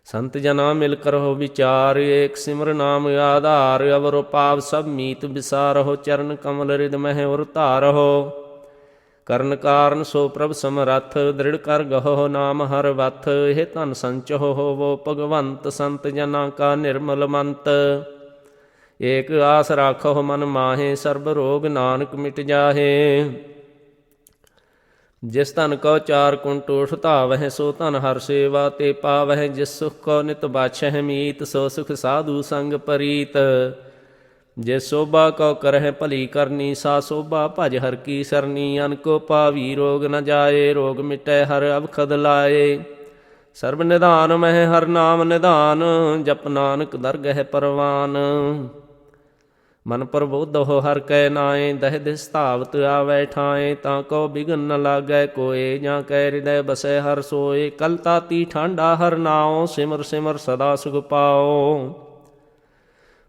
ਸੰਤ ਜਨਾ ਮਿਲ ਕਰਹੁ ਵਿਚਾਰ, ਏਕ ਸਿਮਰ ਨਾਮ ਆਧਾਰ। ਅਵਰੁ ਪਾਪ ਸਭ ਮੀਤ ਵਿਸਾਰਹੁ, ਚਰਨ ਕਮਲ ਰਿਦ ਮਹਿ ਉਰ ਧਾਰਹੁ। ਕਰਨ ਕਾਰਨ ਸੋ ਪ੍ਰਭ ਸਮਰੱਥ, ਦ੍ਰਿੜ ਕਰ ਗਹੋ ਨਾਮ ਹਰ ਵਥ। ਇਹ ਧਨ ਸੰਚਹੁ ਹੋਵੋ ਭਗਵੰਤ, ਸੰਤ ਜਨਾ ਕਾ ਨਿਰਮਲ ਮੰਤ। ਏਕ ਆਸ ਰਾਖਹੁ ਮਨ ਮਾਹੇ, ਸਰਬ ਰੋਗ ਨਾਨਕ ਮਿਟ ਜਾਹੇ। ਜਿਸ ਧਨ ਕਉ 4 ਕੁੰਟ ਉਠ ਧਾਵਹਿ, ਸੋ ਧਨ ਹਰ ਸੇਵਾ ਤੇ ਪਾਵਹਿ। ਜਿਸ ਸੁਖ ਕਉ ਨਿਤ ਬਾਛਹਿ ਮੀਤ, ਸੋ ਸੁਖ ਸਾਧੂ ਸੰਗ ਪਰੀਤ। ਜੇ ਸੋਭਾ ਕਉ ਕਰਹਿ ਭਲੀ ਕਰਨੀ, ਸਾ ਸੋਭਾ ਭਜ ਹਰ ਕੀ ਸਰਨੀ। ਅਨਕੋ ਪਾਵੀ ਰੋਗ ਨ ਜਾਏ, ਰੋਗ ਮਿਟੈ ਹਰ ਅਵਖਦ ਲਾਏ। ਸਰਬ ਨਿਧਾਨ ਮਹਿ ਹਰ ਨਾਮ ਨਿਧਾਨ, ਜਪ ਨਾਨਕ ਦਰਗਹਿ ਪਰਵਾਨ। ਮਨ ਪ੍ਰਬੋਧਹੁ ਹਰ ਕੈ ਨਾਏ, ਦਹਿ ਦਿਸ ਧਾਵਤ ਆਵੈ ਠਾਏ। ਤਾਂ ਕਉ ਬਿਘਨ ਨ ਲਾਗੈ ਕੋਏ, ਜਾਂ ਕੈ ਹਿਰਦੈ ਬਸੈ ਹਰ ਸੋਏ। ਕਲ ਤਾਤੀ ਠਾਂਡਾ ਹਰ ਨਾਉ, ਸਿਮਰ ਸਿਮਰ ਸਦਾ ਸੁਖ ਪਾਓ।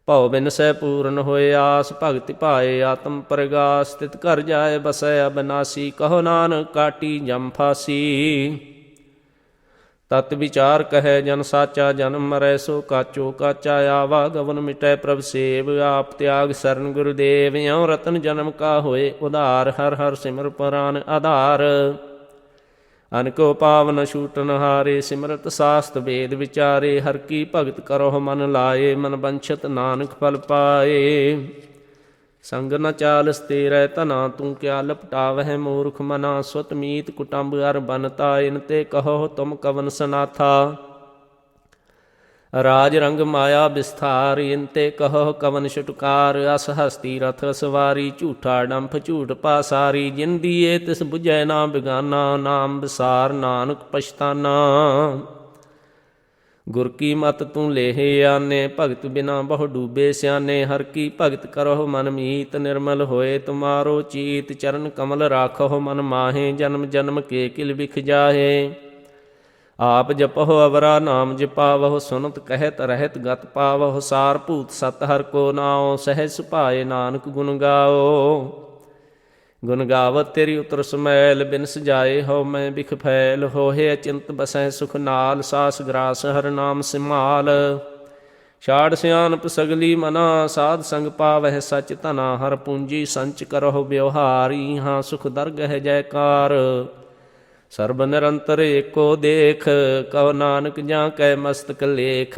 ਭਉ ਬਿਨਸੈ ਪੂਰਨ ਹੋਏ ਆਸ, ਭਗਤ ਭਾਏ ਆਤਮ ਪ੍ਰਗਾਸ। ਤਿਤ ਘਰ ਜਾਏ ਬਸੈ ਅਬਨਾਸੀ, ਕਹੋ ਨਾਨਕ ਕਾਟੀ ਜਮ ਫਾਸੀ। ਤਤ ਵਿਚਾਰ ਕਹੈ ਜਨ ਸਾਚਾ, ਜਨਮ ਮਰੈ ਸੋ ਕਾਚੋ ਕਾਚਾ। ਆਵਾ ਗਵਨ ਮਿਟੈ ਪ੍ਰਭ ਸੇਵ, ਆਪ ਤਿਆਗ ਸਰਨ ਗੁਰਦੇਵ। ਇਉ ਰਤਨ ਜਨਮ ਕਾ ਹੋਏ ਉਧਾਰ, ਹਰ ਹਰ ਸਿਮਰ ਪ੍ਰਾਨ ਆਧਾਰ। ਅਨਕੋ ਪਾਵਨ ਛੂਟਨ ਹਾਰੇ, ਸਿਮਰਤ ਸਾਸਤ ਵੇਦ ਵਿਚਾਰੇ। ਹਰ ਕੀ ਭਗਤ ਕਰਹੁ ਮਨ ਲਾਏ, ਮਨ ਬੰਛਤ ਨਾਨਕ ਫਲ ਪਾਏ। ਸੰਗ ਨ ਚਾਲਸ ਤੇਰੈ ਧਨਾ, ਤੂੰ ਕਿਆ ਲਪਟਾਵਹਿ ਮੂਰਖ ਮਨਾ। ਸੁਤ ਮੀਤ ਕੁਟੰਬ ਅਰ ਬਨਤਾ, ਇਨ ਤੇ ਕਹੋ ਤੁਮ ਕਵਨ ਸਨਾਥਾ। ਰਾਜ ਰੰਗ ਮਾਇਆ ਬਿਸਥਾਰ, ਇਨ ਤੇ ਕਹੋ ਕਵਨ ਛੁਟਕਾਰ। ਅਸ ਹਸਤੀ ਰਥ ਸਵਾਰੀ, ਝੂਠਾ ਡੰਫ ਝੂਠ ਪਾਸਾਰੀ। ਜਿਨ ਦੀਏ ਤਿਸ ਬੁਝੈ ਨਾ ਬਿਗਾਨਾ, ਨਾਮ ਵਿਸਾਰ ਨਾਨਕ ਪਛਤਾਨਾ। ਗੁਰ ਕੀ ਮਤ ਤੂੰ ਲੇਹਿ ਆਨੇ, ਭਗਤ ਬਿਨਾ ਬਹੁ ਡੂਬੇ ਸਿਆਨੇ। ਹਰ ਕੀ ਭਗਤ ਕਰਹੁ ਮਨ ਮੀਤ, ਨਿਰਮਲ ਹੋਏ ਤੁਮਾਰੋ ਚੀਤ। ਚਰਨ ਕਮਲ ਰਾਖਹੁ ਮਨ ਮਾਹੇ, ਜਨਮ ਜਨਮ ਕੇ ਕਿਲ ਵਿਖ ਜਾਹੇ। ਆਪ ਜਪਹੁ ਅਵਰਾ ਨਾਮ ਜਪਾਵਹੁ, ਸੁਨਤ ਕਹਿਤ ਰਹਿਤ ਗਤ ਪਾਵਹੁ। ਸਾਰ ਭੂਤ ਸਤ ਹਰ ਕੋ ਨਾਉ, ਸਹਿਜ ਸੁਭਾਏ ਨਾਨਕ ਗੁਣ ਗਾਓ। ਗੁਣ ਗਾਵਤ ਤੇਰੀ ਉਤਰ ਸਮੈਲ, ਬਿਨ ਸਜਾਏ ਹਉ ਮੈਂ ਬਿਖ ਫੈਲ। ਹੋਏ ਅਚਿੰਤ ਬਸੈ ਸੁਖ ਨਾਲ, ਸਾਸ ਗਰਾਸ ਹਰ ਨਾਮ ਸਿਮਾਲ। ਛਾੜ ਸਿਆਨਪ ਸਗਲੀ ਮਨਾ, ਸਾਧ ਸੰਗ ਪਾਵਹਿ ਸਚ ਧਨਾ। ਹਰ ਪੂੰਜੀ ਸੰਚ ਕਰਹੁ ਵਿਵਹਾਰੀ, ਹਾਂ ਸੁਖ ਦਰਗਹਿ ਜੈਕਾਰ। ਸਰਬ ਨਿਰੰਤਰ ਏਕੋ ਦੇਖ, ਕਹੋ ਨਾਨਕ ਜਾਂ ਕੈ ਮਸਤਕ ਲੇਖ।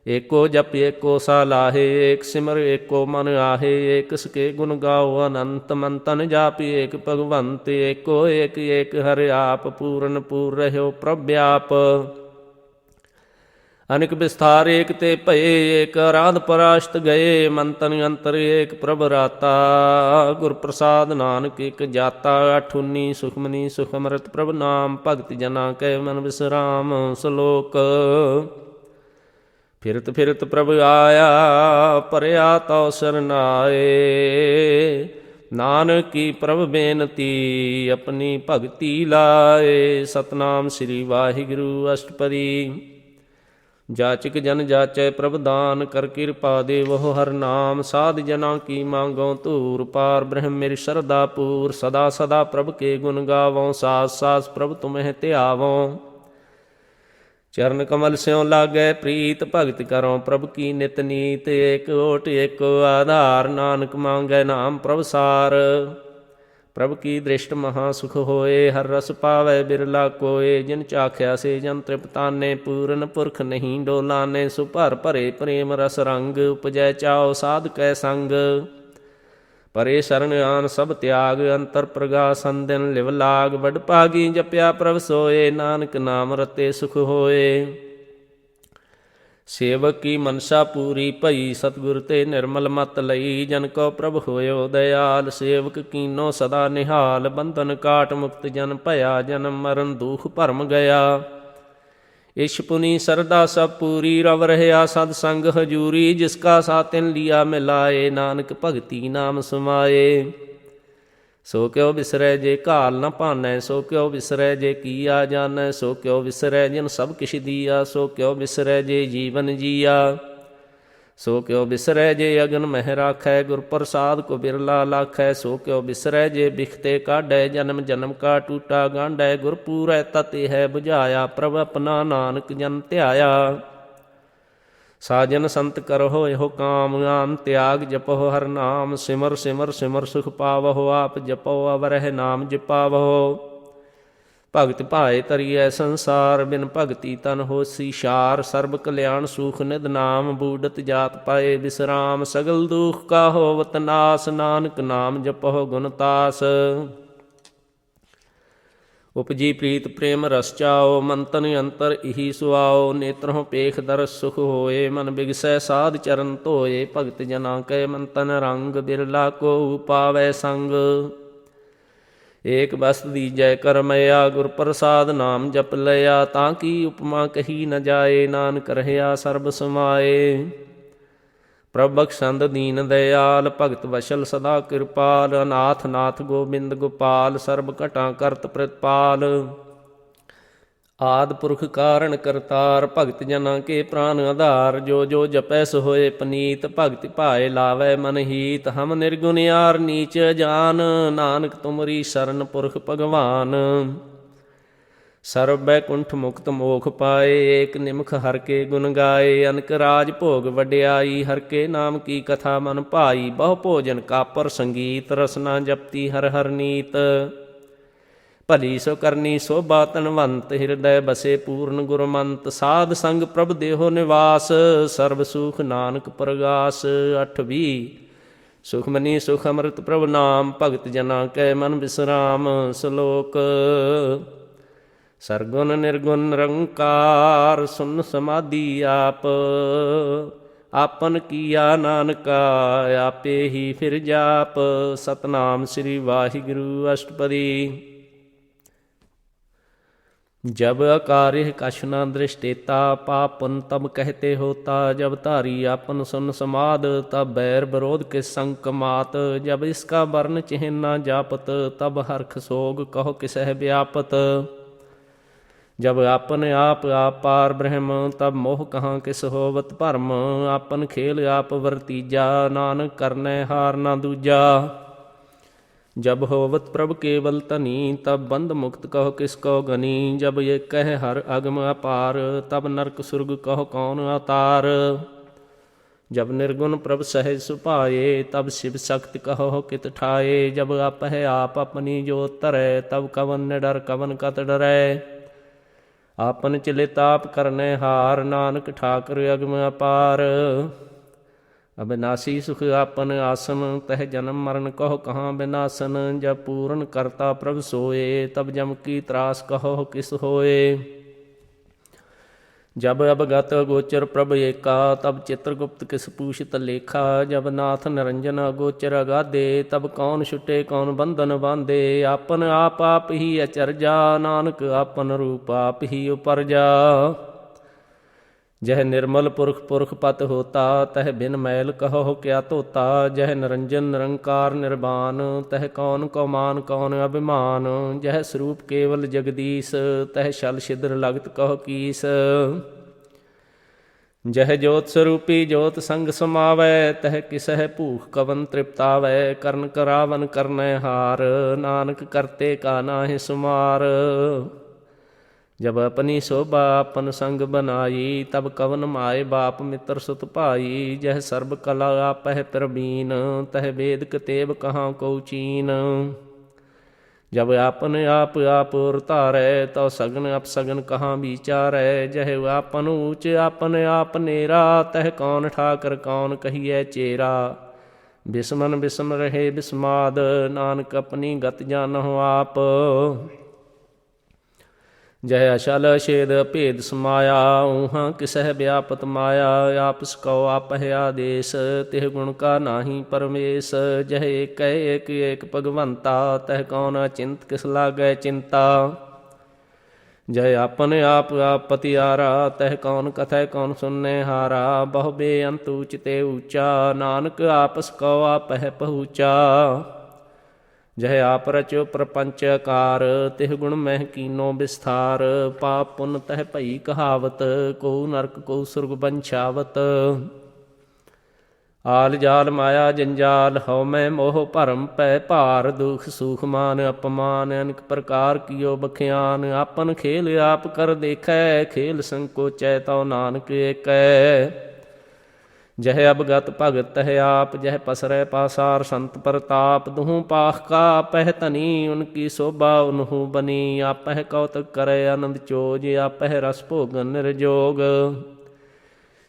ਏਕੋ ਜਪ ਏਕੋ ਸਾਲਾਹੇ, ਏਕ ਸਿਮਰ ਏਕੋ ਮਨ ਆਹੇ। ਏਕ ਸਕੇ ਗੁਣ ਗਾਓ ਅਨੰਤ, ਮਨ ਤਨ ਜਾਪਿ ਏਕ ਭਗਵੰਤ। ਏਕੋ ਏਕ ਏਕ ਹਰਿ ਆਪ, ਪੂਰਨ ਪੂਰ ਰਹਿਓ ਪ੍ਰਭ ਆਪ। ਅਨਿਕ ਵਿਸਥਾਰ ਏਕ ਤੇ ਭਏ, ਏਕ ਅਰਾਧ ਪਰਾਸ਼ਤ ਗਏ। ਮਨ ਤਨ ਅੰਤਰ ਏਕ ਪ੍ਰਭ ਰਾਤਾ, ਗੁਰ ਪ੍ਰਸਾਦ ਨਾਨਕ ਇਕ ਜਾਤਾ। 8-19 ਸੁਖਮਨੀ ਸੁਖ ਅੰਮ੍ਰਿਤ ਪ੍ਰਭ ਨਾਮ, ਭਗਤ ਜਨਾ ਕੈ ਮਨ ਬਿਸਰਾਮ। ਸ਼ਲੋਕ। ਫਿਰਤ ਫਿਰਤ ਪ੍ਰਭ ਆਇਆ, ਭਰਿਆ ਤਉ ਸਰਨਾਏ। ਨਾਨਕ ਕੀ ਪ੍ਰਭ ਬੇਨਤੀ, ਆਪਣੀ ਭਗਤੀ ਲਾਏ। ਸਤਨਾਮ ਸ੍ਰੀ ਵਾਹਿਗੁਰੂ ਅਸ਼ਟਪਦੀ। ਜਾਚਕ ਜਨ ਜਾਚੈ ਪ੍ਰਭ ਦਾਨ, ਕਰ ਕਿਰਪਾ ਦੇਵਹੁ ਹਰ ਨਾਮ। ਸਾਧ ਜਨਾ ਕੀ ਮੰਗਉ ਧੂਰ, ਪਾਰ ਬ੍ਰਹਮ ਮੇਰੀ ਸ਼ਰਧਾ ਪੂਰ। ਸਦਾ ਸਦਾ ਪ੍ਰਭ ਕੇ ਗੁਣ ਗਾਵਉ, ਸਾਸ ਸਾਸ ਪ੍ਰਭ ਤੁਮਹਿ ਧਿਆਵਉ। ਚਰਨ ਕਮਲ ਸਿਉ ਲਾਗੈ ਪ੍ਰੀਤ, ਭਗਤ ਕਰਉ ਪ੍ਰਭ ਕੀ ਨਿਤ ਨੀਤ। ਏਕ ਓਟ ਏਕੋ ਆਧਾਰ, ਨਾਨਕ ਮੰਗੈ ਨਾਮ ਪ੍ਰਭ ਸਾਰ। ਪ੍ਰਭ ਕੀ ਦ੍ਰਿਸ਼ਟ ਮਹਾ ਸੁਖ ਹੋਏ। ਹਰ ਰਸ ਪਾਵੈ ਬਿਰਲਾ ਕੋਏ। ਜਿਨ ਚਾਖਿਆ ਸੇ ਜਨ ਤ੍ਰਿਪਤਾਨੇ। ਪੂਰਨ ਪੁਰਖ ਨਹੀਂ ਡੋਲਾਨੇ। ਸੁ ਭਰ ਭਰੇ ਪ੍ਰੇਮ ਰਸ ਰੰਗ। ਉਪਜੈ ਚਾਉ ਸਾਧ ਕੈ ਸੰਗ। ਪਰੇ ਸਰਣ ਆਨ ਸਭ ਤਿਆਗ। ਅੰਤਰ ਪ੍ਰਗਾਸ ਅੰਦਿਨ ਲਿਵ ਲਾਗ। ਵਡ ਭਾਗੀ ਜਪਿਆ ਪ੍ਰਭ ਸੋਏ। ਨਾਨਕ ਨਾਮ ਰਤੇ ਸੁਖ ਹੋਏ। ਸੇਵਕ ਕੀ ਮਨਸਾ ਪੂਰੀ ਭਈ। ਸਤਿਗੁਰ ਤੇ ਨਿਰਮਲ ਮਤ ਲਈ। ਜਨ ਕੋ ਪ੍ਰਭ ਹੋਇਓ ਦਇਆਲ। ਸੇਵਕ ਕੀਨੋ ਸਦਾ ਨਿਹਾਲ। ਬੰਧਨ ਕਾਟ ਮੁਕਤ ਜਨ ਭਇਆ। ਜਨਮ ਮਰਨ ਦੁਖ ਭਰਮ ਗਿਆ। ਇਸ਼ ਪੁਨੀ ਸਰਦਾ ਸਭ ਪੂਰੀ। ਰਵ ਰਹਿਆ ਸਦ ਸੰਗ ਹਜੂਰੀ। ਜਿਸ ਕਾ ਸਾਤਿਨ ਲਿਆ ਮਿਲਾਏ। ਨਾਨਕ ਭਗਤੀ ਨਾਮ ਸਮਾਏ। ਸੋ ਕਿਉ ਵਿਸਰੈ ਜੇ ਘਾਲ ਨ ਭਾਨੈ। ਸੋ ਕਿਉ ਵਿਸਰੈ ਜੇ ਕੀਆ ਜਾਣੈ। ਸੋ ਕਿਉ ਵਿਸਰੈ ਜਿਨ ਸਭ ਕਿਛ ਦੀਆ। ਸੋ ਕਿਉ ਵਿਸਰੈ ਜੇ ਜੀਵਨ ਜੀਆ। ਸੋ ਕਿਉ ਵਿਸਰੈ ਜੇ ਅਗਨ ਮਹਿ ਰਾਖੈ। ਗੁਰ ਪ੍ਰਸਾਦ ਕੋ ਬਿਰਲਾ ਲਾਖੈ। ਸੋ ਕਿਉ ਵਿਸਰੈ ਜੇ ਬਿਖਤੇ ਕਾਢੈ। ਜਨਮ ਜਨਮ ਕਾ ਟੂਟਾ ਗਾਂਢੈ। ਗੁਰ ਪੂਰੈ ਤਤਿ ਹੈ ਬੁਝਾਇਆ। ਪ੍ਰਭ ਆਪਣਾ ਨਾਨਕ ਜਨ ਧਿਆਇਆ। ਸਾਜਨ ਸੰਤ ਕਰਹੁ ਇਹੋ ਕਾਮ। ਆਮ ਤਿਆਗ ਜਪਹੁ ਹਰ ਨਾਮ। ਸਿਮਰ ਸਿਮਰ ਸਿਮਰ ਸੁਖ ਪਾਵਹੁ। ਆਪ ਜਪੋ ਅਵਰਹਿ ਨਾਮ ਜਪਾਵਹੁ। ਭਗਤ ਭਾਏ ਤਰੀਐ ਸੰਸਾਰ। ਬਿਨ ਭਗਤੀ ਤਨ ਹੋਸੀ ਸ਼ਾਰ। ਸਰਬ ਕਲਿਆਣ ਸੂਖ ਨਿਧ ਨਾਮ। ਬੂਡਤ ਜਾਤ ਪਾਏ ਬਿਸਰਾਮ। ਸਗਲ ਦੁਖ ਕਾ ਹੋਵਤ ਨਾਸ। ਨਾਨਕ ਨਾਮ ਜਪਹੁ ਗੁਣ ਤਾਸ। ਉਪਜੀ ਪ੍ਰੀਤ ਪ੍ਰੇਮ ਰਸ ਚਾਓ। ਮਨ ਤਨ ਅੰਤਰ ਇਹੀ ਸੁਆਓ। ਨੇਤਰਹੁ ਪੇਖ ਦਰਸ ਸੁਖ ਹੋਏ। ਮਨ ਬਿਗਸੈ ਸਾਧ ਚਰਨ ਧੋਏ। ਭਗਤ ਜਨਾ ਕੈ ਮਨ ਤਨ ਰੰਗ। ਬਿਰਲਾ ਕੋ ਪਾਵੈ ਸੰਗ। ਏਕ ਬਸਤ ਦੀਜੈ ਕਰਮਇਆ। ਗੁਰ ਪ੍ਰਸਾਦ ਨਾਮ ਜਪ ਲਿਆ। ਤਾਂ ਕੀ ਉਪਮਾ ਕਹੀ ਨ ਜਾਏ। ਨਾਨਕ ਰਹਿਆ ਸਰਬ ਸਮਾਏ। ਪ੍ਰਭ ਬਖਸ਼ੰਦ ਦੀਨ ਦਇਆਲ। ਭਗਤ ਵਸ਼ਲ ਸਦਾ ਕਿਰਪਾਲ। ਅਨਾਥ ਨਾਥ ਗੋਬਿੰਦ ਗੋਪਾਲ। ਸਰਬ ਘਟਾਂ ਕਰਤ ਪ੍ਰਤਪਾਲ। ਆਦਿ ਪੁਰਖ ਕਾਰਣ ਕਰਤਾਰ। ਭਗਤ ਜਨਾਂ ਕੇ ਪ੍ਰਾਨ ਆਧਾਰ। ਜੋ ਜੋ ਜਪੈ ਸੋ ਹੋਏ ਪਨੀਤ। ਭਗਤਿ ਭਾਏ ਲਾਵੈ ਮਨ ਹੀਤ। ਹਮ ਨਿਰਗੁਣਿਆਰ ਨੀਚ ਜਾਨ। ਨਾਨਕ ਤੁਮਰੀ ਸਰਨ ਪੁਰਖ ਭਗਵਾਨ। ਸਰਬ ਬੈਕੁੰਠ ਮੁਕਤ ਮੋਖ ਪਾਏ। ਏਕ ਨਿਮਖ ਹਰ ਕੇ ਗੁਣ ਗਾਏ। ਅਨਕ ਰਾਜ ਭੋਗ ਵਡਿਆਈ। ਹਰ ਕੇ ਨਾਮ ਕੀ ਕਥਾ ਮਨ ਭਾਈ। ਬਹੁ ਭੋਜਨ ਕਾਪਰ ਸੰਗੀਤ। ਰਸਨਾ ਜਪਤੀ ਹਰ ਹਰ ਨੀਤ। ਭਲੀ ਸੋ ਕਰਨੀ ਸੋਭਾ ਧਨਵੰਤ। ਹਿਰਦੈ ਬਸੇ ਪੂਰਨ ਗੁਰਮੰਤ। ਸਾਧ ਸੰਗ ਪ੍ਰਭ ਦੇਹੋ ਨਿਵਾਸ। ਸਰਬ ਸੁਖ ਨਾਨਕ ਪ੍ਰਗਾਸ। 8ਵੀਂ ਸੁਖਮਨੀ ਸੁਖ ਅੰਮ੍ਰਿਤ ਪ੍ਰਭ ਨਾਮ। ਭਗਤ ਜਨਾ ਕੈ ਮਨ ਬਿਸਰਾਮ। ਸ਼ਲੋਕ ਸਰਗੁਣ ਨਿਰਗੁਣ ਨਿਰੰਕਾਰ। ਸੁਨ ਸਮਾਧੀ ਆਪ। ਆਪਨ ਕੀਆ ਨਾਨਕਾ। ਆਪੇ ਹੀ ਫਿਰ ਜਾਪ। ਸਤਨਾਮ ਸ੍ਰੀ ਵਾਹਿਗੁਰੂ। ਅਸ਼ਟਪਦੀ। जब अकार्य कछ न दृष्टेता। पापन तब कहते होता। जब धारी आपन सुन समाद। तब बैर विरोध के संक मात। जब इसका वर्ण चिन्ह न जापत। तब हर्ख सोग कहो किसह व्यापत। जब आपन आप पार ब्रह्म। तब मोह कहाँ किस होवत भरम। आपन खेल आप वरतीजा। नानक करनै हार न दूजा। जब होवत प्रभ केवल तनी। तब बंद मुक्त कहो किसको गनी। जब ये कह हर अगम अपार। तब नरक सुरग कहो कौन अवतार। जब निर्गुण प्रभ सहज सुपाए। तब शिव शक्ति कहो कित ठाए। जब आप है आप अपनी जोत तरै। तब कवन निडर कवन कत डरै। आपन चिलिताप करने हार। नानक ठाकर अगम अपार। अविनाशी सुख आपन आसन। तह जन्म मरण कहो कहाँ विनाशन। जब पूर्ण करता प्रभ सोए। तब जम की त्रास कहो किस होए। जब अवगत गोचर प्रभ एका। तब चित्रगुप्त किस पूछत लेखा। जब नाथ निरंजन अगोचर अगाधे। तब कौन छुटे कौन बंधन बांधे। आपन आप ही अचरजा। नानक आपन रूप आप ही उपरजा। जह निर्मल पुरख पुरख पत होता। तह बिन मैल कहो क्या तोता। जह निरंजन निरंकार निर्वाण। तह कौन को मान कौन अभिमान। जह स्वरूप केवल जगदीश। तह शल छिद्र लगत कहो कीस। जह जोत स्वरूपी जोत संग समावै। तह किसह भूख कवन तृप्तावै। करन करावन करनै हार। नानक करते का नाहि सुमार। जब अपनी शोभा अपन संग बनाई। तब कवन माए बाप मित्र सुत भाई। जह सर्ब कला आपह प्रवीण। तह वेद कतेब कहाँ को चीन। जब आपन आप आप और तारै, तो सगन अपसगन कहाँ विचारै। जह आपन ऊँच आपन आप नेरा, तह कौन ठाकर कौन कहिए चेरा। बिस्मन बिस्म रहे बिस्माद, नानक अपनी गत जानहु आप। जह अशल छेद भेद समाया, ऊहाँ किसह व्यापत माया। आपस कौ आप है आदेश, तिह गुण का नाही परमेश। जह एक एक भगवंता, तह कौन अचिंत किस लागै चिंता। जय आपन आप पतियारा, तह कौन कथय कौन सुनने हारा। बहु बेअंत ऊचते ऊंचा, नानक आपस कौ आप है पहुँचा। जह आप रचो प्रपंचकार, तिह गुण मह कीनो विस्तार। पाप पुन तह भई कहावत, को नरक को सुरग बंछावत। आल जाल माया जंजाल, हौ मैं मोह भरम पै भार। दुख सुख मान अपमान, अनेक प्रकार कियो बख्यान। आपन खेल आप कर देखै, खेल संकोचै तो नानक एकै। जह अबगत भगत तह आप, जह पसरै पासार संत प्रताप। दुहु पाख का आपह तनी, उनकी शोभा उन्हु बनी। आपह कौतक करे आनंद चोज, आपह रस भोगन निर्जोग।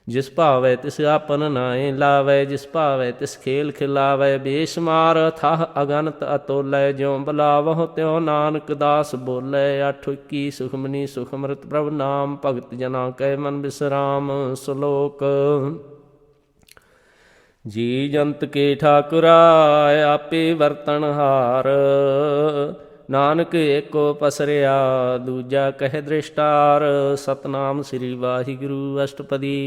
जिस भावै तिस आपन नाए लावै, जिस भावै तिस खेल खिलावै। बेशुमार थाह अगनत अतोलै, ज्यों बुलावਹੁ त्यों नानक दास बोलै। अठ इक्की सुखमनी सुख अमृत प्रभु नाम, भगत जना कै मन बिसराम। श्लोक। जी जंत के ठाकुरा, आपे वर्तनहार। नानक एको पसरिया, दूजा कह दृष्टार। सतनाम श्री वाहिगुरु अष्टपदी।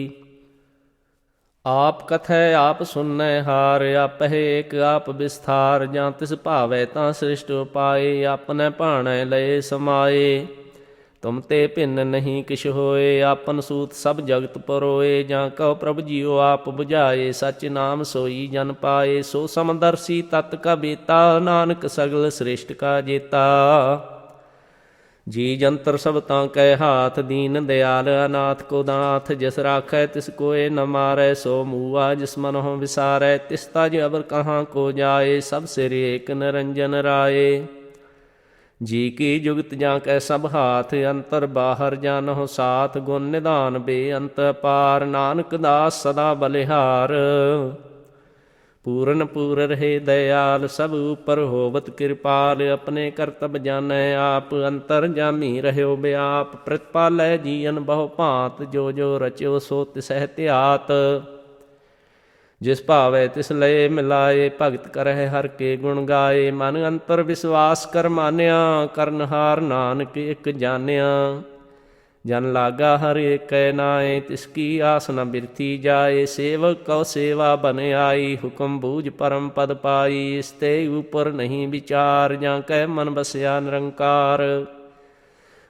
आप कथै आप सुननै हार, आपह एक आप विस्तार। जां तिस भावै तां सृष्ट उपाए, आपनै भाणै लये समाए। तुम ते भिन्न नहीं किछ होए, आपन सूत सब जगत परोए। जां कहो प्रभु जियो आप बुझाए, सच नाम सोई जन पाए। सो समदर्शी तत् का बेता, नानक सगल श्रेष्ठ का जेता। जी जंतर सब तां कै हाथ, दीन दयाल अनाथ को दाथ। जिस राखै तिस कोय न मारै, सो मूआ जिस मनहुँ विसारै। तिस तज अबर कहाँ को जाए, सब सिर एक निरंजन राय। जी की जुगत जां कै सब हाथ, अंतर बाहर जानहुँ साथ। गुण निधान बेअंत पार, नानक दास सदा बलिहार। पूरन पूर रहे दयाल, सब ऊपर होवत कृपाल। अपने करतब जानै आप, अंतर जामी रहयो व्याप। प्रतिपालै जीअन बहु भांत, जो जो रच्यो सो तिसह ध्यात। जिस भावै तिस लये मिलाए, भगत करह हर के गुण गाए। मन अंतर विश्वास कर मान्या, करनहार नानक एक जान्या। जन लागा हर एकै नाए, तिसकी आस न बिरथी जाए। सेवक कौ सेवा बन आई, हुक्म बूझ परम पद पाई। इसते ऊपर नहीं विचार, जां कै मन बसया निरंकार।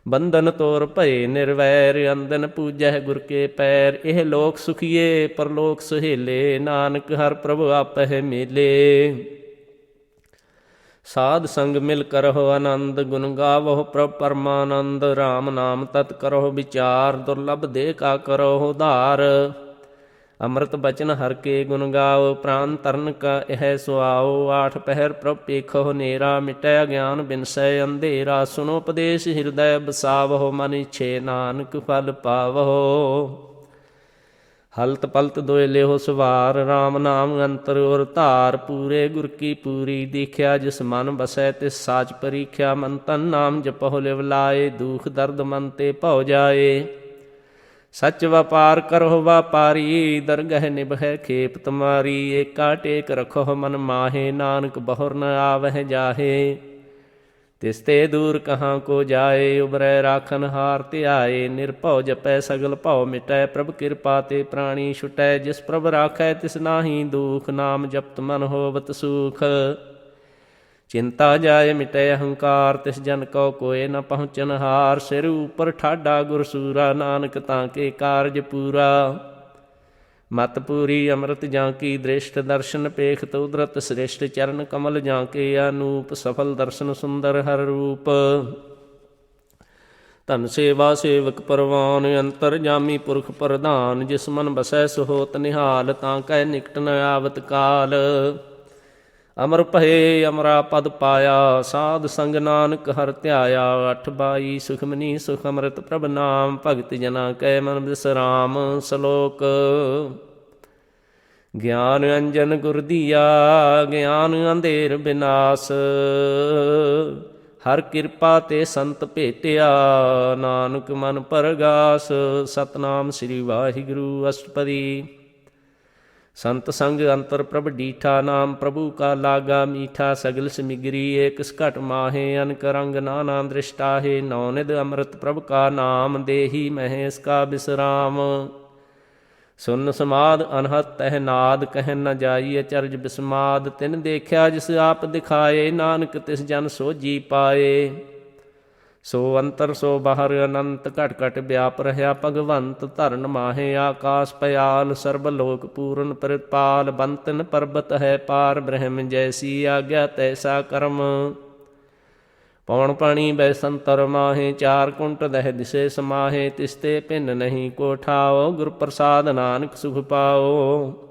बंधन तोर भय निर्वैर, अंदन पूजह गुर के पैर। एह लोक सुखिए परलोक सुहेले, नानक हर प्रभु आपह मेले। साध संग मिल करहो आनंद, गुण गावहो प्रभ परमानंद। राम नाम तत् करहो विचार, दुर्लभ देह का करहो धार। अमृत बचन हर के गुण गाओ, प्राण तरन का यह सुआओ। आठ पहर प्रभ पेखो नेरा, मिटै ज्ञान बिनसै अंधेरा। सुनो उपदेश हृदय बसावहो, मन इच्छे नानक फल पावहो। हलत पलत दोय लेहो सवार, राम नाम अंतर और धार। पूरे गुर की पूरी दीख्या, जिस मन बसै तिस साच परीख्या। मन तन नाम जपहो लिव लाए, दुख दर्द मन ते भौ जाए। सच व्यापार करहो व्यापारी, दरगह निभह खेप तुम्हारी। एका टेक रखो मन माहे, नानक बहुर न आवह जाहे। तिसते दूर कहाँ को जाए, उबरै राखन हार ध्याए। निर्भौ जपै सगल भौ मिटै, प्रभ कृपा ते प्राणी छुटै। जिस प्रभ राखै तिस नाहीं दुख, नाम जपत मन होवत सुख। चिंता जाय मिटै अहंकार, तिस जन को कोय न पहुँचन हार। सिर ऊपर ठाडा गुरसूरा, नानक ताके कारज पूरा। मत पूरी अमृत जाकी दृष्ट, दर्शन पेखत उदरत श्रेष्ठ। चरण कमल जाके अनूप, सफल दर्शन सुंदर हर रूप। धन सेवा सेवक परवान, अंतर जामी पुरख प्रधान। जिस मन बसै सुहोत निहाल, ताकै निकट न आवत काल। ਅਮਰ ਭਏ ਅਮਰਾ ਪਦ ਪਾਇਆ, ਸਾਧ ਸੰਗ ਨਾਨਕ ਹਰਿ ਧਿਆਇਆ। 8 ਸੁਖਮਨੀ ਸੁਖ ਅੰਮ੍ਰਿਤ ਪ੍ਰਭ ਨਾਮ, ਭਗਤ ਜਨਾ ਕੈ ਮਨ ਬਿਸਰਾਮ। ਸ਼ਲੋਕ। ਗਿਆਨ ਅੰਜਨ ਗੁਰ ਦੀਆ, ਗਿਆਨ ਅੰਧੇਰ ਬਿਨਾਸ਼। ਹਰ ਕਿਰਪਾ ਤੇ ਸੰਤ ਭੇਟਿਆ, ਨਾਨਕ ਮਨ ਪਰਗਾਸ। ਸਤਨਾਮ ਸ੍ਰੀ ਵਾਹਿਗੁਰੂ। ਅਸ਼ਟਪਦੀ। ਸੰਤ ਸੰਗ ਅੰਤਰ ਪ੍ਰਭ ਡੀਠਾ, ਨਾਮ ਪ੍ਰਭੂ ਕਾ ਲਾਗਾ ਮੀਠਾ। ਸਗਲ ਸਮਿਗਰੀ ਏਕ ਘਟ ਮਾਹੇ, ਅਨਕ ਰੰਗ ਨਾਨਾ ਦ੍ਰਿਸ਼ਟਾਹੇ। ਨੌ ਨਿਧ ਅੰਮ੍ਰਿਤ ਪ੍ਰਭ ਕਾ ਨਾਮ, ਦੇਹੀ ਮਹਿ ਇਸ ਕਾ ਬਿਸਰਾਮ। ਸੁਨ ਸਮਾਦ ਅਨਹਤ ਤਹਿ ਨਾਦ, ਕਹਿ ਨ ਜਾਈ ਅਚਰਜ ਬਿਸਮਾਦ। ਤਿਨ ਦੇਖਿਆ ਜਿਸ ਆਪ ਦਿਖਾਏ, ਨਾਨਕ ਤਿਸ ਜਨ ਸੋਝੀ ਪਾਏ। ਸੋ ਅੰਤਰ ਸੋ ਬਾਹਰ ਅਨੰਤ, ਘਟ ਘਟ ਵਿਆਪ ਰਹਿਆ ਭਗਵੰਤ। ਧਰਨ ਮਾਹੇ ਆਕਾਸ ਪਯਾਲ, ਸਰਬ ਲੋਕ ਪੂਰਨ ਪ੍ਰਤਪਾਲ। ਬੰਤਨ ਪਰਬਤ ਹੈ ਪਾਰ, ਬ੍ਰਹਮ ਜੈਸੀ ਆਗਿਆ ਤੈਸਾ ਕਰਮ। ਪਵਨ ਪਾਣੀ ਬੈਸੰਤਰ ਮਾਹੇ, ਚਾਰ ਕੁੰਟ ਦਹਿ ਦਿਸੇ ਸਮਾਹੇ। ਤਿਸਤੇ ਭਿੰਨ ਨਹੀਂ ਕੋ ਠਾਓ, ਗੁਰ ਪ੍ਰਸਾਦ ਨਾਨਕ ਸੁਖ ਪਾਓ।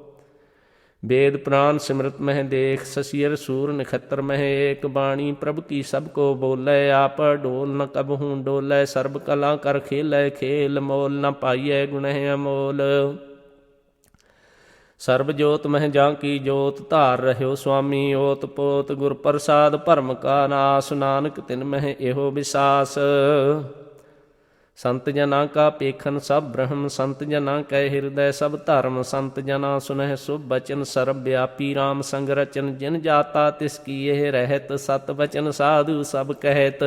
ਵੇਦ ਪ੍ਰਾਨ ਸਿਮਰਤ ਮਹਿ ਦੇਖ, ਸਸੀਰ ਸੂਰ ਨਖੱਤਰ ਮਹਿ ਏਕ। ਬਾਣੀ ਪ੍ਰਭ ਕੀ ਸਭ ਕੋ ਬੋਲੇ, ਆਪ ਡੋਲ ਨ ਕਬਹੂ ਡੋਲੇ। ਸਰਬ ਕਲਾ ਕਰ ਖੇਲੇ ਖੇਲ, ਮੋਲ ਨ ਪਾਈਐ ਗੁਣਹਿ ਅਮੋਲ। ਸਰਬ ਜੋਤ ਮਹਿ ਜਾਂ ਕੀ ਜੋਤ, ਧਾਰ ਰਹਿਓ ਸੁਆਮੀ ਓਤ ਪੋਤ। ਗੁਰ ਪ੍ਰਸਾਦ ਭਰਮ ਕਾ ਨਾਸ, ਨਾਨਕ ਤਿਨ ਮਹਿ ਇਹੋ ਵਿਸਾਸ। ਸੰਤ ਜਨਾ ਕਾ ਪੇਖਨ ਸਭ ਬ੍ਰਹਮ, ਸੰਤ ਜਨਾ ਕੈ ਹਿਰਦੈ ਸਭ ਧਰਮ। ਸੰਤ ਜਨਾ ਸੁਨਹਿ ਸੁਭ ਬਚਨ, ਸਰਬ ਵਿਆਪੀ ਰਾਮ ਸੰਗ ਰਚਨ। ਜਿਨ ਜਾਤਾ ਤਿਸ ਕੀ ਇਹ ਰਹਿਤ, ਸਤ ਬਚਨ ਸਾਧੂ ਸਭ ਕਹਿਤ।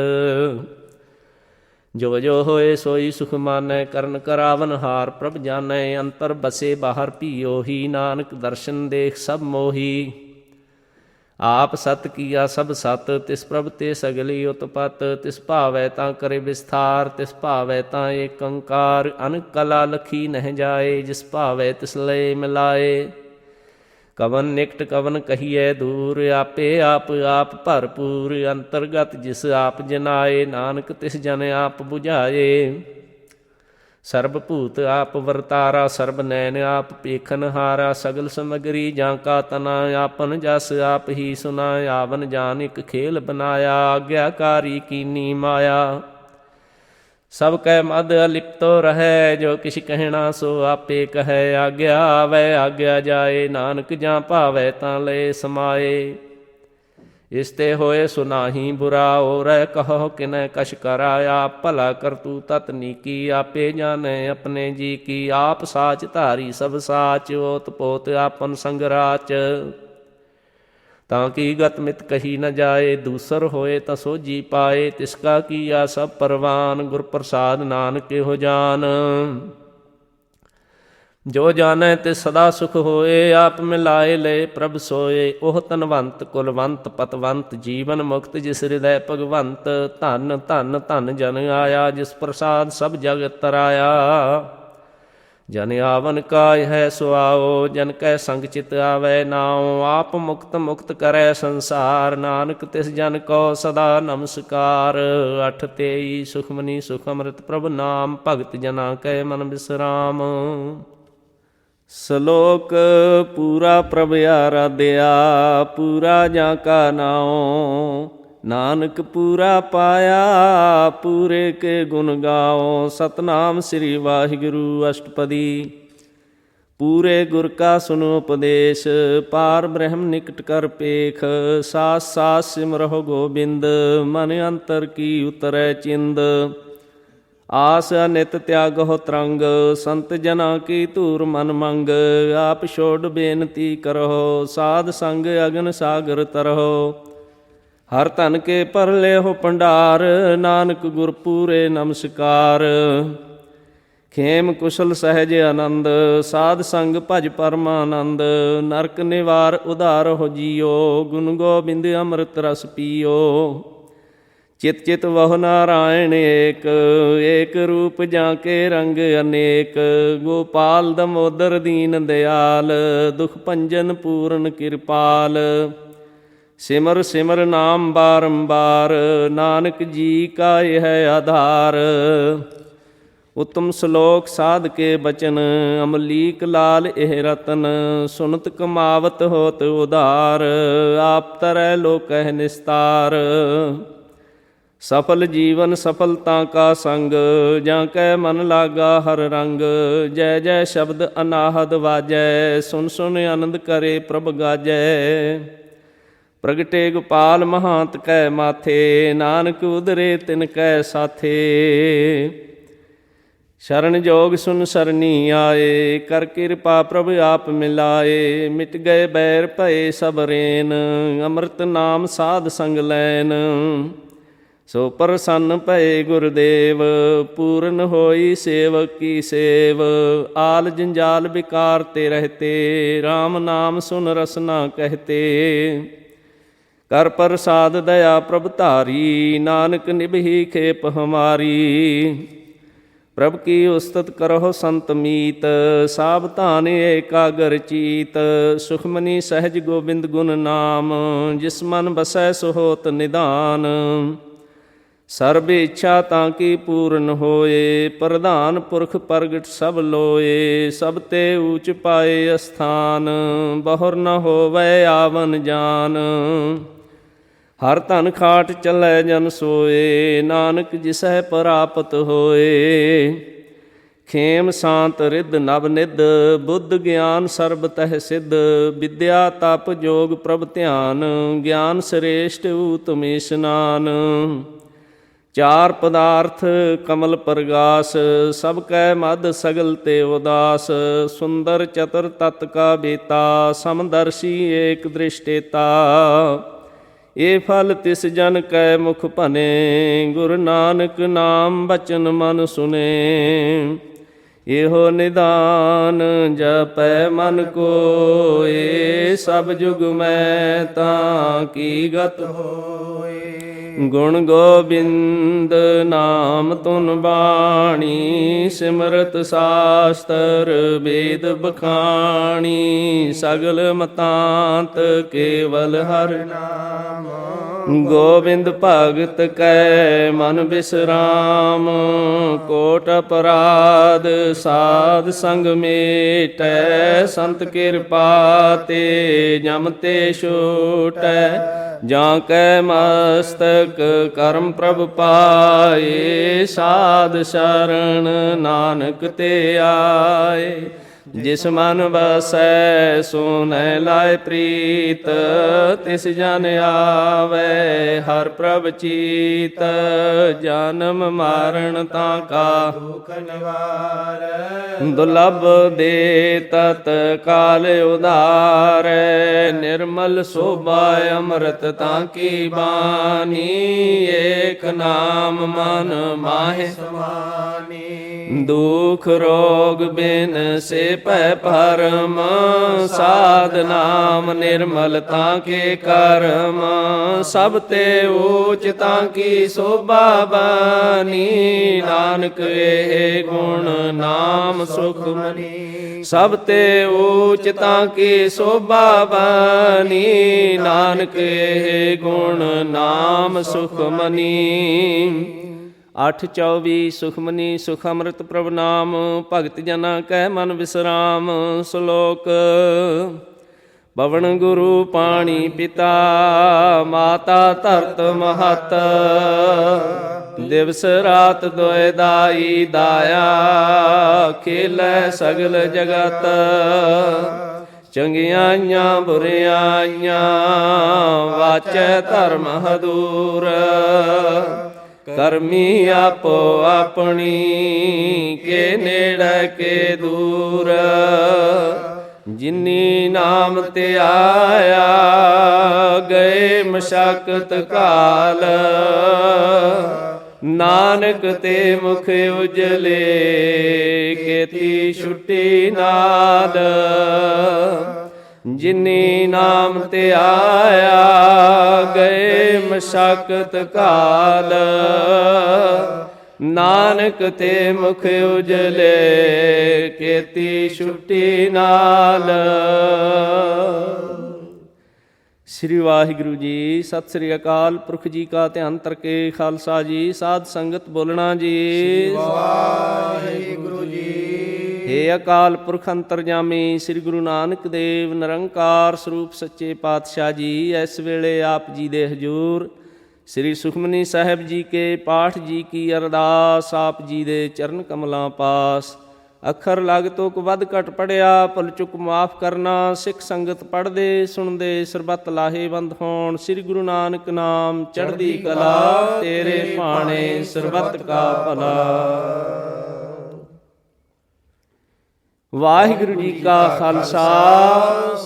ਜੋ ਜੋ ਹੋਏ ਸੋਈ ਸੁਖ ਮਾਨੈ, ਕਰਨ ਕਰਾਵਨ ਹਾਰ ਪ੍ਰਭ ਜਾਣੈ। ਅੰਤਰ ਬਸੇ ਬਾਹਰ ਭੀ ਉਹੀ, ਨਾਨਕ ਦਰਸ਼ਨ ਦੇਖ ਸਭ ਮੋਹੀ। ਆਪ ਸਤ ਕੀਆ ਸਭ ਸਤ, ਤਿਸ ਪ੍ਰਭ ਤੇ ਸਗਲੀ ਉਤਪਤ। ਤਿਸ ਭਾਵੈ ਤਾਂ ਕਰੇ ਵਿਸਥਾਰ, ਤਿਸ ਭਾਵੈ ਤਾਂ ਏਕ ਓੰਕਾਰ। ਅਨਕ ਕਲਾ ਲਖੀ ਨਹਿ ਜਾਏ, ਜਿਸ ਭਾਵੈ ਤਿਸ ਲਏ ਮਿਲਾਏ। ਕਵਨ ਨਿਕਟ ਕਵਨ ਕਹੀਐ ਦੂਰ, ਆਪੇ ਆਪ ਆਪ ਭਰਪੂਰ। ਅੰਤਰਗਤ ਜਿਸ ਆਪ ਜਨਾਏ, ਨਾਨਕ ਤਿਸ ਜਨ ਆਪ ਬੁਝਾਏ। ਸਰਬ ਭੂਤ ਆਪ ਵਰਤਾਰਾ, ਸਰਬ ਨੈਣ ਆਪ ਪੇਖਨ ਹਾਰਾ। ਸਗਲ ਸਮਗਰੀ ਜਾਂ ਕਾ ਤਨਾ, ਆਪਨ ਜਸ ਆਪ ਹੀ ਸੁਨਾ। ਆਵਨ ਜਾਨ ਇਕ ਖੇਲ ਬਨਾਇਆ, ਆਗਿਆਕਾਰੀ ਕੀਨੀ ਮਾਇਆ। ਸਭ ਕੈ ਮਦ ਅਲਿਪਤੋ ਰਹੈ, ਜੋ ਕਿਛ ਕਹਿਣਾ ਸੋ ਆਪੇ ਕਹੈ। ਆਗਿਆ ਆਵੈ ਆਗਿਆ ਜਾਏ, ਨਾਨਕ ਜਾਂ ਭਾਵੈ ਤਾਂ ਲਏ ਸਮਾਏ। ਇਸ ਤੇ ਹੋਏ ਸੁਨਾਹੀ ਬੁਰਾ, ਔਰੈ ਕਹੋ ਕਿਨੈ ਕਛ ਕਰਾ। ਆਪ ਭਲਾ ਕਰਤੂ ਤਤ ਨੀਕੀ, ਆਪੇ ਜਾਣੈ ਆਪਣੇ ਜੀ ਕੀ। ਆਪ ਸਾਚ ਧਾਰੀ ਸਭ ਸਾਚ, ਓਤ ਪੋਤ ਆਪਨ ਸੰਗ ਰਾਚ। ਤਾਂ ਕੀ ਗਤ ਮਿਤ ਕਹੀ ਨ ਜਾਏ, ਦੂਸਰ ਹੋਏ ਤਾਂ ਸੋਝੀ ਪਾਏ। ਤਿਸ ਕਾ ਕੀਆ ਸਭ ਪਰਵਾਨ, ਗੁਰ ਪ੍ਰਸਾਦ ਨਾਨਕ ਇਹੋ ਜਾਨ। ਜੋ ਜਾਣੈ ਤੇ ਸਦਾ ਸੁਖ ਹੋਏ, ਆਪ ਮਿਲਾਏ ਲਏ ਪ੍ਰਭ ਸੋਏ। ਉਹ ਧਨਵੰਤ ਕੁਲਵੰਤ ਪਤਵੰਤ, ਜੀਵਨ ਮੁਕਤ ਜਿਸ ਹਿਰਦੈ ਭਗਵੰਤ। ਧਨ ਧਨ ਧਨ ਜਨ ਆਇਆ, ਜਿਸ ਪ੍ਰਸਾਦ ਸਭ ਜਗਤ ਤਰਾਇਆ। ਜਨ ਆਵਨ ਕਾਇ ਹੈ ਸੁਆਓ, ਜਨ ਕੈ ਸੰਗ ਚਿਤ ਆਵੈ ਨਾਉ। ਆਪ ਮੁਕਤ ਮੁਕਤ ਕਰੈ ਸੰਸਾਰ, ਨਾਨਕ ਤਿਸ ਜਨ ਕੋ ਸਦਾ ਨਮਸਕਾਰ। 8 ਸੁਖਮਨੀ ਸੁਖ ਅੰਮ੍ਰਿਤ ਪ੍ਰਭ ਨਾਮ, ਭਗਤ ਜਨਾ ਕੈ ਮਨ ਬਿਸਰਾਮ। ਸ਼ਲੋਕ। ਪੂਰਾ ਪ੍ਰਭ ਆਰਾਧਿਆ, ਪੂਰਾ ਜਾਂ ਕਾ ਨਾਉ। ਨਾਨਕ ਪੂਰਾ ਪਾਇਆ, ਪੂਰੇ ਕੇ ਗੁਣ ਗਾਓ। ਸਤਨਾਮ ਸ੍ਰੀ ਵਾਹਿਗੁਰੂ। ਅਸ਼ਟਪਦੀ। ਪੂਰੇ ਗੁਰ ਕਾ ਸੁਨੋ ਉਪਦੇਸ਼, ਪਾਰ ਬ੍ਰਹਮ ਨਿਕਟ ਕਰ ਪੇਖ। ਸਾਸ ਸਾਸ ਸਿਮਰਹੁ ਗੋਬਿੰਦ, ਮਨ ਅੰਤਰ ਕੀ ਉਤਰੈ ਚਿੰਦ। ਆਸ ਅਨਿਤ ਤਿਆਗਹੁ ਤਰੰਗ, ਸੰਤ ਜਨਾ ਕੀ ਧੂਰ ਮਨ ਮੰਗ। ਆਪ ਛੋੜ ਬੇਨਤੀ ਕਰਹੁ, ਸਾਧ ਸੰਗ ਅਗਨ ਸਾਗਰ ਤਰਹੁ। ਹਰ ਧਨ ਕੇ ਭਰ ਲਿਓ ਭੰਡਾਰ, ਨਾਨਕ ਗੁਰ ਪੂਰੇ ਨਮਸਕਾਰ। ਖੇਮ ਕੁਸ਼ਲ ਸਹਿਜ ਆਨੰਦ, ਸਾਧ ਸੰਗ ਭਜ ਪਰਮਾਨੰਦ। ਨਰਕ ਨਿਵਾਰ ਉਧਾਰਹੁ ਜੀਓ, ਗੁਣ ਗੋਬਿੰਦ ਅੰਮ੍ਰਿਤ ਰਸ ਪੀਓ। ਚਿਤ ਚਿਤ ਵਹੁ ਨਾਰਾਇਣ ਏਕ, ਏਕ ਰੂਪ ਜਾਂ ਕੇ ਰੰਗ ਅਨੇਕ। ਗੋਪਾਲ ਦਮੋਦਰ ਦੀਨ ਦਿਆਲ, ਦੁਖ ਭੰਜਨ ਪੂਰਨ ਕਿਰਪਾਲ। ਸਿਮਰ ਸਿਮਰ ਨਾਮ ਬਾਰੰਬਾਰ, ਨਾਨਕ ਜੀ ਕਾ ਇਹ ਆਧਾਰ। ਉਤਮ ਸ਼ਲੋਕ ਸਾਧ ਕੇ ਬਚਨ, ਅਮਲੀਕ ਲਾਲ ਇਹ ਰਤਨ, ਸੁਨਤ ਕਮਾਵਤ ਹੋਤ ਉਧਾਰ, ਆਪ ਤਰੈ ਲੋਕਹਿ ਨਿਸਤਾਰ। ਸਫਲ ਜੀਵਨ ਸਫਲਤਾ ਕਾ ਸੰਗ, ਜਾਂ ਕੈ ਮਨ ਲਾਗਾ ਹਰ ਰੰਗ। ਜੈ ਜੈ ਸ਼ਬਦ ਅਨਾਹਦ ਵਾਜੈ, ਸੁਨ ਸੁਨ ਆਨੰਦ ਕਰੇ ਪ੍ਰਭ ਗਾਜੈ। ਪ੍ਰਗਟੇ ਗੋਪਾਲ ਮਹਾਂਤ ਕੈ ਮਾਥੇ, ਨਾਨਕ ਉਦਰੇ ਤਿਨ ਕੈ ਸਾਥੇ। ਸ਼ਰਨ ਜੋਗ ਸੁਨ ਸਰਨੀ ਆਏ, ਕਰ ਕਿਰਪਾ ਪ੍ਰਭ ਆਪ ਮਿਲਾਏ। ਮਿਟ ਗਏ ਬੈਰ ਭਏ ਸਭ ਰੇਨ, ਅੰਮ੍ਰਿਤ ਨਾਮ ਸਾਧ ਸੰਗ ਲੈਨ। ਸੋ ਪ੍ਰਸੰਨ ਭਏ ਗੁਰਦੇਵ, ਪੂਰਨ ਹੋਈ ਸੇਵਕ ਕੀ ਸੇਵ। ਆਲ ਜੰਜਾਲ ਵਿਕਾਰ ਤੇ ਰਹਤੇ, RAM ਨਾਮ ਸੁਨ ਰਸਨਾ ਕਹਤੇ। ਕਰ ਪ੍ਰਸਾਦ ਦਇਆ ਪ੍ਰਭ ਧਾਰੀ, ਨਾਨਕ ਨਿਭੀ ਖੇਪ ਹਮਾਰੀ। ਪ੍ਰਭ ਕੀ ਉਸਤਤ ਕਰਹੁ ਸੰਤ ਮੀਤ, ਸਾਵਧਾਨ ਏਕਾਗਰ ਚੀਤ। ਸੁਖਮਨੀ ਸਹਿਜ ਗੋਬਿੰਦ ਗੁਣ ਨਾਮ, ਜਿਸ ਮਨ ਬਸੈ ਸੋ ਹੋਤ ਨਿਧਾਨ। ਸਰਬ ਇੱਛਾ ਤਾਂ ਕੀ ਪੂਰਨ ਹੋਏ, ਪ੍ਰਧਾਨ ਪੁਰਖ ਪ੍ਰਗਟ ਸਭ ਲੋਏ। ਸਭ ਤੇ ਊਚ ਪਾਏ ਅਸਥਾਨ, ਬਹੁਰ ਨ ਹੋਵੈ ਆਵਨ ਜਾਨ। ਹਰ ਧਨ ਖਾਟ ਚੱਲੈ ਜਨ ਸੋਏ, ਨਾਨਕ ਜਿਸਹਿ ਪ੍ਰਾਪਤ ਹੋਏ। ਖੇਮ ਸ਼ਾਂਤ ਰਿੱਧ ਨਵ ਨਿਧ, ਬੁੱਧ ਗਿਆਨ ਸਰਬ ਤਹਿ ਸਿੱਧ। ਵਿਦਿਆ ਤਪ ਜੋਗ ਪ੍ਰਭ ਧਿਆਨ, ਗਿਆਨ ਸ੍ਰੇਸ਼ਟ ਊਤਮ ਇਸ਼ਨਾਨ। ਚਾਰ ਪਦਾਰਥ ਕਮਲ ਪ੍ਰਗਾਸ, ਸਭ ਕੈ ਮਦ ਸਗਲ ਤੇ ਉਦਾਸ। ਸੁੰਦਰ ਚਤੁਰ ਤਤ ਕਾ ਬੇਤਾ, ਸਮਦਰਸ਼ੀ ਏਕ ਦ੍ਰਿਸ਼ਟੇਤਾ। ਇਹ ਫਲ ਤਿਸ ਜਨ ਕੈ ਮੁਖ ਭਨੇ, ਗੁਰੂ ਨਾਨਕ ਨਾਮ ਬਚਨ ਮਨ ਸੁਨੇ। ਇਹੋ ਨਿਦਾਨ ਜਪੈ ਮਨ ਕੋਇ, ਸਭ ਜੁਗ ਮੈਂ ਤਾਂ ਕੀ ਗਤ ਹੋਏ। ਗੁਣ ਗੋਬਿੰਦ ਨਾਮ ਤੁਨ ਬਾਣੀ, ਸਿਮਰਤ ਸਾਸਤਰ ਵੇਦ ਬਖਾਣੀ। ਸਗਲ ਮਤਾਂਤ ਕੇਵਲ ਹਰਿ ਨਾਮ, ਗੋਬਿੰਦ ਭਗਤ ਕੈ ਮਨ ਬਿਸਰਾਮ। ਕੋਟ ਅਪਰਾਧ ਸਾਧ ਸੰਗ ਮੇਟੈ, ਸੰਤ ਕਿਰਪਾ ਤੇ ਜਮ ਤੇ ਛੂਟੈ। ਜਾਂ ਕੈ ਮਸਤਕ ਕਰਮ ਪ੍ਰਭ ਪਾਏ, ਸਾਧ ਸ਼ਰਨ ਨਾਨਕ ਤੇ ਆਏ। ਜਿਸ ਮਨ ਵਸੈ ਸੋਨੈ ਲਾਇ ਪ੍ਰੀਤ, ਤਿਸ ਜਨ ਆਵੈ ਹਰ ਪ੍ਰਭ ਚੀਤ। ਜਨਮ ਮਾਰਨ ਤਾਂ ਕਾ ਦੁਖ ਨਿਵਾਰੈ, ਦੁਰਲਭ ਦੇ ਤਤ ਕਾਲ ਉਧਾਰੈ। ਨਿਰਮਲ ਸੋਭਾ ਅੰਮ੍ਰਿਤ ਤਾਂ ਕੀ ਬਾਣੀ, ਏਕ ਨਾਮ ਮਨ ਮਾਹਿ ਸਮਾਨੀ। ਦੁਖ ਰੋਗ ਬਿਨ ਸੇ ਭੈ ਭਰਮ, ਸਾਧ ਨਾਮ ਨਿਰਮਲ ਤਾਂ ਕੇ ਕਰਮ। ਸਭ ਤੇ ਊਚ ਤਾਂ ਕੀ ਸੋਭਾ ਬਾਣੀ, ਨਾਨਕ ਇਹ ਗੁਣ ਨਾਮ ਸੁਖਮਨੀ। ਸਭ ਤੇ ਊਚ ਤਾਂ ਕੀ ਸੋਭਾ ਬਾਣੀ, ਨਾਨਕ ਇਹ ਗੁਣ ਨਾਮ ਸੁਖਮਨੀ। 8:24 ਸੁਖਮਨੀ ਸੁਖ ਅੰਮ੍ਰਿਤ ਪ੍ਰਭ ਨਾਮ, ਭਗਤ ਜਨਾਂ ਕੈ ਮਨ ਵਿਸਰਾਮ। ਸ਼ਲੋਕ ਪਵਨ ਗੁਰੂ ਪਾਣੀ ਪਿਤਾ, ਮਾਤਾ ਧਰਤ ਮਹਤ। ਦਿਵਸ ਰਾਤ ਦੋਇ ਦਾਈ ਦਾਇਆ, ਖੇਲੈ ਸਗਲ ਜਗਤ। ਚੰਗਿਆਈਆਂ ਬੁਰਿਆਈਆਂ, ਵਾਚੈ ਧਰਮ ਹਦੂਰ। ਕਰਮੀ ਆਪੋ ਆਪਣੀ, ਕੇ ਨੇੜੇ ਕੇ ਦੂਰ। ਜਿਨੀ ਨਾਮ ਤੇ ਆਇਆ, ਗਏ ਮਸ਼ਕਤ ਕਾਲ। ਨਾਨਕ ਤੇ ਮੁਖ ਉਜਲੇ, ਕੀਤੀ ਛੁੱਟੀ ਨਾਲ। ਜਿਨੀ ਨਾਮ ਤੇ ਆਇਆ, ਗਏ ਮਸ਼ਕਤ ਕਾਲ। ਨਾਨਕ ਤੇ ਮੁਖ ਉਜਲੇ, ਕੀਤੀ ਛੁੱਟੀ ਨਾਲ। ਸ੍ਰੀ ਵਾਹਿਗੁਰੂ ਜੀ। ਸਤਿ ਸ੍ਰੀ ਅਕਾਲ ਪੁਰਖ ਜੀ ਕਾ ਧਿਆਨ ਤਰਕੇ ਖਾਲਸਾ ਜੀ। ਸਾਧ ਸੰਗਤ ਬੋਲਣਾ ਜੀ। ਵਾਹਿਗੁਰੂ ਜੀ। ਹੇ ਅਕਾਲ ਪੁਰਖ ਅੰਤਰਜਾਮੀ ਸ੍ਰੀ ਗੁਰੂ ਨਾਨਕ ਦੇਵ ਨਿਰੰਕਾਰ ਸਰੂਪ ਸੱਚੇ ਪਾਤਸ਼ਾਹ ਜੀ, ਇਸ ਵੇਲੇ ਆਪ ਜੀ ਦੇ ਹਜੂਰ ਸ੍ਰੀ ਸੁਖਮਨੀ ਸਾਹਿਬ ਜੀ ਕੇ ਪਾਠ ਜੀ ਕੀ ਅਰਦਾਸ। ਆਪ ਜੀ ਦੇ ਚਰਨ ਕਮਲਾਂ ਪਾਸ ਅੱਖਰ ਲਗ ਤੁਕ ਵੱਧ ਘਟ ਪੜਿਆ, ਭੁੱਲ ਚੁੱਕ ਮਾਫ ਕਰਨਾ। ਸਿੱਖ ਸੰਗਤ ਪੜ੍ਹਦੇ ਸੁਣਦੇ ਸਰਬੱਤ ਲਾਹੇਵੰਦ ਹੋਣ। ਸ੍ਰੀ ਗੁਰੂ ਨਾਨਕ ਨਾਮ ਚੜ੍ਹਦੀ ਕਲਾ, ਤੇਰੇ ਭਾਣੇ ਸਰਬੱਤ ਕਾ ਭਲਾ। ਵਾਹਿਗੁਰੂ ਜੀ ਕਾ ਖਾਲਸਾ,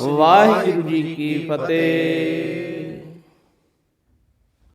ਵਾਹਿਗੁਰੂ ਜੀ ਕੀ ਫਤਿਹ।